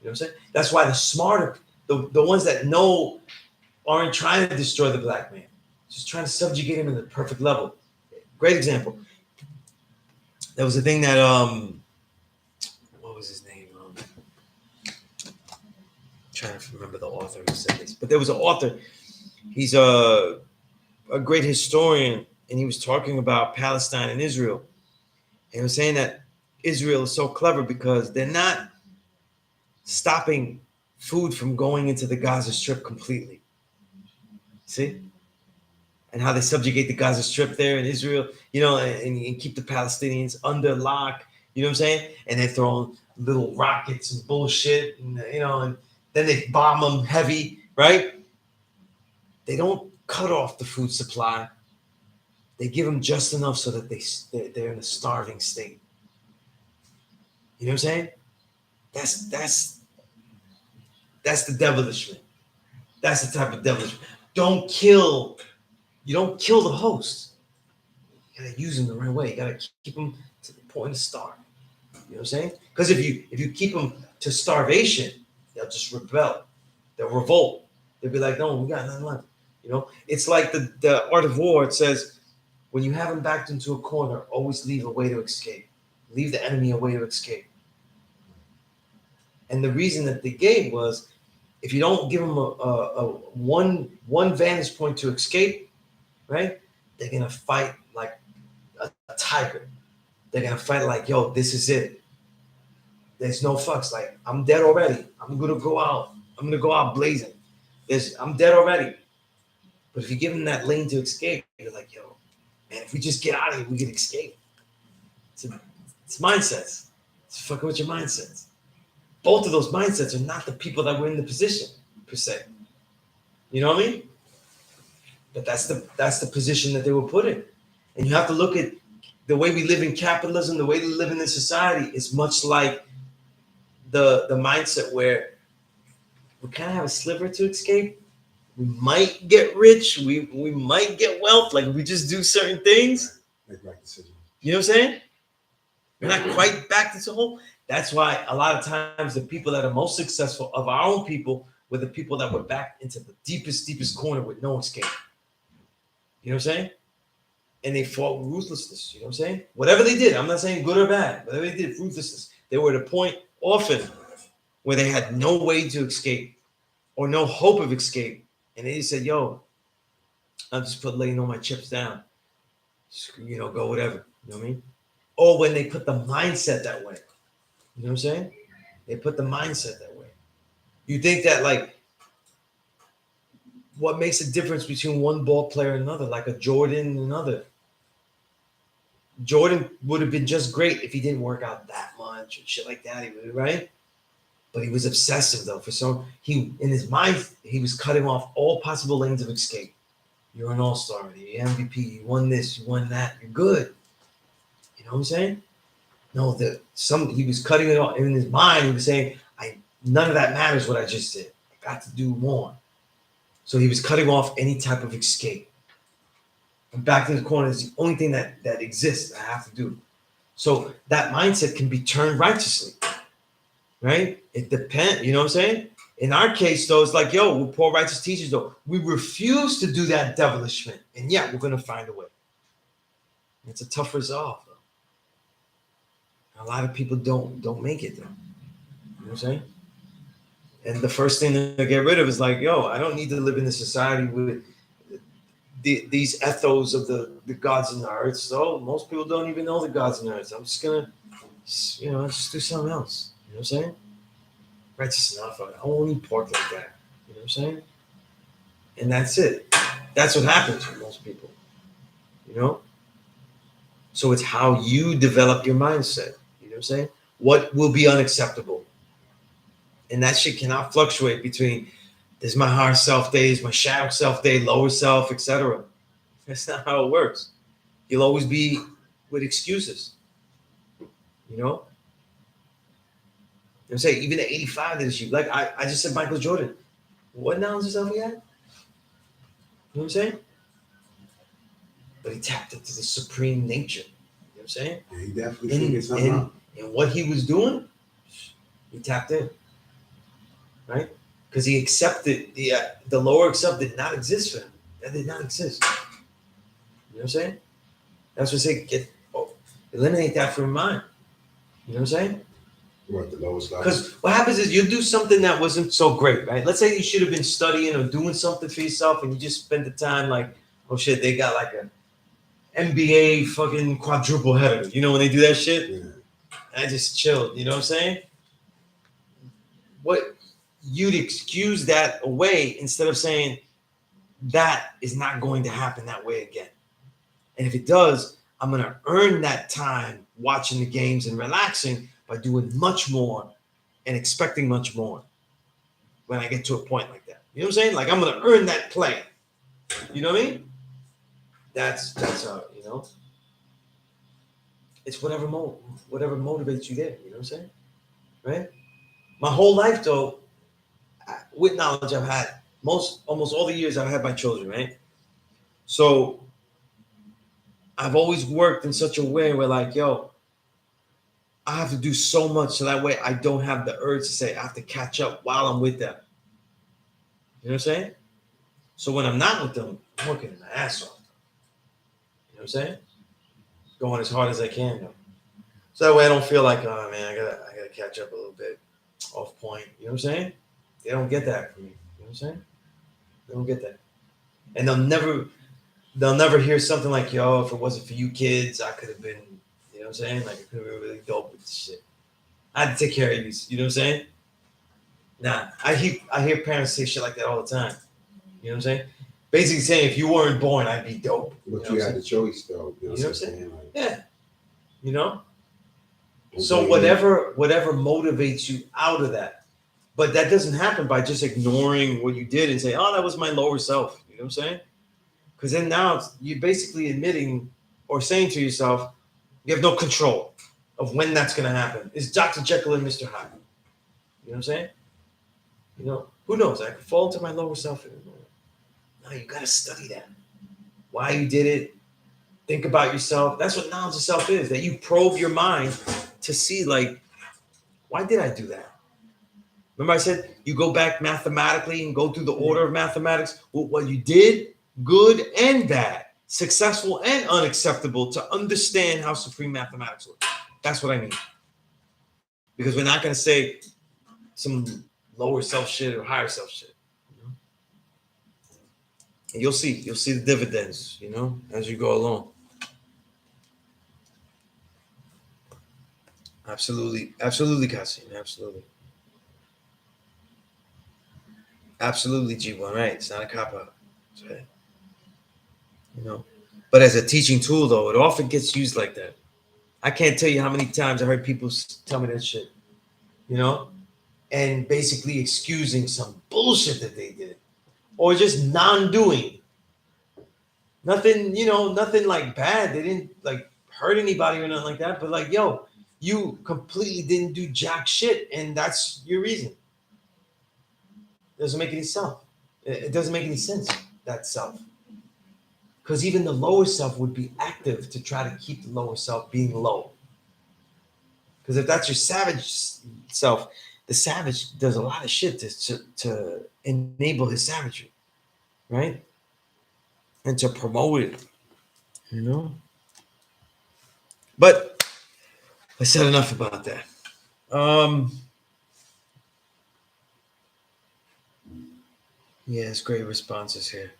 what I'm saying? That's why the smarter, the ones that know aren't trying to destroy the black man, just trying to subjugate him in the perfect level. Great example. There was a thing that what was his name? Trying to remember the author who said this, but there was an author. He's a great historian, and he was talking about Palestine and Israel. And he was saying that Israel is so clever because they're not stopping food from going into the Gaza Strip completely. See? And how they subjugate the Gaza Strip there in Israel, you know, and keep the Palestinians under lock, you know what I'm saying? And they're throwing little rockets and bullshit, and, you know, and then they bomb them heavy, right? They don't cut off the food supply. They give them just enough so that they're in a starving state. You know what I'm saying? That's the devilishment. That's the type of devilishment. You don't kill the host. You gotta use them the right way. You gotta keep them to the point of starve. You know what I'm saying? Because if you keep them to starvation, they'll just rebel. They'll revolt. They'll be like, no, we got nothing left. You know, it's like the Art of War. It says, when you have them backed into a corner, always leave a way to escape. Leave the enemy a way to escape. And the reason that they gave was, if you don't give them a one vantage point to escape, right? They're gonna fight like a tiger. They're gonna fight like, yo, this is it. There's no fucks. Like, I'm dead already. I'm gonna go out blazing. I'm dead already. But if you give them that lane to escape, you're like, yo, man, if we just get out of here, we can escape. It's mindsets. It's fucking with your mindsets. Both of those mindsets are not the people that were in the position, per se. You know what I mean? But that's the position that they were put in. And you have to look at the way we live in capitalism, the way we live in this society is much like the mindset where we kind of have a sliver to escape. We might get rich. We might get wealth. Like, we just do certain things. Make right decisions. You know what I'm saying? We're not quite back to the whole. That's why a lot of times the people that are most successful of our own people were the people that were back into the deepest corner with no escape. You know what I'm saying? And they fought with ruthlessness. You know what I'm saying? Whatever they did, I'm not saying good or bad. Whatever they did, ruthlessness. They were at a point often where they had no way to escape or no hope of escape. And they just said, yo, I'm just laying all my chips down. Just, you know, go whatever. You know what I mean? Or when they put the mindset that way. You know what I'm saying? They put the mindset that way. You think that, like, what makes a difference between one ball player and another, like a Jordan and another? Jordan would have been just great if he didn't work out that much and shit like that, right? But he was obsessive, though. In his mind, he was cutting off all possible lanes of escape. You're an all-star, you're MVP, you won this, you won that, you're good. You know what I'm saying? No, he was cutting it off in his mind. He was saying, none of that matters what I just did. I got to do more. So he was cutting off any type of escape. And back in the corner is the only thing that exists I have to do. So that mindset can be turned righteously, right? It depends, you know what I'm saying? In our case, though, it's like, yo, we're poor righteous teachers, though. We refuse to do that devilishment. And yeah, we're going to find a way. It's a tough resolve, though. A lot of people don't make it, though. You know what I'm saying? And the first thing to get rid of is like, yo, I don't need to live in a society with these ethos of the gods and the earth. So most people don't even know the gods and the earth. I'm just gonna, just do something else. You know what I'm saying? Righteous enough. I won't eat pork like that. You know what I'm saying? And that's it. That's what happens with most people. You know? So it's how you develop your mindset. You know what I'm saying? What will be unacceptable? And that shit cannot fluctuate between there's my higher self days, my shadow self day, lower self, etc. That's not how it works. You'll always be with excuses. You know? I'm saying even at 85 that is you. Like I just said Michael Jordan. What knowledge is he had? You know what I'm saying? But he tapped into the supreme nature. You know what I'm saying? Yeah, he definitely figured something out. And what he was doing, he tapped in. Right? Because he accepted the lower self did not exist for him. That did not exist. You know what I'm saying? That's what I say. Eliminate that from your mind. You know what I'm saying? What, the lowest level? Because what happens is you do something that wasn't so great, right? Let's say you should have been studying or doing something for yourself, and you just spent the time like, oh shit, they got like a NBA fucking quadruple header. You know when they do that shit? Yeah. I just chilled. You know what I'm saying? What you'd excuse that away instead of saying that is not going to happen that way again. And if it does, I'm going to earn that time watching the games and relaxing by doing much more and expecting much more when I get to a point like that. You know what I'm saying? Like I'm going to earn that play. You know what I mean? That's how, you know. It's whatever motivates you there. You know what I'm saying? Right? My whole life, though, with knowledge I've had, almost all the years I've had my children, right? So I've always worked in such a way where like, yo, I have to do so much so that way I don't have the urge to say I have to catch up while I'm with them. You know what I'm saying? So when I'm not with them, I'm working my ass off. You know what I'm saying? Going as hard as I can though. So that way I don't feel like, oh man, I gotta catch up a little bit off point. You know what I'm saying? They don't get that from me. You know what I'm saying? They don't get that. And they'll never hear something like, yo, if it wasn't for you kids, I could have been, you know what I'm saying? Like, I could have been really dope with this shit. I had to take care of you. You know what I'm saying? Nah, I hear parents say shit like that all the time. You know what I'm saying? Basically saying, if you weren't born, I'd be dope. But you had the choice, though. You know what I'm saying? Like, yeah. You know? So whatever motivates you out of that. But that doesn't happen by just ignoring what you did and say, oh, that was my lower self. You know what I'm saying? Because then now you're basically admitting or saying to yourself, you have no control of when that's going to happen. It's Dr. Jekyll and Mr. Hyde. You know what I'm saying? You know, who knows? I could fall into my lower self. No, you got to study that. Why you did it. Think about yourself. That's what knowledge of self is, that you probe your mind to see, like, why did I do that? Remember I said you go back mathematically and go through the order of mathematics. What you did, good and bad, successful and unacceptable, to understand how supreme mathematics works. That's what I mean. Because we're not going to say some lower self shit or higher self shit. You know? And you'll see the dividends, you know, as you go along. Absolutely, Kasim, absolutely. Absolutely, G1, right? It's not a cop-out. Right. You know, but as a teaching tool, though, it often gets used like that. I can't tell you how many times I heard people tell me that shit, you know, and basically excusing some bullshit that they did, or just non-doing. Nothing, you know, nothing like bad. They didn't like hurt anybody or nothing like that. But like, yo, you completely didn't do jack shit, and that's your reason. It doesn't make any sense. It doesn't make any sense, that self. Because even the lower self would be active to try to keep the lower self being low. Because if that's your savage self, the savage does a lot of shit to enable his savagery, right? And to promote it, you know? But I said enough about that. Yes, great responses here.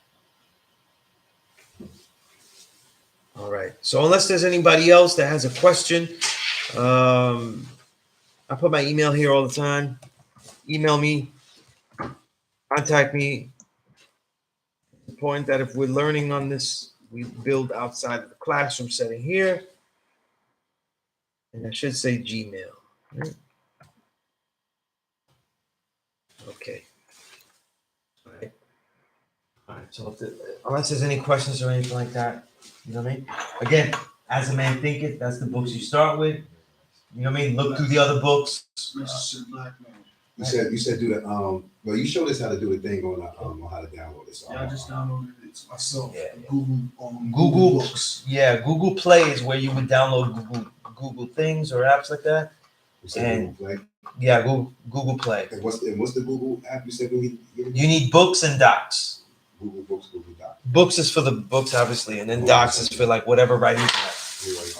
All right. So unless there's anybody else that has a question, I put my email here all the time. Email me, contact me. The point that if we're learning on this, we build outside of the classroom setting here. And I should say Gmail. Right? Okay. All right. So unless there's any questions or anything like that, You know what I mean? Again, As a Man Thinketh, that's the books you start with. You know what I mean? Look through the other books. Relationship Black Man. You said do the well, you showed us how to do the thing on how to download this. Yeah, I just downloaded it myself. Yeah. Google Google Books. Yeah, Google Play is where you would download Google things or apps like that. You said Google Play. Yeah, Google Play. And what's the Google app you said we need to get? You need books and docs. Google Books, Google Docs. Books is for the books, obviously, and then docs is for like whatever writing you have.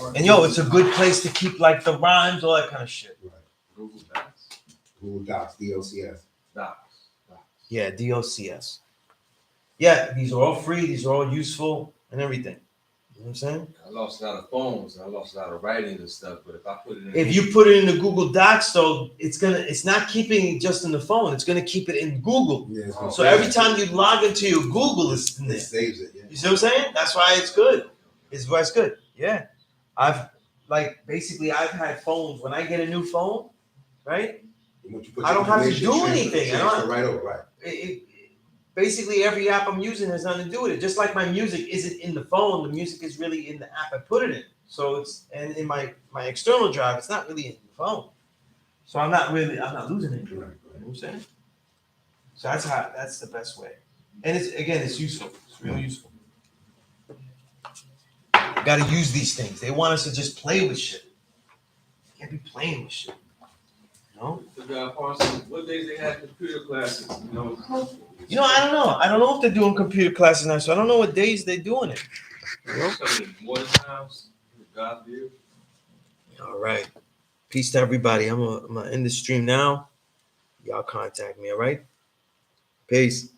Right. And yo, it's a good place to keep like the rhymes, all that kind of shit. Google Docs. Google Docs, DOCS. Docs. Yeah, DOCS. Yeah, these are all free. These are all useful and everything. You know what I'm saying? I lost a lot of phones. I lost a lot of writing and stuff. But if I put it in, If you put it in the Google Docs, though, it's not keeping it just in the phone. It's gonna keep it in Google. Yeah, it's gonna So save every it. time you log into your Google, it's in there. It saves it. Yeah. You see what I'm saying? That's why it's good. It's why it's good. Yeah. I've had phones. When I get a new phone, right? And once you put I your don't have to information, do transfer- anything. I don't transfer right over, right? Basically every app I'm using has nothing to do with it. Just like my music isn't in the phone, the music is really in the app I put it in. So it's and in my external drive, it's not really in the phone. So I'm not losing it. You know what I'm saying? So that's the best way. And it's useful. It's real useful. You gotta use these things. They want us to just play with shit. You can't be playing with shit. You know? What days they had computer classes? You know, I don't know. I don't know if they're doing computer classes now, so I don't know what days they're doing it. studying more times. God dear. All right. Peace to everybody. I'm gonna end the stream now. Y'all contact me, all right? Peace.